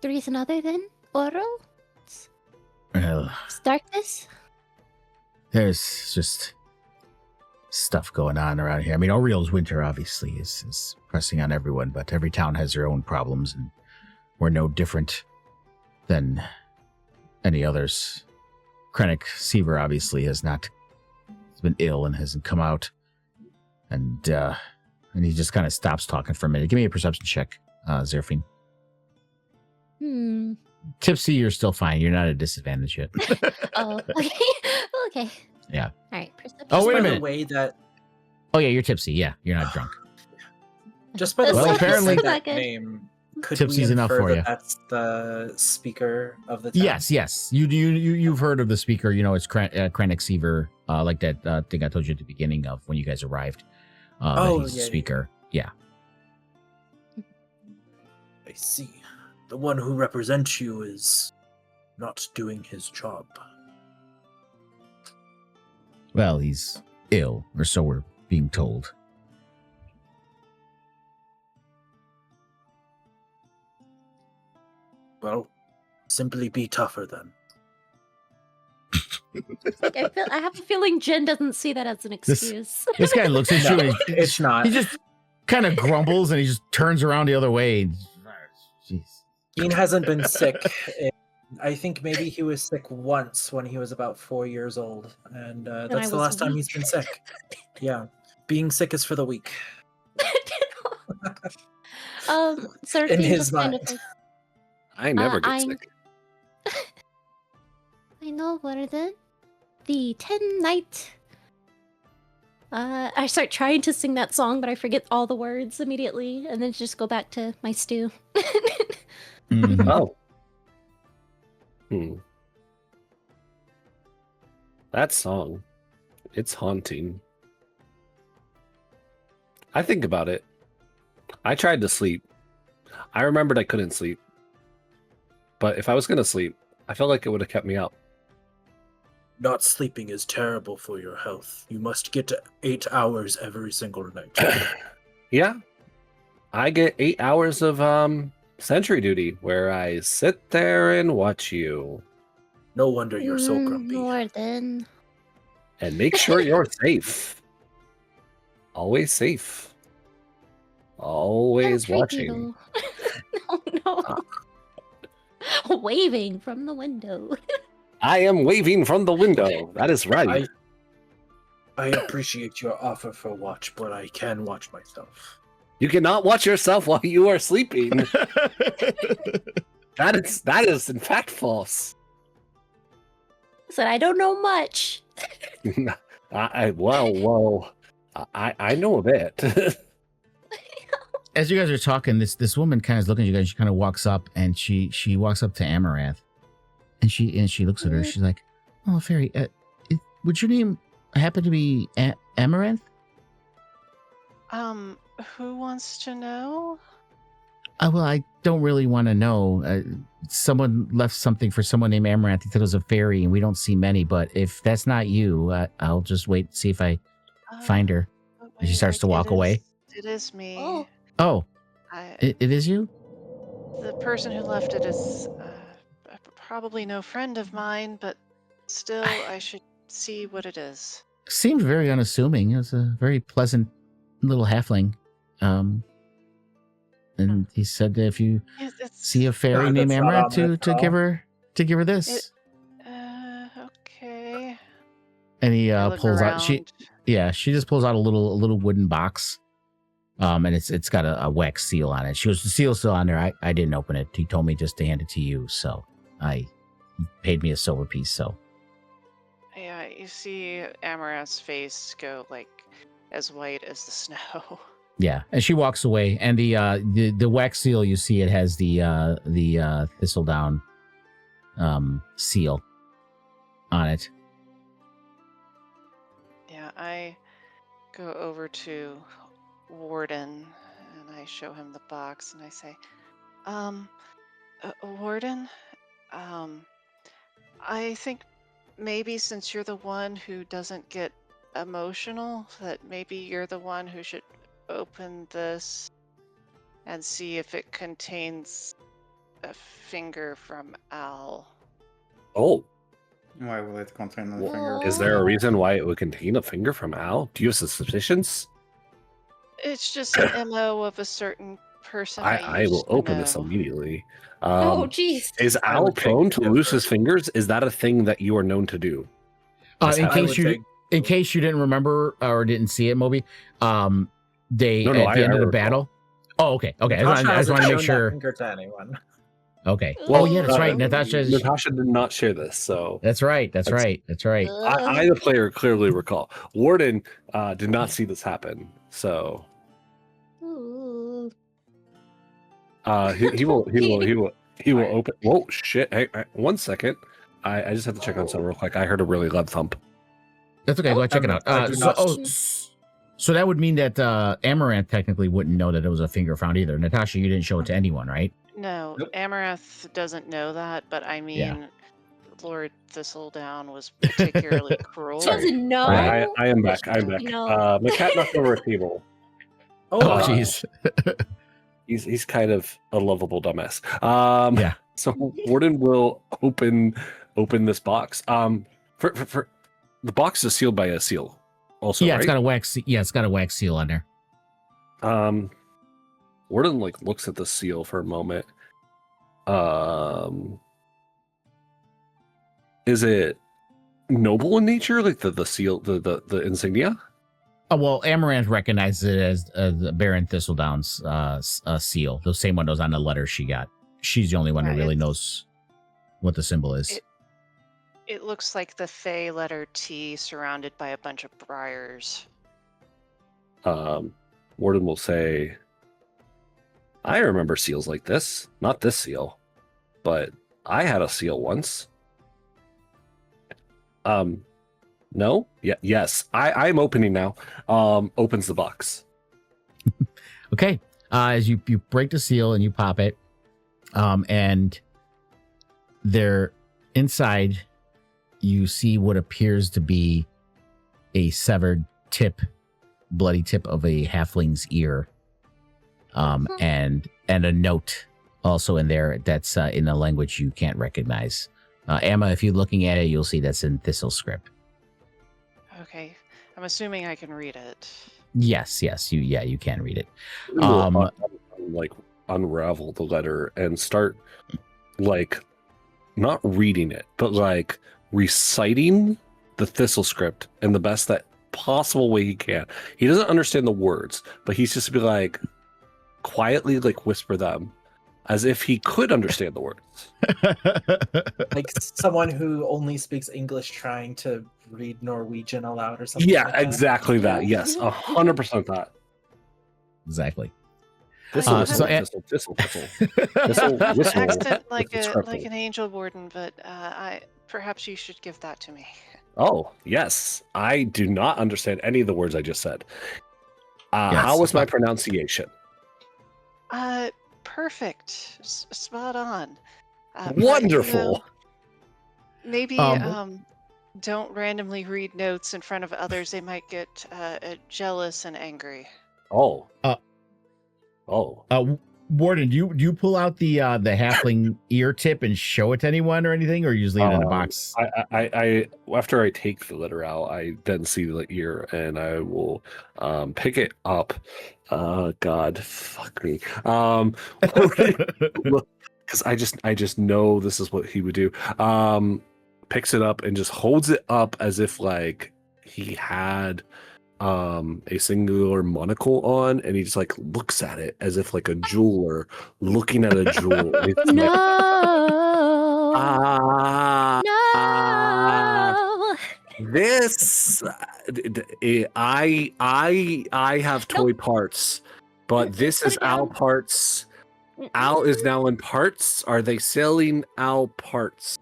S2: reason other than oral?
S1: Well,
S2: Darkness?
S1: there's just stuff going on around here. I mean, Oriel's winter obviously is pressing on everyone, but every town has their own problems, and we're no different than any others. Krennic Seaver obviously has been ill and hasn't come out, and he just kind of stops talking for a minute. Give me a perception check, Zerfine. Tipsy, you're still fine. You're not at a disadvantage yet.
S2: Oh, okay. Okay.
S1: Yeah.
S2: All right. Perception.
S1: Oh, wait a
S3: By
S1: minute.
S3: the way that
S1: Oh yeah, you're tipsy. Yeah, you're not drunk.
S3: just by the
S1: Well,
S3: way
S1: apparently-
S3: you said
S2: Not
S3: that
S2: good.
S3: name, could
S1: Tipsy's
S3: we
S1: enough
S3: infer
S1: for
S3: that
S1: you.
S3: that's the speaker of the town?
S1: Yes. You've heard of the speaker. You know, it's Krennic Seaver, like that thing I told you at the beginning of when you guys arrived. That he's the
S3: yeah.
S1: speaker. Yeah.
S3: I see. The one who represents you is not doing his job.
S1: Well, he's ill, or so we're being told.
S3: Well, simply be tougher then.
S2: Like, I have a feeling Jen doesn't see that as an excuse.
S1: This guy looks at you
S3: No,
S1: and
S3: it's not.
S1: he just kind of grumbles and he just turns around the other way. Jeez.
S3: Dean hasn't been sick. I think maybe he was sick once when he was about 4 years old, and
S2: I
S3: that's the
S2: was
S3: last time he's been sick. Yeah, being sick is for the weak.
S2: Sir,
S3: In
S2: Dean
S3: his
S2: just kind
S3: mind.
S2: of like,
S6: I never get
S2: I'm-
S6: sick.
S2: I know, Warden. The 10-night. I start trying to sing that song, but I forget all the words immediately, and then just go back to my stew.
S1: Mhm.
S6: Oh. That song, it's haunting. I think about it. I tried to sleep. I remembered I couldn't sleep. But if I was going to sleep, I felt like it would have kept me up.
S3: Not sleeping is terrible for your health. You must get to 8 hours every single night.
S6: Yeah. I get 8 hours of sentry duty where I sit there and watch you
S3: No wonder you're so grumpy.
S2: Warden.
S6: and make sure you're safe. Always safe. Always
S2: How creepy,
S6: watching.
S2: though. No. Waving from the window.
S6: I am waving from the window. That is right.
S3: I appreciate your offer for watch, but I can watch myself.
S6: You cannot watch yourself while you are sleeping. That is in fact false.
S2: Said I don't know much.
S6: I know a bit.
S1: As you guys are talking, this woman kind of looking at you guys. She kind of walks up and she walks up to Amaranth, and she looks at her. She's like, "Oh, fairy, would your name happen to be Amaranth?"
S5: Who wants to know?
S1: Well, I don't really want to know. Someone left something for someone named Amaranth. He said it was a fairy, and we don't see many. But if that's not you, I'll just wait and see if I find her.
S5: Oh,
S1: And she
S5: wait,
S1: starts to walk away.
S5: It is me.
S2: Oh.
S1: Oh,
S5: I,
S1: it is you?
S5: the person who left it is probably no friend of mine, but still, I should see what it is.
S1: Seemed very unassuming. It was a very pleasant little halfling. And he said that if you
S5: It's
S1: see a fairy named
S3: that's not
S1: Amaranth
S3: ominous
S1: to
S3: at
S1: give her this.
S5: It- okay.
S1: And he
S5: I look
S1: pulls out
S5: around.
S1: she just pulls out a little wooden box. And it's got a wax seal on it. She goes, the seal's still on there. I didn't open it. He told me just to hand it to you, so he paid me a silver piece, so
S5: Yeah, you see Amaranth's face go like as white as the snow.
S1: yeah. And she walks away, and the wax seal, you see it has the thistledown seal on it.
S5: Yeah, I go over to Warden and I show him the box and I say, Warden, I think maybe since you're the one who doesn't get emotional, that maybe you're the one who should open this and see if it contains a finger from Al.
S6: Oh,
S4: Why will it contain the
S2: Well,
S4: finger?
S6: is there a reason why it would contain a finger from Al? Do you have some suspicions?
S5: It's just an MO of a certain person
S6: I
S5: used
S6: will
S5: to
S6: open this
S5: know.
S6: immediately.
S2: Oh, jeez.
S6: Is
S3: I
S6: Al
S3: would take
S6: prone
S3: the
S6: to lose
S3: finger.
S6: his fingers? Is that a thing that you are known to do? Has
S1: In
S6: happened.
S3: I
S1: case
S3: would
S1: you
S3: take
S1: in case you didn't remember or didn't see it, Moby, they
S6: No,
S1: at the end
S6: I
S1: of the
S6: recall.
S1: battle. Oh, okay. I
S3: Natasha
S1: just
S3: hasn't
S1: want to make
S3: shown that
S1: sure.
S3: finger to anyone.
S1: Okay.
S6: Well,
S1: Oh yeah, that's right.
S2: Ooh.
S6: Natasha did not share this, so
S1: That's right. That's
S6: That's-
S1: right. That's right.
S6: I, the player, clearly recall. Warden did not see this happen, so
S2: Ooh.
S6: he will open. Whoa, shit! Hey, 1 second. I just have to check on something real quick. I heard a really loud thump.
S1: That's okay. Go ahead, check it out.
S3: I do not-
S1: So that would mean that Amaranth technically wouldn't know that it was a finger found either. Natasha, you didn't show it to anyone, right?
S5: No,
S3: Nope.
S5: Amaranth doesn't know that, but I mean,
S1: Yeah.
S5: Lord Thistledown was particularly cruel.
S2: She doesn't know.
S6: Right, I am back. I'm back.
S2: You know.
S6: My cat knocked over a table.
S1: Oh, jeez.
S6: He's kind of a lovable dumbass.
S1: Yeah.
S6: So Warden will open this box. For the box is sealed by a seal. Also,
S1: Yeah,
S6: right?
S1: it's got a wax. Yeah, it's got a wax seal on there.
S6: Warden looks at the seal for a moment. Is it noble in nature, like the seal, the insignia?
S1: Oh, well, Amaranth recognizes it as the Baron Thistledown's seal, the same one that was on the letter she got. She's the only one who
S5: Right,
S1: really
S5: it's-
S1: knows what the symbol is.
S5: It looks like the Fey letter T surrounded by a bunch of briars.
S6: Warden will say, I remember seals like this. Not this seal, but I had a seal once. No? Yeah, yes. I'm opening now. Opens the box.
S1: Okay. As you break the seal and you pop it, and there inside you see what appears to be a severed bloody tip of a halfling's ear, and a note also in there that's in a language you can't recognize. Emma, if you're looking at it, you'll see that's in Thistle script.
S5: Okay, I'm assuming I can read it.
S1: Yes, you can read it.
S6: Will unravel the letter and start not reading it, but reciting the Thistle script in the best that possible way he can. He doesn't understand the words, but he's just be quietly whisper them as if he could understand the words.
S3: Like someone who only speaks English trying to read Norwegian aloud or something.
S6: Yeah,
S3: like that.
S6: exactly that. Yes, 100% that.
S1: Exactly.
S6: Thistle,
S1: so-
S6: thistle, thistle, thistle.
S5: I
S6: whistle,
S5: have accent like
S6: whistle,
S5: an angel warden, but perhaps you should give that to me.
S6: Oh, yes. I do not understand any of the words I just said.
S1: Yes.
S6: How was my pronunciation?
S5: Perfect. Spot on. But,
S6: Wonderful.
S5: maybe don't randomly read notes in front of others. They might get jealous and angry.
S6: Oh.
S1: Warden, do you pull out the halfling ear tip and show it to anyone or anything, or you just leave it in a box?
S6: I after I take the letter out, I then see the ear and I will pick it up. God, fuck me. Because I just know this is what he would do. Picks it up and just holds it up as if like he had a singular monocle on, and he just like looks at it as if like a jeweler looking at a jewel. It's
S2: No.
S6: like, ah,
S2: No.
S6: this I have toy parts, but this
S2: Put
S6: is
S2: it
S6: Al
S2: down.
S6: parts. Al is now in parts. Are they selling Al parts?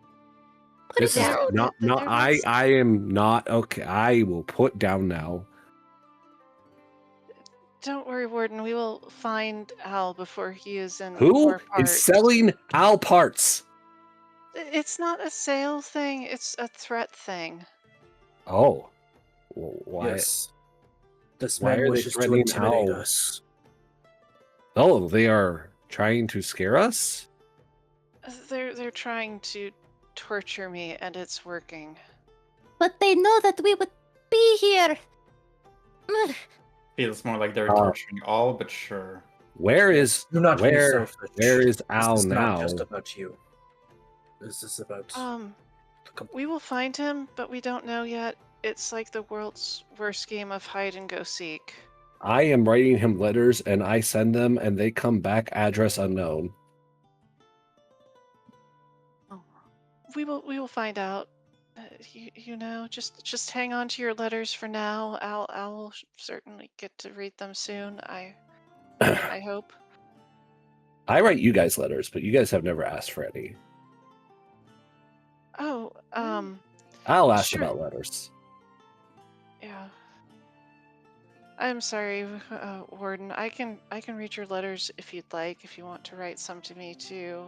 S2: Put
S6: This
S2: it
S6: is
S2: down.
S6: not
S5: They're not
S6: I am not okay. I will put down now.
S5: Don't worry, Warden. We will find Al before he is in
S6: Who
S5: more
S6: is
S5: parts.
S6: selling Al parts?
S5: It's not a sale thing. It's a threat thing.
S6: Oh, why?
S3: Yes. This
S6: Why
S3: man
S6: are they
S3: wishes to
S6: threatening
S3: intimidate
S6: Al?
S3: us.
S6: Oh, they are trying to scare us?
S5: They're trying to torture me, and it's working.
S2: But they know that we would be here. Ugh.
S4: Feels more like they're
S6: Uh,
S4: torturing all, but sure.
S6: Where is
S3: Do not be
S6: where
S3: selfish.
S6: where is
S3: This
S6: Al
S3: is
S6: now?
S3: not just about you. This is about
S5: We will find him, but we don't know yet. It's like the world's worst game of hide and go seek.
S6: I am writing him letters and I send them and they come back address unknown.
S5: We will find out. You know, just hang on to your letters for now. Al will certainly get to read them soon. I hope.
S6: I write you guys letters, but you guys have never asked for any.
S5: Oh,
S6: Al asked
S5: sure.
S6: about letters.
S5: Yeah. I'm sorry, Warden. I can read your letters if you'd like. If you want to write some to me too.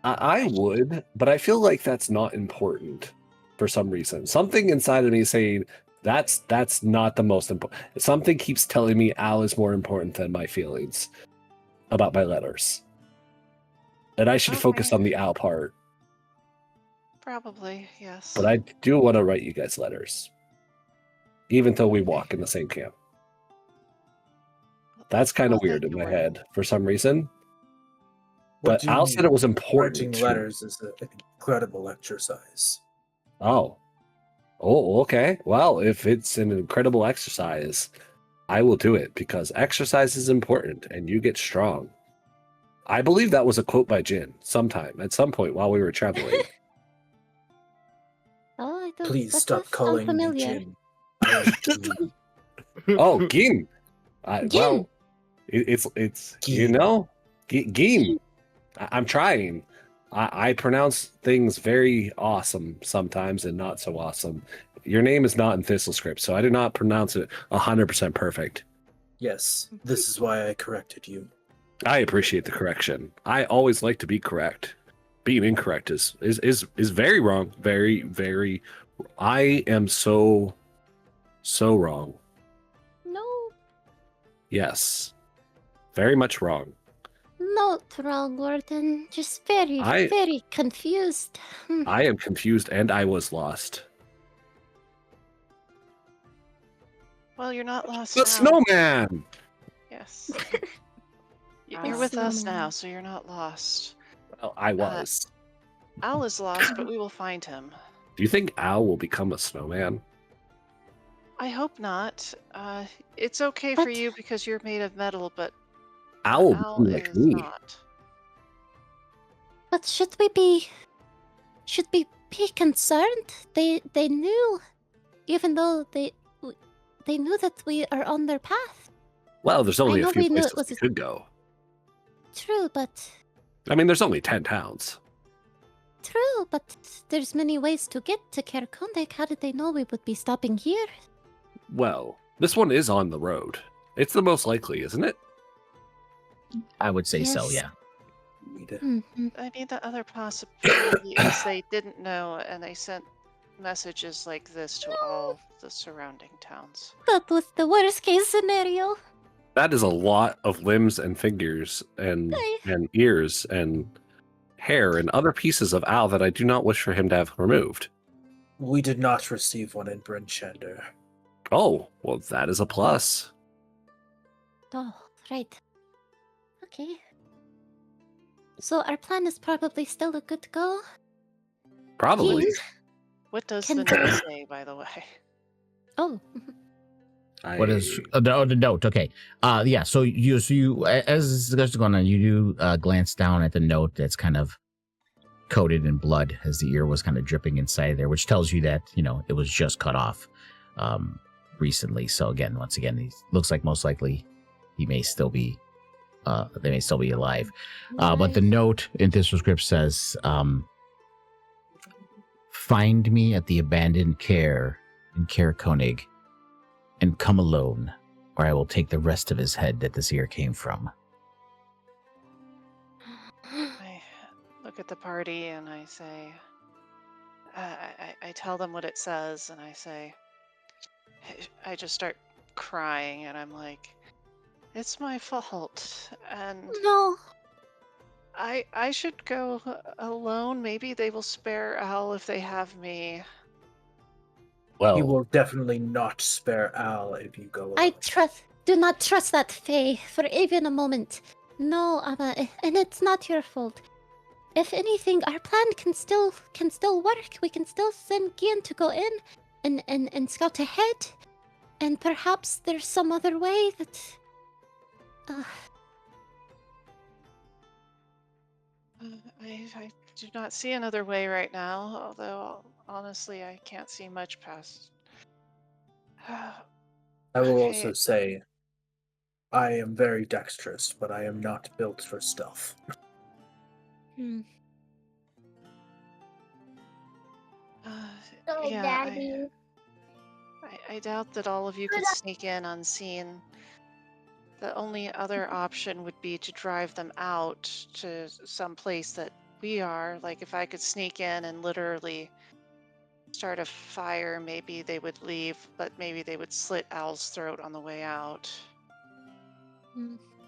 S6: I would, but I feel like that's not important for some reason. Something inside of me is saying that's not the most important. Something keeps telling me Al is more important than my feelings about my letters. And I should focus
S5: Okay.
S6: on the Al part.
S5: Probably, yes.
S6: But I do want to write you guys letters. Even though we walk in the same camp. That's kind of
S5: Well,
S6: weird
S5: thank
S6: in
S5: you,
S6: my
S5: Warden.
S6: head for some reason.
S3: What
S6: But
S3: do you
S6: Al
S3: mean?
S6: said it was important.
S3: Writing
S6: to-
S3: letters is an incredible exercise.
S6: Oh, okay. Well, if it's an incredible exercise, I will do it because exercise is important and you get strong. I believe that was a quote by Jin at some point while we were traveling.
S2: Oh, I don't.
S3: Please
S2: that
S3: stop
S2: does
S3: calling
S2: sound
S3: me
S2: familiar.
S3: Jin. I am Gin.
S6: Oh, Gin.
S2: Gin.
S6: Well, it's you
S3: Gin.
S6: know, Gin. I'm trying. I pronounce things very awesome sometimes and not so awesome. Your name is not in Thistle script, so I did not pronounce it 100% perfect.
S3: Yes, this is why I corrected you.
S6: I appreciate the correction. I always like to be correct. Being incorrect is very wrong. Very, very. I am so wrong.
S2: No,
S6: Yes, very much wrong.
S2: not wrong, Warden. Just very,
S6: I-
S2: very confused.
S6: I am confused and I was lost.
S5: Well, you're not lost
S6: The
S5: now.
S6: snowman.
S5: Yes. You're with us now,
S2: Snowman.
S5: so you're not lost.
S6: Well, I was.
S5: Al is lost, but we will find him.
S6: Do you think Al will become a snowman?
S5: I hope not. It's okay for
S2: But-
S5: you because you're made of metal, but
S6: Al will
S5: Al
S6: become like
S5: is
S6: me.
S5: not.
S2: But should we be concerned? They knew, even though they knew that we are on their path.
S6: Well, there's only
S2: know
S6: a few
S2: we knew
S6: places
S2: it was
S6: we
S2: a-
S6: could go.
S2: True, but
S6: There's only 10 towns.
S2: there's many ways to get to Kerkondek. How did they know we would be stopping here?
S6: Well, this one is on the road. It's the most likely, isn't it?
S1: I would say so,
S2: Yes.
S1: yeah.
S2: Mhm.
S5: I mean, the other possibility is they didn't know and they sent messages like this to all the surrounding towns.
S2: That was the worst case scenario.
S6: That is a lot of limbs and fingers and ears and hair and other pieces of Al that I do not wish for him to have removed.
S3: We did not receive one in Brynchander.
S6: Oh, well, that is a plus.
S2: Oh, right. Okay. So our plan is probably still a good go.
S6: Probably.
S2: King?
S5: What does
S2: Can-
S5: the note say, by the way?
S2: Oh,
S1: What is the note? Okay. Yeah. So you as this discussion is going on, you do glance down at the note that's kind of coated in blood as the ear was kind of dripping inside there, which tells you that it was just cut off recently. So once again, he looks like most likely he may still be they may still be alive. But the note in this script says, "Find me at the abandoned care in Caer Konig, and come alone, or I will take the rest of his head that this ear came from."
S5: I look at the party and I say, I tell them what it says, and I say, I just start crying, and I'm like, it's my fault, and
S2: no.
S5: I should go alone. Maybe they will spare Al if they have me.
S6: Well,
S3: He will definitely not spare Al if you go
S2: I
S3: alone.
S2: do not trust that Fae for even a moment. No, Amma, and it's not your fault. If anything, our plan can still work. We can still send Gian to go in and scout ahead, and perhaps there's some other way that.
S5: I do not see another way right now, although honestly I can't see much past.
S3: I will
S5: Okay.
S3: also say, I am very dexterous, but I am not built for stealth.
S2: Hmm.
S5: Yeah, I doubt that all of you could sneak in unseen. The only other option would be to drive them out to some place that we are. Like if I could sneak in and literally start a fire, maybe they would leave, but maybe they would slit Al's throat on the way out.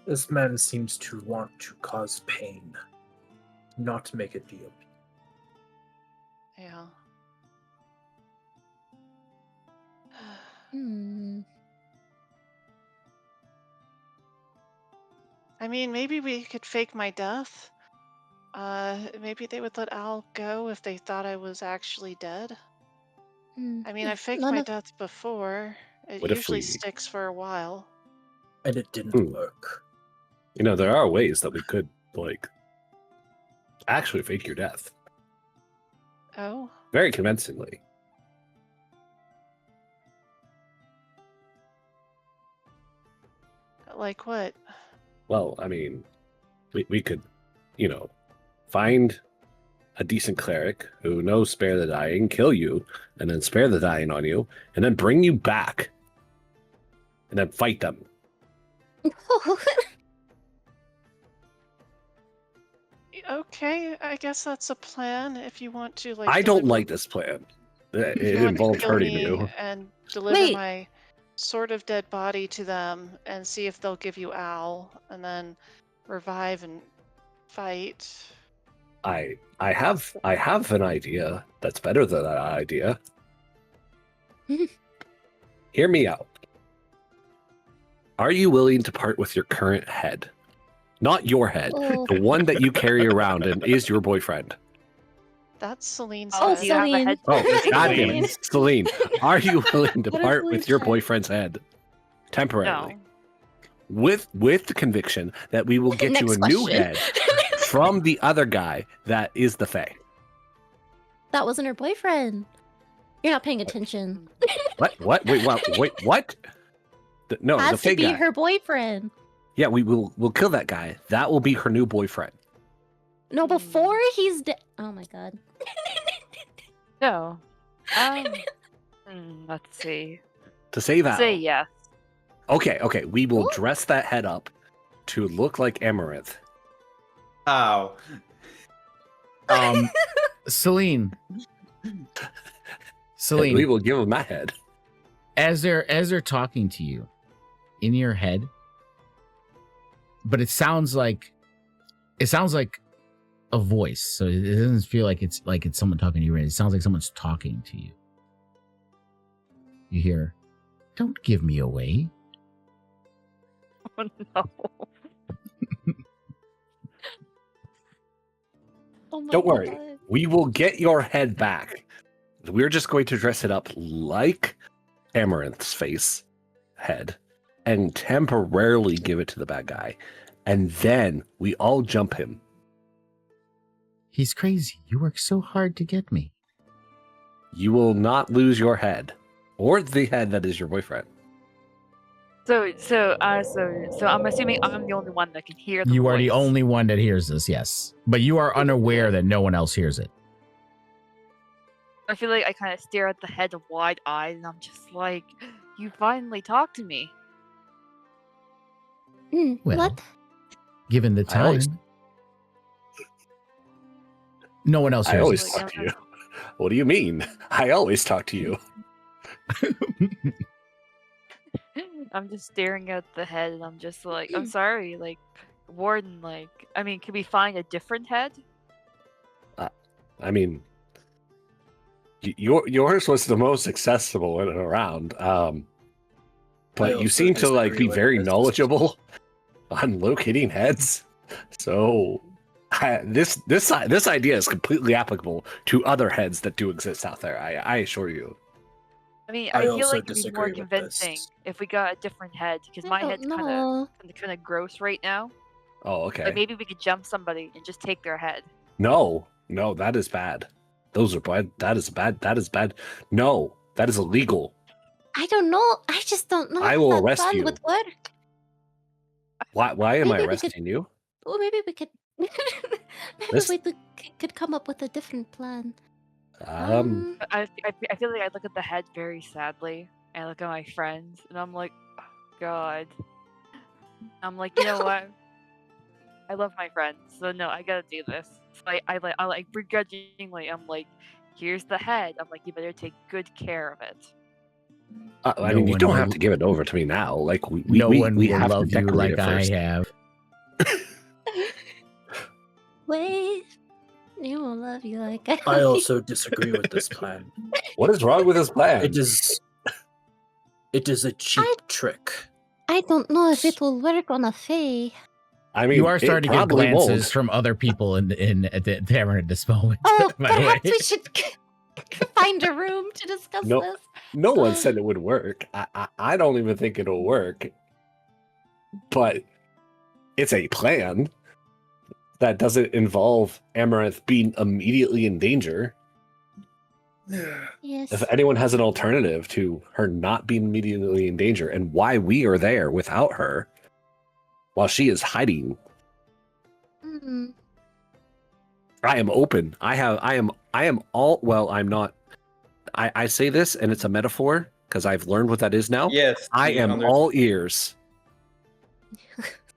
S3: This man seems to want to cause pain, not make a deal.
S5: Yeah.
S2: Hmm.
S5: I mean, maybe we could fake my death. Maybe they would let Al go if they thought I was actually dead. I mean, I faked
S2: None
S5: my
S2: of-
S5: death before. It
S6: What if
S5: usually
S6: we-
S5: sticks for a while.
S3: And it didn't work.
S6: there are ways that we could, actually fake your death.
S5: Oh?
S6: Very convincingly.
S5: Like what?
S6: Well, I mean, we could, find a decent cleric who knows spare the dying, kill you, and then spare the dying on you, and then bring you back, and then fight them.
S5: Okay, I guess that's a plan if you want to, like.
S6: I don't
S5: deliver-
S6: like this plan. It
S5: if you want to
S6: involves
S5: kill
S6: hurting
S5: me
S6: you.
S5: and deliver
S2: Wait.
S5: my sort of dead body to them and see if they'll give you Al and then revive and fight.
S6: I have an idea that's better than that idea. Hear me out. Are you willing to part with your current head? Not your head,
S2: Oh.
S6: the one that you carry around and is your boyfriend.
S5: That's Celine's
S2: Oh,
S5: head.
S8: do you have a
S2: Celine.
S8: head?
S6: Oh, God damn
S2: Celine.
S6: it. Celine, are you willing to
S2: What is
S6: part with
S2: Celine's
S6: your
S2: head?
S6: boyfriend's head? Temporarily.
S8: No.
S6: With the conviction that we will get you
S2: Next
S6: a new
S2: question.
S6: head from the other guy that is the Fae.
S2: That wasn't her boyfriend. You're not paying attention.
S6: What? Wait, what? No, the
S2: Has
S6: Fae
S2: to be
S6: guy.
S2: her boyfriend.
S6: Yeah, we'll kill that guy. That will be her new boyfriend.
S2: No, before he's dead. Oh my god.
S8: No. Let's see.
S6: To save Al.
S8: Say yes.
S6: Okay. We will
S2: Ooh.
S6: dress that head up to look like Amaranth.
S4: Ow.
S1: Celine.
S6: And
S1: Celine,
S6: we will give him that head.
S1: as they're talking to you, in your head, but it sounds like a voice. So it doesn't feel like it's someone talking to you. It sounds like someone's talking to you. You hear, "Don't give me away."
S8: Oh no.
S2: Oh my
S6: Don't worry.
S2: God.
S6: We will get your head back. We're just going to dress it up like Amaranth's face head and temporarily give it to the bad guy. And then we all jump him.
S1: He's crazy. You work so hard to get me.
S6: You will not lose your head or the head that is your boyfriend.
S8: So I'm assuming I'm the only one that can hear the
S1: You
S8: voice.
S1: are the only one that hears this, yes. But you are unaware that no one else hears it.
S8: I feel like I kind of stare at the head wide-eyed, and I'm just like, "You finally talked to me."
S1: Well,
S2: What?
S1: given the
S6: I
S1: time,
S6: always-
S1: no one else
S6: I
S1: hears
S6: always
S1: it.
S6: talk to you. What do you mean? I always talk to you.
S8: I'm just staring at the head, and I'm just like, "I'm sorry, like, Warden, like, I mean, can we find a different head?"
S6: I mean, yours was the most accessible in and around. But you
S3: also
S6: seem to like
S3: disagree
S6: be
S3: with
S6: very
S3: this.
S6: knowledgeable on locating heads. So this idea is completely applicable to other heads that do exist out there. I assure you.
S8: I mean,
S3: I
S8: I feel
S3: also
S8: like it'd be more
S3: disagree with this.
S8: convincing if we got a different head, because
S2: I
S8: my
S2: don't
S8: head's
S2: know.
S8: kind of gross right now.
S6: Oh, okay.
S8: But maybe we could jump somebody and just take their head.
S6: No, that is bad. Those are bad. That is bad. That is bad. No, that is illegal.
S2: I don't know. I just don't know
S6: I
S2: if
S6: will
S2: that
S6: arrest
S2: plan
S6: you.
S2: would work.
S6: Why am I
S2: Maybe we could-
S6: arresting you?
S2: Well, maybe we could. maybe
S6: This-
S2: we could come up with a different plan.
S6: Um,
S8: I feel like I look at the head very sadly, and I look at my friends, and I'm like, oh, God. I'm like, you know what? I love my friends, so no, I gotta do this. So I like begrudgingly, I'm like, here's the head. I'm like, you better take good care of it.
S6: I
S1: No
S6: mean, you
S1: one
S6: don't
S1: will-
S6: have to give it over to me now. Like we
S1: No one will
S6: have
S1: love
S6: to
S1: you
S6: decorate
S1: like
S6: it
S1: I
S6: first.
S1: have.
S2: Wait, you will love you like I.
S3: I also disagree with this plan.
S6: What is wrong with this plan?
S3: It is a cheap trick.
S2: I don't know if it will work on a fae.
S6: I mean,
S1: You are
S6: it
S1: starting to get
S6: probably
S1: glances
S6: won't.
S1: from other people in at the tavern at this moment.
S2: Oh,
S1: by the way.
S2: perhaps we should find a room to discuss
S6: No.
S2: this.
S6: No one said it would work. I don't even think it'll work. But it's a plan that doesn't involve Amaranth being immediately in danger.
S2: Yes.
S6: If anyone has an alternative to her not being immediately in danger and why we are there without her while she is hiding,
S2: Mm.
S6: I am open. I am all, well, I'm not. I say this and it's a metaphor because I've learned what that is now.
S4: Yes,
S6: I
S4: we
S6: am
S4: under-
S6: all ears.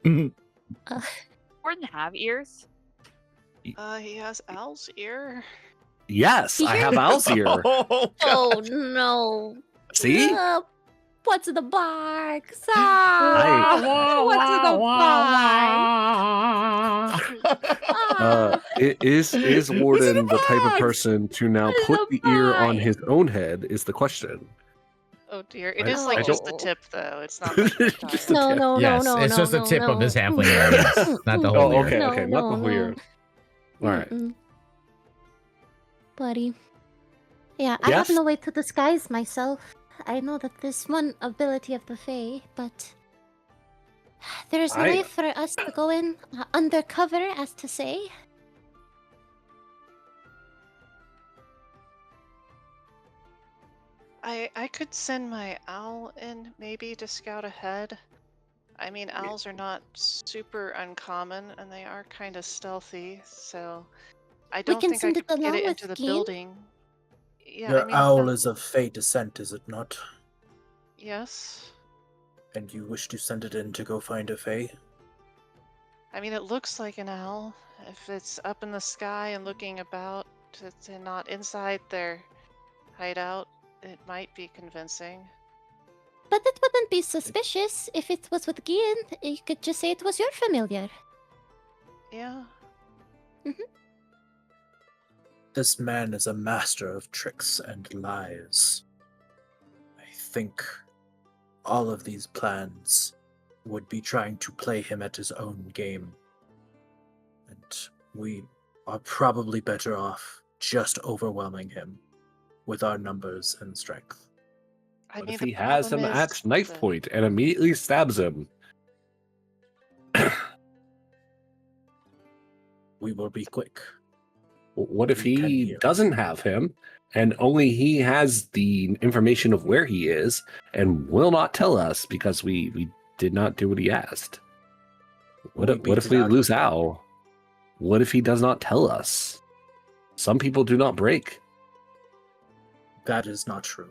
S8: Gordon have ears?
S5: He has Owl's ear.
S6: Yes, I have Owl's ear.
S2: Oh no.
S6: See?
S2: What's in the box?
S6: I-
S2: Ah, what's in the box?
S6: Is Warden the type of
S1: box?
S6: person to now
S2: What's in
S6: put
S2: the
S6: the ear on
S2: box?
S6: his own head is the question.
S5: Oh dear, it
S6: I-
S5: is
S6: I
S5: like just the
S2: don't-
S5: tip though. It's not like the entire.
S6: Just the
S2: No,
S6: tip.
S2: no,
S1: Yes,
S2: no, no,
S1: it's
S2: no,
S1: just the
S2: no,
S1: tip of
S2: no.
S1: his halfling ear, yes, not the whole
S6: Oh,
S1: ear.
S6: okay,
S2: No,
S6: okay, not the
S2: no,
S6: whole ear.
S2: no.
S6: All right.
S2: Mm-mm. Buddy. Yeah, I
S6: Yes?
S2: have no way to disguise myself. I know that there's one ability of the Fae, but there's no
S6: I-
S2: way for us to go in undercover, as to say.
S5: I could send my owl in maybe to scout ahead. I mean, owls are not super uncommon and they are kind of stealthy, so I don't
S2: can
S5: think I
S2: send it
S5: could get
S2: along
S5: it
S2: with
S5: into the
S2: Geen.
S5: building. Yeah,
S3: Your
S5: I mean,
S3: owl is of Fey descent, is it not?
S5: yes.
S3: And you wish to send it in to go find a Fey?
S5: I mean, it looks like an owl. If it's up in the sky and looking about, and not inside their hideout, it might be convincing.
S2: But it wouldn't be suspicious if it was with Gian. You could just say it was your familiar.
S5: Yeah.
S3: This man is a master of tricks and lies. I think all of these plans would be trying to play him at his own game. And we are probably better off just overwhelming him with our numbers and strength.
S6: What
S5: mean,
S6: if
S5: the
S6: he has him
S5: problem
S6: at
S5: is
S6: knife
S5: that-
S6: point and immediately stabs him?
S3: We will be quick.
S6: What if
S3: We can
S6: he
S3: hear.
S6: doesn't have him and only he has the information of where he is and will not tell us because we did not do what he asked? What
S3: We
S6: if
S3: beat it
S6: we
S3: out of
S6: lose
S3: him.
S6: Al? What if he does not tell us? Some people do not break.
S3: That is not true.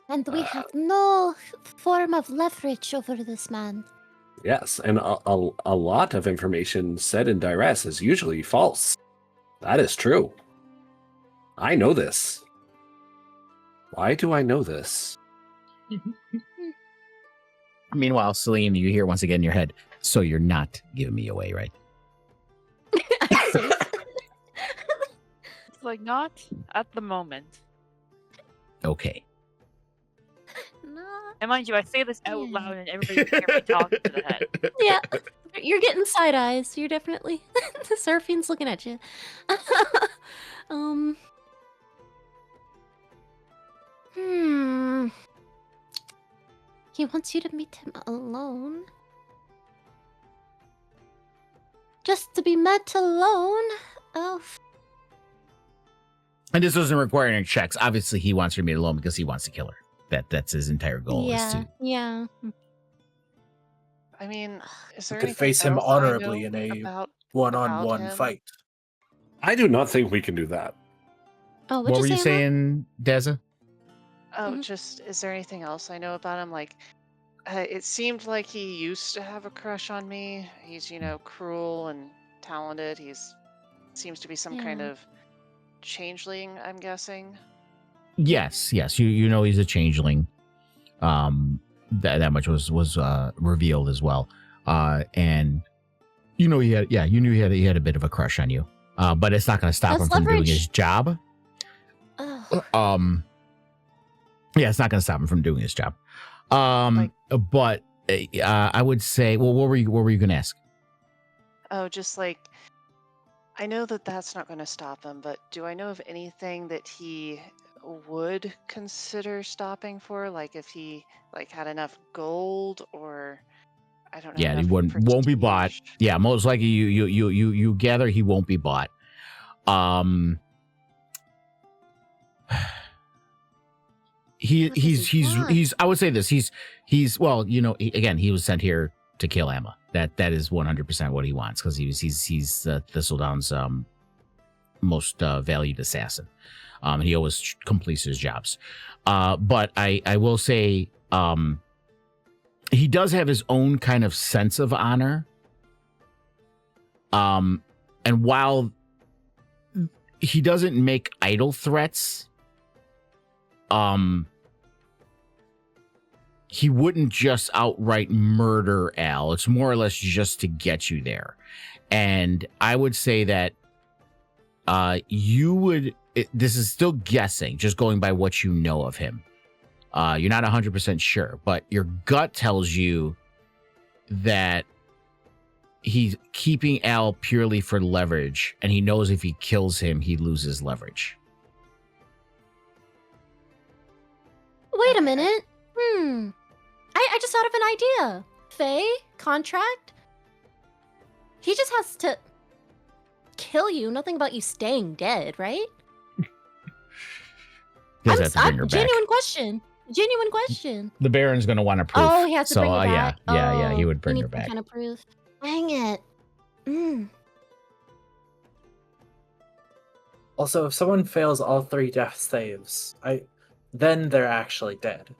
S2: And we have no form of leverage over this man.
S6: Yes, and a lot of information said in duress is usually false. That is true. I know this. Why do I know this?
S1: Meanwhile, Celine, you hear once again in your head, so you're not giving me away, right?
S8: It's like, not at the moment.
S1: Okay.
S2: No.
S8: And mind you, I say this out
S2: Yeah.
S8: loud and everybody can hear me talking to the head.
S2: Yeah, you're getting side eyes. You're definitely the Seraphim's looking at you. um. He wants you to meet him alone. Just to be met alone. Oh,
S1: And this doesn't require any checks. Obviously, he wants her to meet alone because he wants to kill her. That's his entire goal. Is
S2: yeah,
S1: to
S2: yeah.
S5: I mean, is there
S3: could
S5: anything
S3: face him
S5: else I
S3: honorably
S5: know
S3: in a
S5: about
S3: one-on-one
S5: him?
S3: fight.
S6: I do not think we can do that.
S2: Oh,
S1: what were you
S2: Ron?
S1: saying, Deza?
S5: Oh,
S2: Mhm.
S5: just is there anything else I know about him? Like, it seemed like he used to have a crush on me. He's, cruel and talented. Seems to be some kind
S2: Yeah.
S5: of changeling, I'm guessing.
S1: Yes. You know he's a changeling. That much was revealed as well. And you knew he had a bit of a crush on you. But it's not going to stop
S2: That's
S1: him from doing
S2: leverage.
S1: his job.
S2: Oh,
S1: Yeah, it's not going to stop him from doing his job. But I would say, well, what were you going to ask?
S5: Oh, just like, I know that that's not going to stop him, but do I know of anything that he would consider stopping for? Like if he had enough gold, or I don't know.
S1: Yeah, he
S5: enough
S1: won't be bought.
S5: prestige?
S1: Yeah, most likely you gather he won't be bought.
S2: What does he want?
S1: He's I would say this, he's well, again, he was sent here to kill Emma. That is 100% what he wants, because he's Thistledown's most valued assassin. And he always completes his jobs. But I will say he does have his own kind of sense of honor. And while he doesn't make idle threats, he wouldn't just outright murder Al. It's more or less just to get you there. And I would say that this is still guessing, just going by what you know of him. You're not 100% sure, but your gut tells you that he's keeping Al purely for leverage, and he knows if he kills him, he loses leverage.
S2: wait a minute. I just thought of an idea. Faye, contract. He just has to kill you. Nothing about you staying dead, right?
S1: He does have to bring her back.
S2: Genuine question. Genuine question.
S1: The Baron's going to want to prove.
S2: Oh, he has to bring her back.
S1: Yeah, he
S2: Oh,
S1: would bring
S2: he
S1: her
S2: needs some
S1: back.
S2: kind of proof. Dang it.
S3: Also, if someone fails all 3 death saves, then they're actually dead.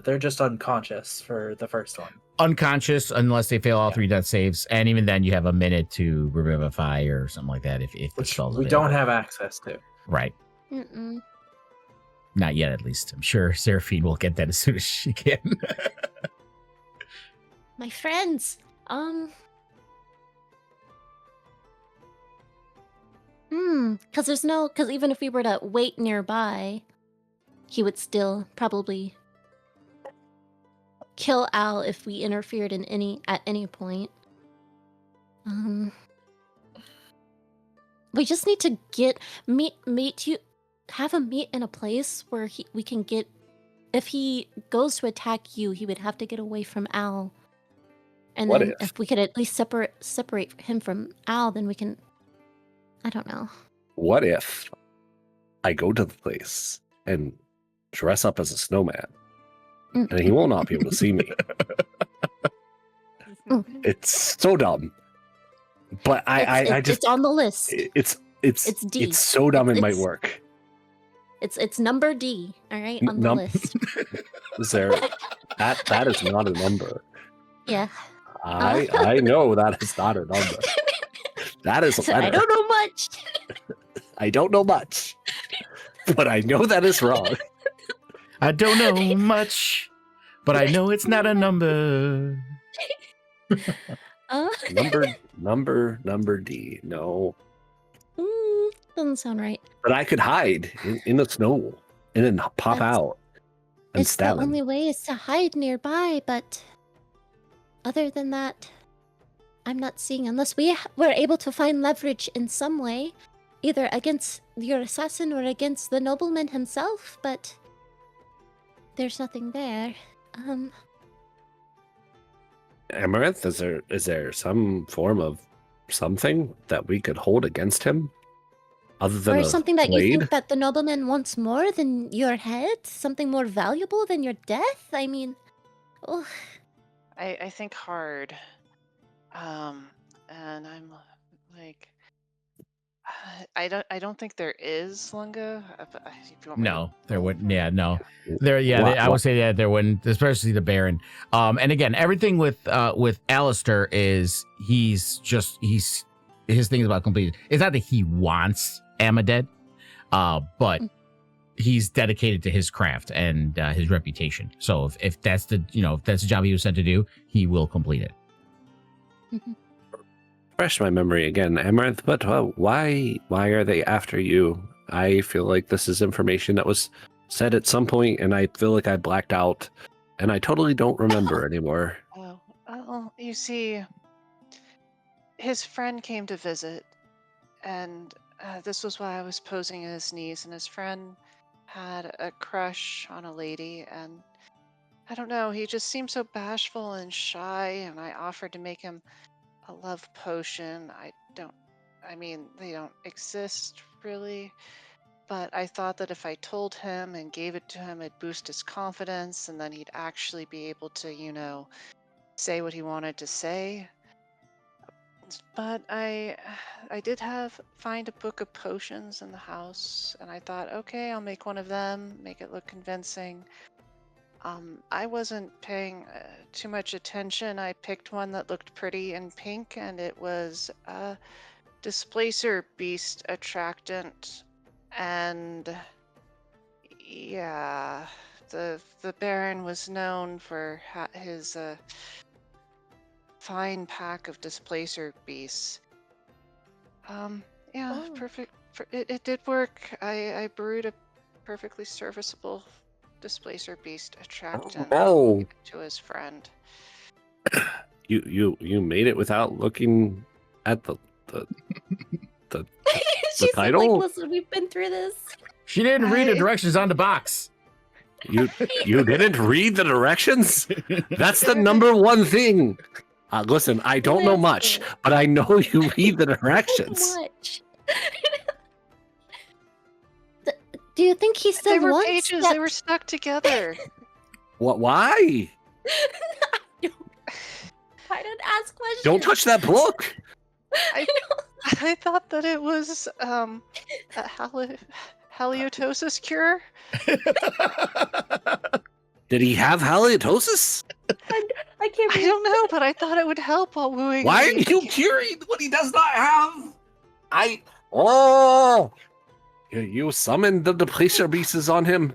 S3: They're just unconscious for the first one.
S1: Unconscious unless they fail all 3 death saves, and even then you have a minute to revivify or something like that if the
S3: Which
S1: spell's
S3: we
S1: available.
S3: don't have access to.
S1: Right.
S2: Mm-mm.
S1: Not yet, at least. I'm sure Seraphine will get that as soon as she can.
S2: My friends. Because even if we were to wait nearby, he would still probably kill Al if we interfered at any point. We just need to have him meet in a place where we can get. If he goes to attack you, he would have to get away from Al. And
S6: What
S2: then
S6: if?
S2: if we could at least separate him from Al, then we can. I don't know.
S6: What if I go to the place and dress up as a snowman, and he will not be able to see me? It's so dumb. But I just
S2: it's on the list.
S6: It's
S2: D.
S6: It's so dumb it might
S2: It's-
S6: work.
S2: It's number D. All right, on the
S6: Num-
S2: list.
S6: Is there that is not a number.
S2: Yeah.
S6: I know that is not a number. That is a
S2: So
S6: letter.
S2: I don't know much.
S6: I don't know much, but I know that is wrong.
S1: I don't know much, but I know it's not a number.
S6: Number D. No,
S2: Doesn't sound right.
S6: but I could hide in the snow and then pop
S2: That's-
S6: out and
S2: It's the
S6: stab him.
S2: only way is to hide nearby, but other than that, I'm not seeing unless we were able to find leverage in some way, either against your assassin or against the nobleman himself, but there's nothing there.
S6: Amaranth, is there some form of something that we could hold against him, other than
S2: Or
S6: a
S2: something that you
S6: blade?
S2: think that the nobleman wants more than your head? Something more valuable than your death? I mean, oh,
S5: I think hard. And I'm like, I don't think there is Lunga. But if you want me to
S1: No, there
S5: roll
S1: would.
S5: for
S1: Yeah,
S5: it.
S1: no. There, yeah,
S6: What-
S1: I would say that there wouldn't, especially the Baron. And again, everything with Alistair is his thing is about completed. It's not that he wants Amma dead, but he's dedicated to his craft and his reputation. So if that's the job he was sent to do, he will complete it.
S6: Refresh my memory again, Amaranth. But why are they after you? I feel like this is information that was said at some point, and I feel like I blacked out, and I totally don't remember anymore.
S5: Oh, you see, his friend came to visit, and this was why I was posing at his knees, and his friend had a crush on a lady, and I don't know, he just seemed so bashful and shy, and I offered to make him a love potion. I mean, they don't exist really, but I thought that if I told him and gave it to him, it'd boost his confidence, and then he'd actually be able to, say what he wanted to say. But I did find a book of potions in the house, and I thought, okay, I'll make one of them, make it look convincing. I wasn't paying too much attention. I picked one that looked pretty in pink, and it was a displacer beast attractant. And yeah, the Baron was known for his fine pack of displacer beasts. Yeah,
S2: Oh.
S5: perfect. It did work. I brewed a perfectly serviceable displacer beast attractant
S6: no.
S5: gave it to his friend.
S6: You made it without looking at the
S2: she's
S6: title?
S2: like, listen, we've been through this.
S1: She didn't read the
S5: I-
S1: directions on the box.
S6: You didn't read the directions? That's the number one thing. Listen, I don't know much,
S2: Listen.
S6: but I know you read the
S2: So
S6: directions.
S2: much. Do you think he still
S5: They were
S2: wants
S5: pages.
S2: that?
S5: They were stuck together.
S6: What? Why?
S2: I didn't ask questions.
S6: Don't touch that book.
S5: I thought that it was a halitosis cure.
S6: Did he have halitosis?
S2: I can't.
S5: I don't know, but I thought it would help while wooing.
S6: Why are
S5: me.
S6: you curing what he does not have? Oh, You summoned the depletion pieces on him.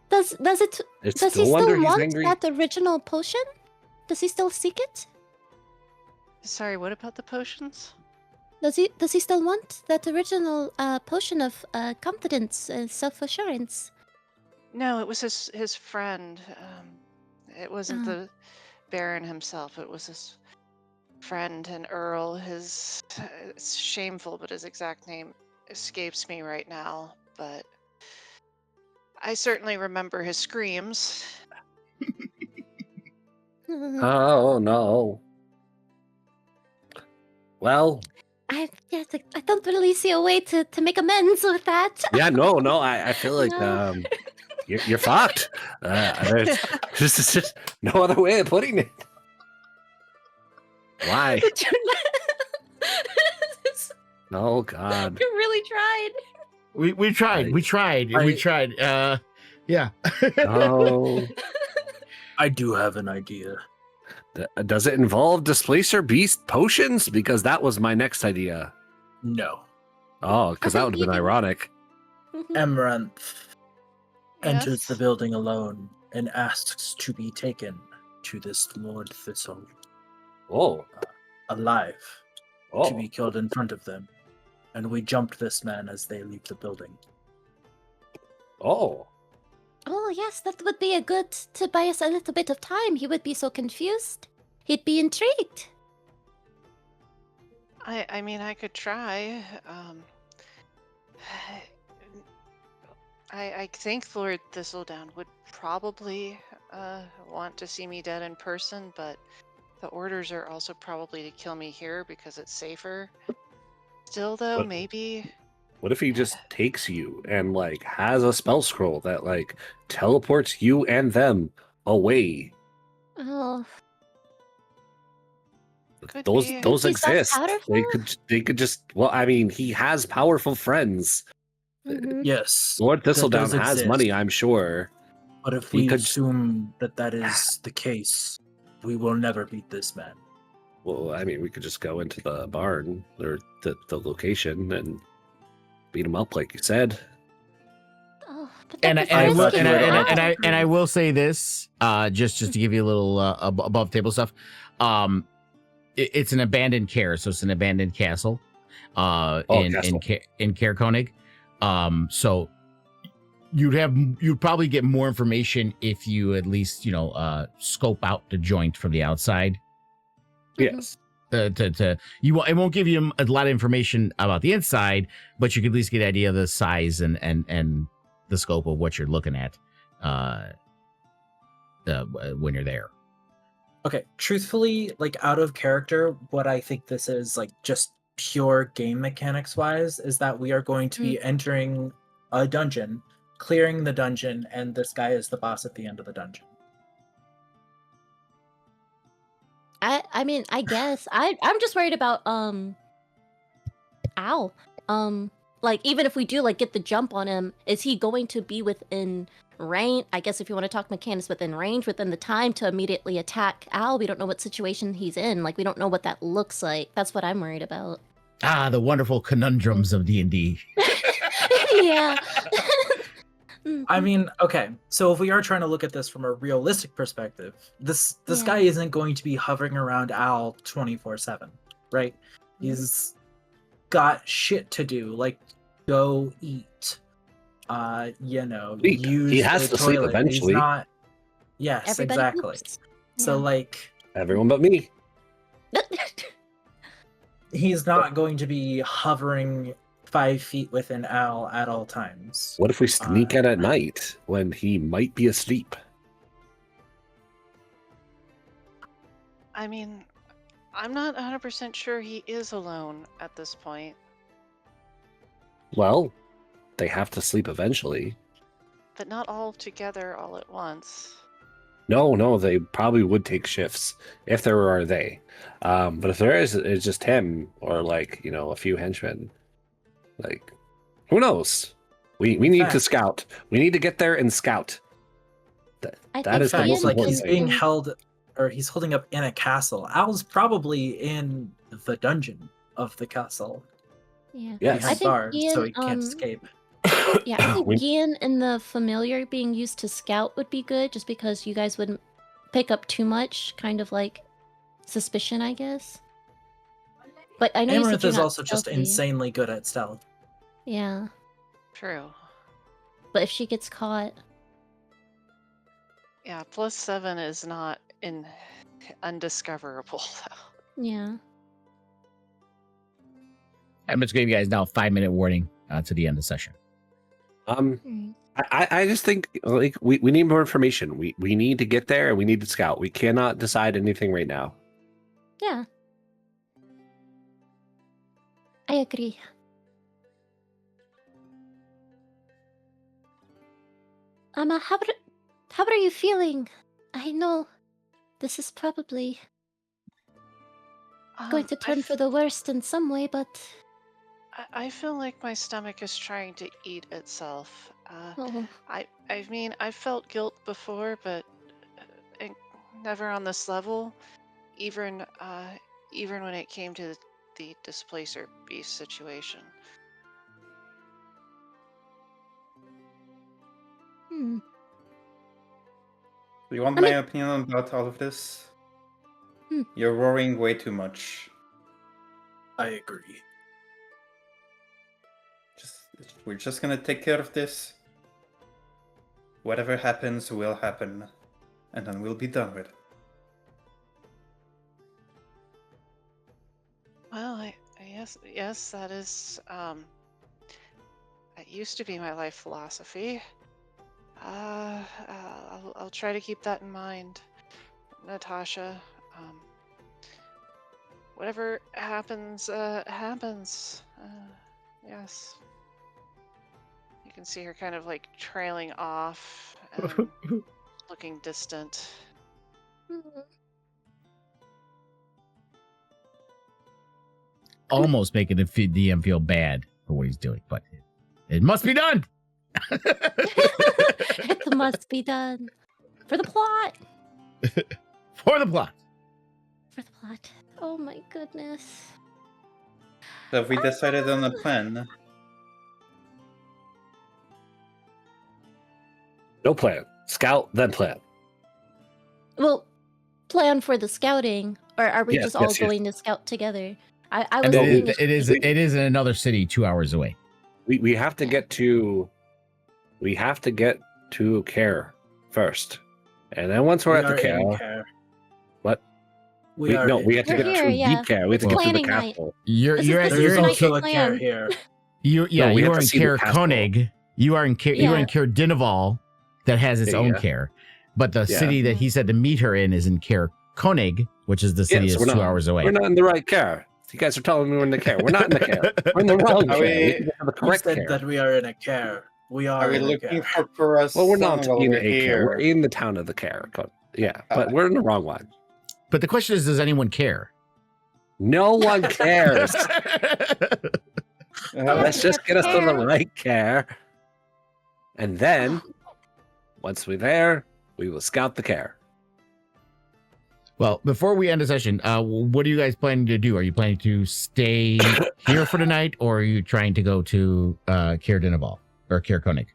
S2: Does it?
S6: It's
S2: Does he
S6: no wonder
S2: still
S6: he's
S2: want
S6: angry.
S2: that original potion? Does he still seek it?
S5: Sorry, what about the potions?
S2: Does he still want that original potion of confidence, self assurance?
S5: No, it was his friend. It wasn't
S2: Oh.
S5: the Baron himself. It was his friend and Earl. It's shameful, but his exact name escapes me right now. But I certainly remember his screams.
S6: Oh no. Well,
S2: I don't really see a way to make amends with that.
S6: yeah, no. I feel like
S2: No.
S6: you're fucked. There's just no other way of putting it. Why? Oh God.
S2: You really tried.
S1: We tried. We tried. We tried. Yeah.
S6: Oh.
S3: I do have an idea.
S6: Does it involve displacer beast potions? Because that was my next idea.
S3: No.
S6: Oh, because that would have been ironic.
S3: Amaranth enters the
S5: Yes?
S3: building alone and asks to be taken to this Lord Thistle
S6: Oh.
S3: alive
S6: Oh.
S3: to be killed in front of them. And we jumped this man as they leave the building.
S6: Oh.
S2: Oh yes, that would be a good to buy us a little bit of time. He would be so confused. He'd be intrigued.
S5: I mean, I could try. I think Lord Thistledown would probably want to see me dead in person, but the orders are also probably to kill me here because it's safer. Still, though,
S6: But-
S5: maybe.
S6: What if he just takes you and like has a spell scroll that like teleports you and them away?
S2: Oh,
S5: Could
S6: Those
S5: be.
S6: those
S2: He's that
S6: exist. They
S2: powerful?
S6: could just well, I mean, he has powerful friends.
S2: mhm.
S3: Yes.
S6: Lord
S3: that
S6: Thistledown
S3: does
S6: has
S3: exist.
S6: money, I'm sure.
S3: But if
S6: He
S3: we
S6: could-
S3: assume that that is the case, we will never beat this man.
S6: Well, I mean, we could just go into the barn or the location and beat him up, like you said.
S2: Oh, but
S1: And
S2: that
S1: I,
S2: was
S1: and, I will,
S2: risky
S1: and, I,
S2: for
S1: and, I,
S2: Al.
S1: and I and I will say this, just to give you a little above table stuff. It's an abandoned care, so it's an abandoned castle. In Caer Konig. So you'd probably get more information if you at least scope out the joint from the outside.
S6: Yes.
S1: It won't give you a lot of information about the inside, but you can at least get an idea of the size and the scope of what you're looking at when you're there.
S3: Okay, truthfully, like out of character, what I think this is, like just pure game mechanics wise, is that we are going to be entering a dungeon, clearing the dungeon, and this guy is the boss at the end of the dungeon.
S2: I mean, I guess I'm just worried about Al. Like even if we do like get the jump on him, is he going to be within range? I guess if you want to talk mechanics, within range, within the time to immediately attack Al. We don't know what situation he's in. Like we don't know what that looks like. That's what I'm worried about.
S1: The wonderful conundrums of D&D.
S2: Yeah.
S3: I mean, okay, so if we are trying to look at this from a realistic perspective, this
S2: Yeah.
S3: guy isn't going to be hovering around Al 24/7, right? He's got shit to do, like go eat,
S6: Sleep.
S3: use
S6: He has
S3: the
S6: to sleep
S3: toilet.
S6: eventually.
S3: He's not. Yes,
S2: Everybody
S3: exactly.
S2: poops.
S3: So like,
S6: Everyone but me.
S3: he's not going to be hovering 5 feet within Al at all times.
S6: What if we sneak in at night when he might be asleep?
S5: I mean, I'm not 100% sure he is alone at this point.
S6: Well, they have to sleep eventually.
S5: But not all together all at once.
S6: No, they probably would take shifts if there are they. But if there is, it's just him or like, a few henchmen. Like, who knows? We need to
S3: fact-
S6: scout. We need to get there and scout. That
S2: I
S6: that
S2: think
S6: is the
S3: fact,
S6: most
S3: like
S6: important
S3: he's
S6: thing.
S3: being held, or he's holding up in a castle. Al's probably in the dungeon of the castle
S2: Yeah.
S6: Yes.
S2: I
S3: behind
S2: think
S3: bars, so
S2: Ian,
S3: he can't escape.
S2: Yeah, I think
S6: We-
S2: Gian and the familiar being used to scout would be good, just because you guys wouldn't pick up too much, kind of like suspicion, I guess. But I know you said
S3: Amaranth
S2: you're
S3: is
S2: not
S3: also just
S2: stealthy.
S3: insanely good at stealth.
S2: Yeah,
S5: True.
S2: but if she gets caught,
S5: Yeah, +7 is not undiscoverable though.
S2: yeah.
S1: I'm just giving you guys now a 5-minute warning to the end of the session.
S2: Alright.
S6: I just think like we need more information. We need to get there and we need to scout. We cannot decide anything right now.
S2: Yeah. I agree. How are you feeling? I know this is probably going to turn for the worst in some way, but
S5: I feel like my stomach is trying to eat itself.
S2: oh,
S5: I mean, I felt guilt before, but never on this level. Even when it came to the displacer beast situation.
S2: hmm.
S4: Do you want
S2: I
S4: my
S2: mean-
S4: opinion about all of this?
S2: Hmm.
S4: You're worrying way too much.
S3: I agree.
S4: We're just gonna take care of this. Whatever happens will happen, and then we'll be done with it.
S5: Well, yes, that is that used to be my life philosophy. I'll try to keep that in mind, Natasha. Whatever happens, happens. Yes. You can see her kind of like trailing off and looking distant.
S1: Almost making the DM feel bad for what he's doing, but it must be done.
S2: It must be done for the plot.
S1: For the plot.
S2: For the plot. Oh my goodness.
S4: So have we decided on a plan?
S6: No plan. Scout, then plan.
S2: Well, plan for the scouting, or are we
S6: Yes,
S2: just all
S6: yes, yes.
S2: going to scout together? I
S1: And
S2: was thinking
S1: it is in another city 2 hours away.
S6: We have to get to Care first. And then once we're at the Care, what?
S3: We
S6: have to
S2: We're
S6: get
S2: here,
S6: to
S2: yeah.
S6: deep Care. We have to
S2: It's
S6: get to the
S2: planning night.
S6: castle.
S1: You're
S2: This is
S1: you're
S2: the
S1: at
S3: There's
S1: you're in
S2: night
S3: also a
S2: plan.
S3: care here.
S1: you
S6: No, we
S1: you
S6: have
S1: are
S6: to
S1: in
S6: see the
S1: Care
S6: castle.
S1: Koenig. You are in Care you are in
S2: Yeah.
S1: Care Dinival that has its
S6: Yeah,
S1: own
S6: yeah.
S1: care. But the
S6: Yeah.
S1: city that he said to meet her in is in Care Koenig, which is the city
S6: Yes,
S1: that's 2 hours away.
S6: We're not in the right Care. You guys are telling me we're in the Care. We're not in the Care. We're in the wrong
S4: Are
S6: Care.
S4: we-
S6: We have to get to the
S3: Who
S6: correct
S3: said
S6: Care.
S3: that we are in a care? We are,
S4: Are we
S3: in a
S4: looking
S3: care.
S4: for Pura's
S6: Well, we're
S4: son
S6: not
S4: while
S6: in
S4: we're
S6: a Care.
S4: here?
S6: We're in the town of the Care. Yeah, but we're in the wrong one.
S1: But the question is, does anyone care?
S6: No one cares.
S2: Yeah.
S6: Let's just get us to the
S2: Care.
S6: right Care. And then, once we're there, we will scout the Care.
S1: Well, before we end the session, what are you guys planning to do? Are you planning to stay here for the night, or are you trying to go to Care Dinival or Care Koenig?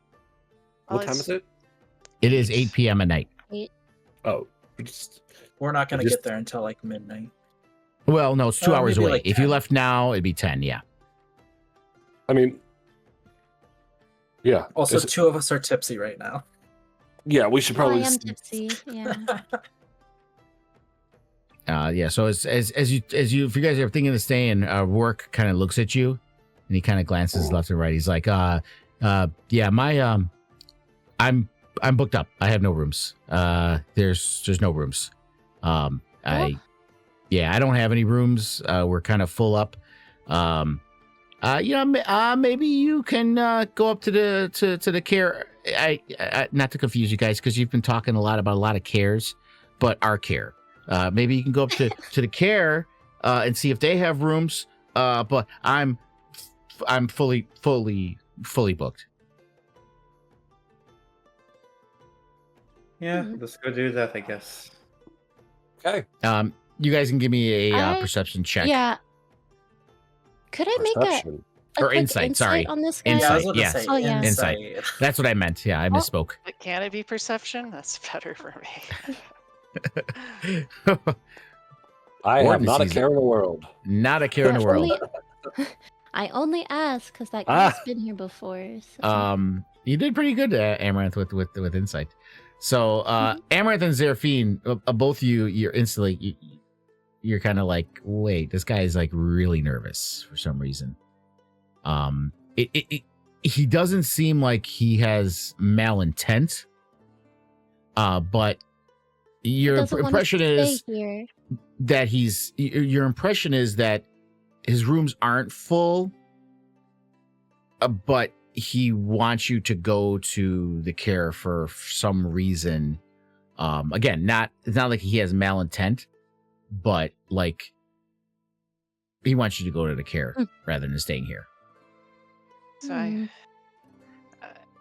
S6: What
S5: Well,
S6: time is it?
S1: It is 8 p.m. at night.
S6: Oh,
S3: We're not going to
S6: Just-
S3: get there until like midnight.
S1: Well, no, it's 2 hours
S3: maybe
S1: away.
S3: like
S1: If you
S3: 10.
S1: left now, it'd be 10. Yeah.
S6: I mean, yeah.
S3: Also,
S6: Is it-
S3: two of us are tipsy right now.
S6: yeah, we should
S2: Oh, I
S6: probably.
S2: am tipsy. Yeah.
S1: Yeah. So as you if you guys are thinking of staying, Rourke kind of looks at you, and he kind of glances left and right. He's like, yeah, my I'm booked up. I have no rooms. There's no rooms. I don't have any rooms. We're kind of full up. Maybe you can go up to the Care. I not to confuse you guys, because you've been talking a lot about a lot of cares, but our Care. Maybe you can go up to the Care and see if they have rooms. But I'm fully booked.
S4: Yeah, let's go do that, I guess.
S6: Okay.
S1: You guys can give me a
S2: I-
S1: perception check.
S2: Yeah. Could I make a
S6: Perception.
S1: Or
S2: quick
S1: insight, sorry.
S2: on this guy?
S3: Yeah, I was
S1: Insight,
S3: going to
S1: yes.
S3: say
S2: Oh, yeah.
S3: insight.
S1: That's what I meant. Yeah, I misspoke.
S5: But can it be perception? That's better for me.
S6: I have
S1: Warden
S6: not a
S1: sees
S6: care in the world.
S1: Not a care in the
S2: I
S1: world.
S2: I only ask because that
S6: Ah.
S2: guy's been here before. So.
S1: You did pretty good, Amaranth, with insight. So, Amaranth and Zeraphine, both of you, you're instantly, you're kind of like, wait, this guy is like really nervous for some reason. He doesn't seem like he has malintent. But your impression is that your impression is that his rooms aren't full, but he wants you to go to the care for some reason. Again, it's not like he has malintent, but like he wants you to go to the care rather than staying here.
S5: So
S6: Okay.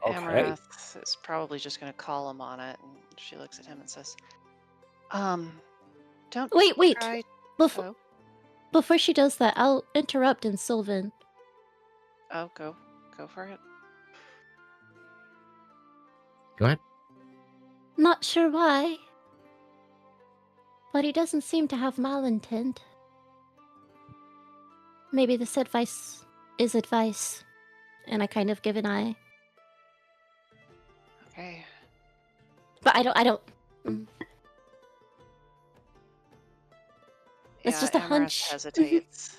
S5: Amaranth is probably just going to call him on it, and she looks at him and says, "Don't
S2: Wait.
S5: try."
S2: Before she does that, I'll interrupt in Sylvan.
S5: Oh, go for it.
S1: Go ahead.
S2: Not sure why, but he doesn't seem to have malintent. Maybe this advice is advice, and I kind of give an eye.
S5: Okay.
S2: But I don't. It's
S5: Yeah,
S2: just a
S5: Amaranth
S2: hunch.
S5: hesitates.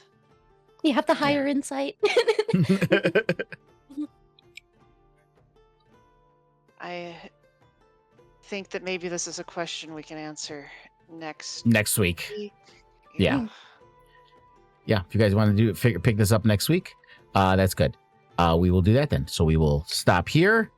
S2: You have the higher insight.
S5: I think that maybe this is a question we can answer next
S1: week.
S5: week.
S1: Yeah. Yeah, if you guys want to pick this up next week, that's good. We will do that then. So we will stop here.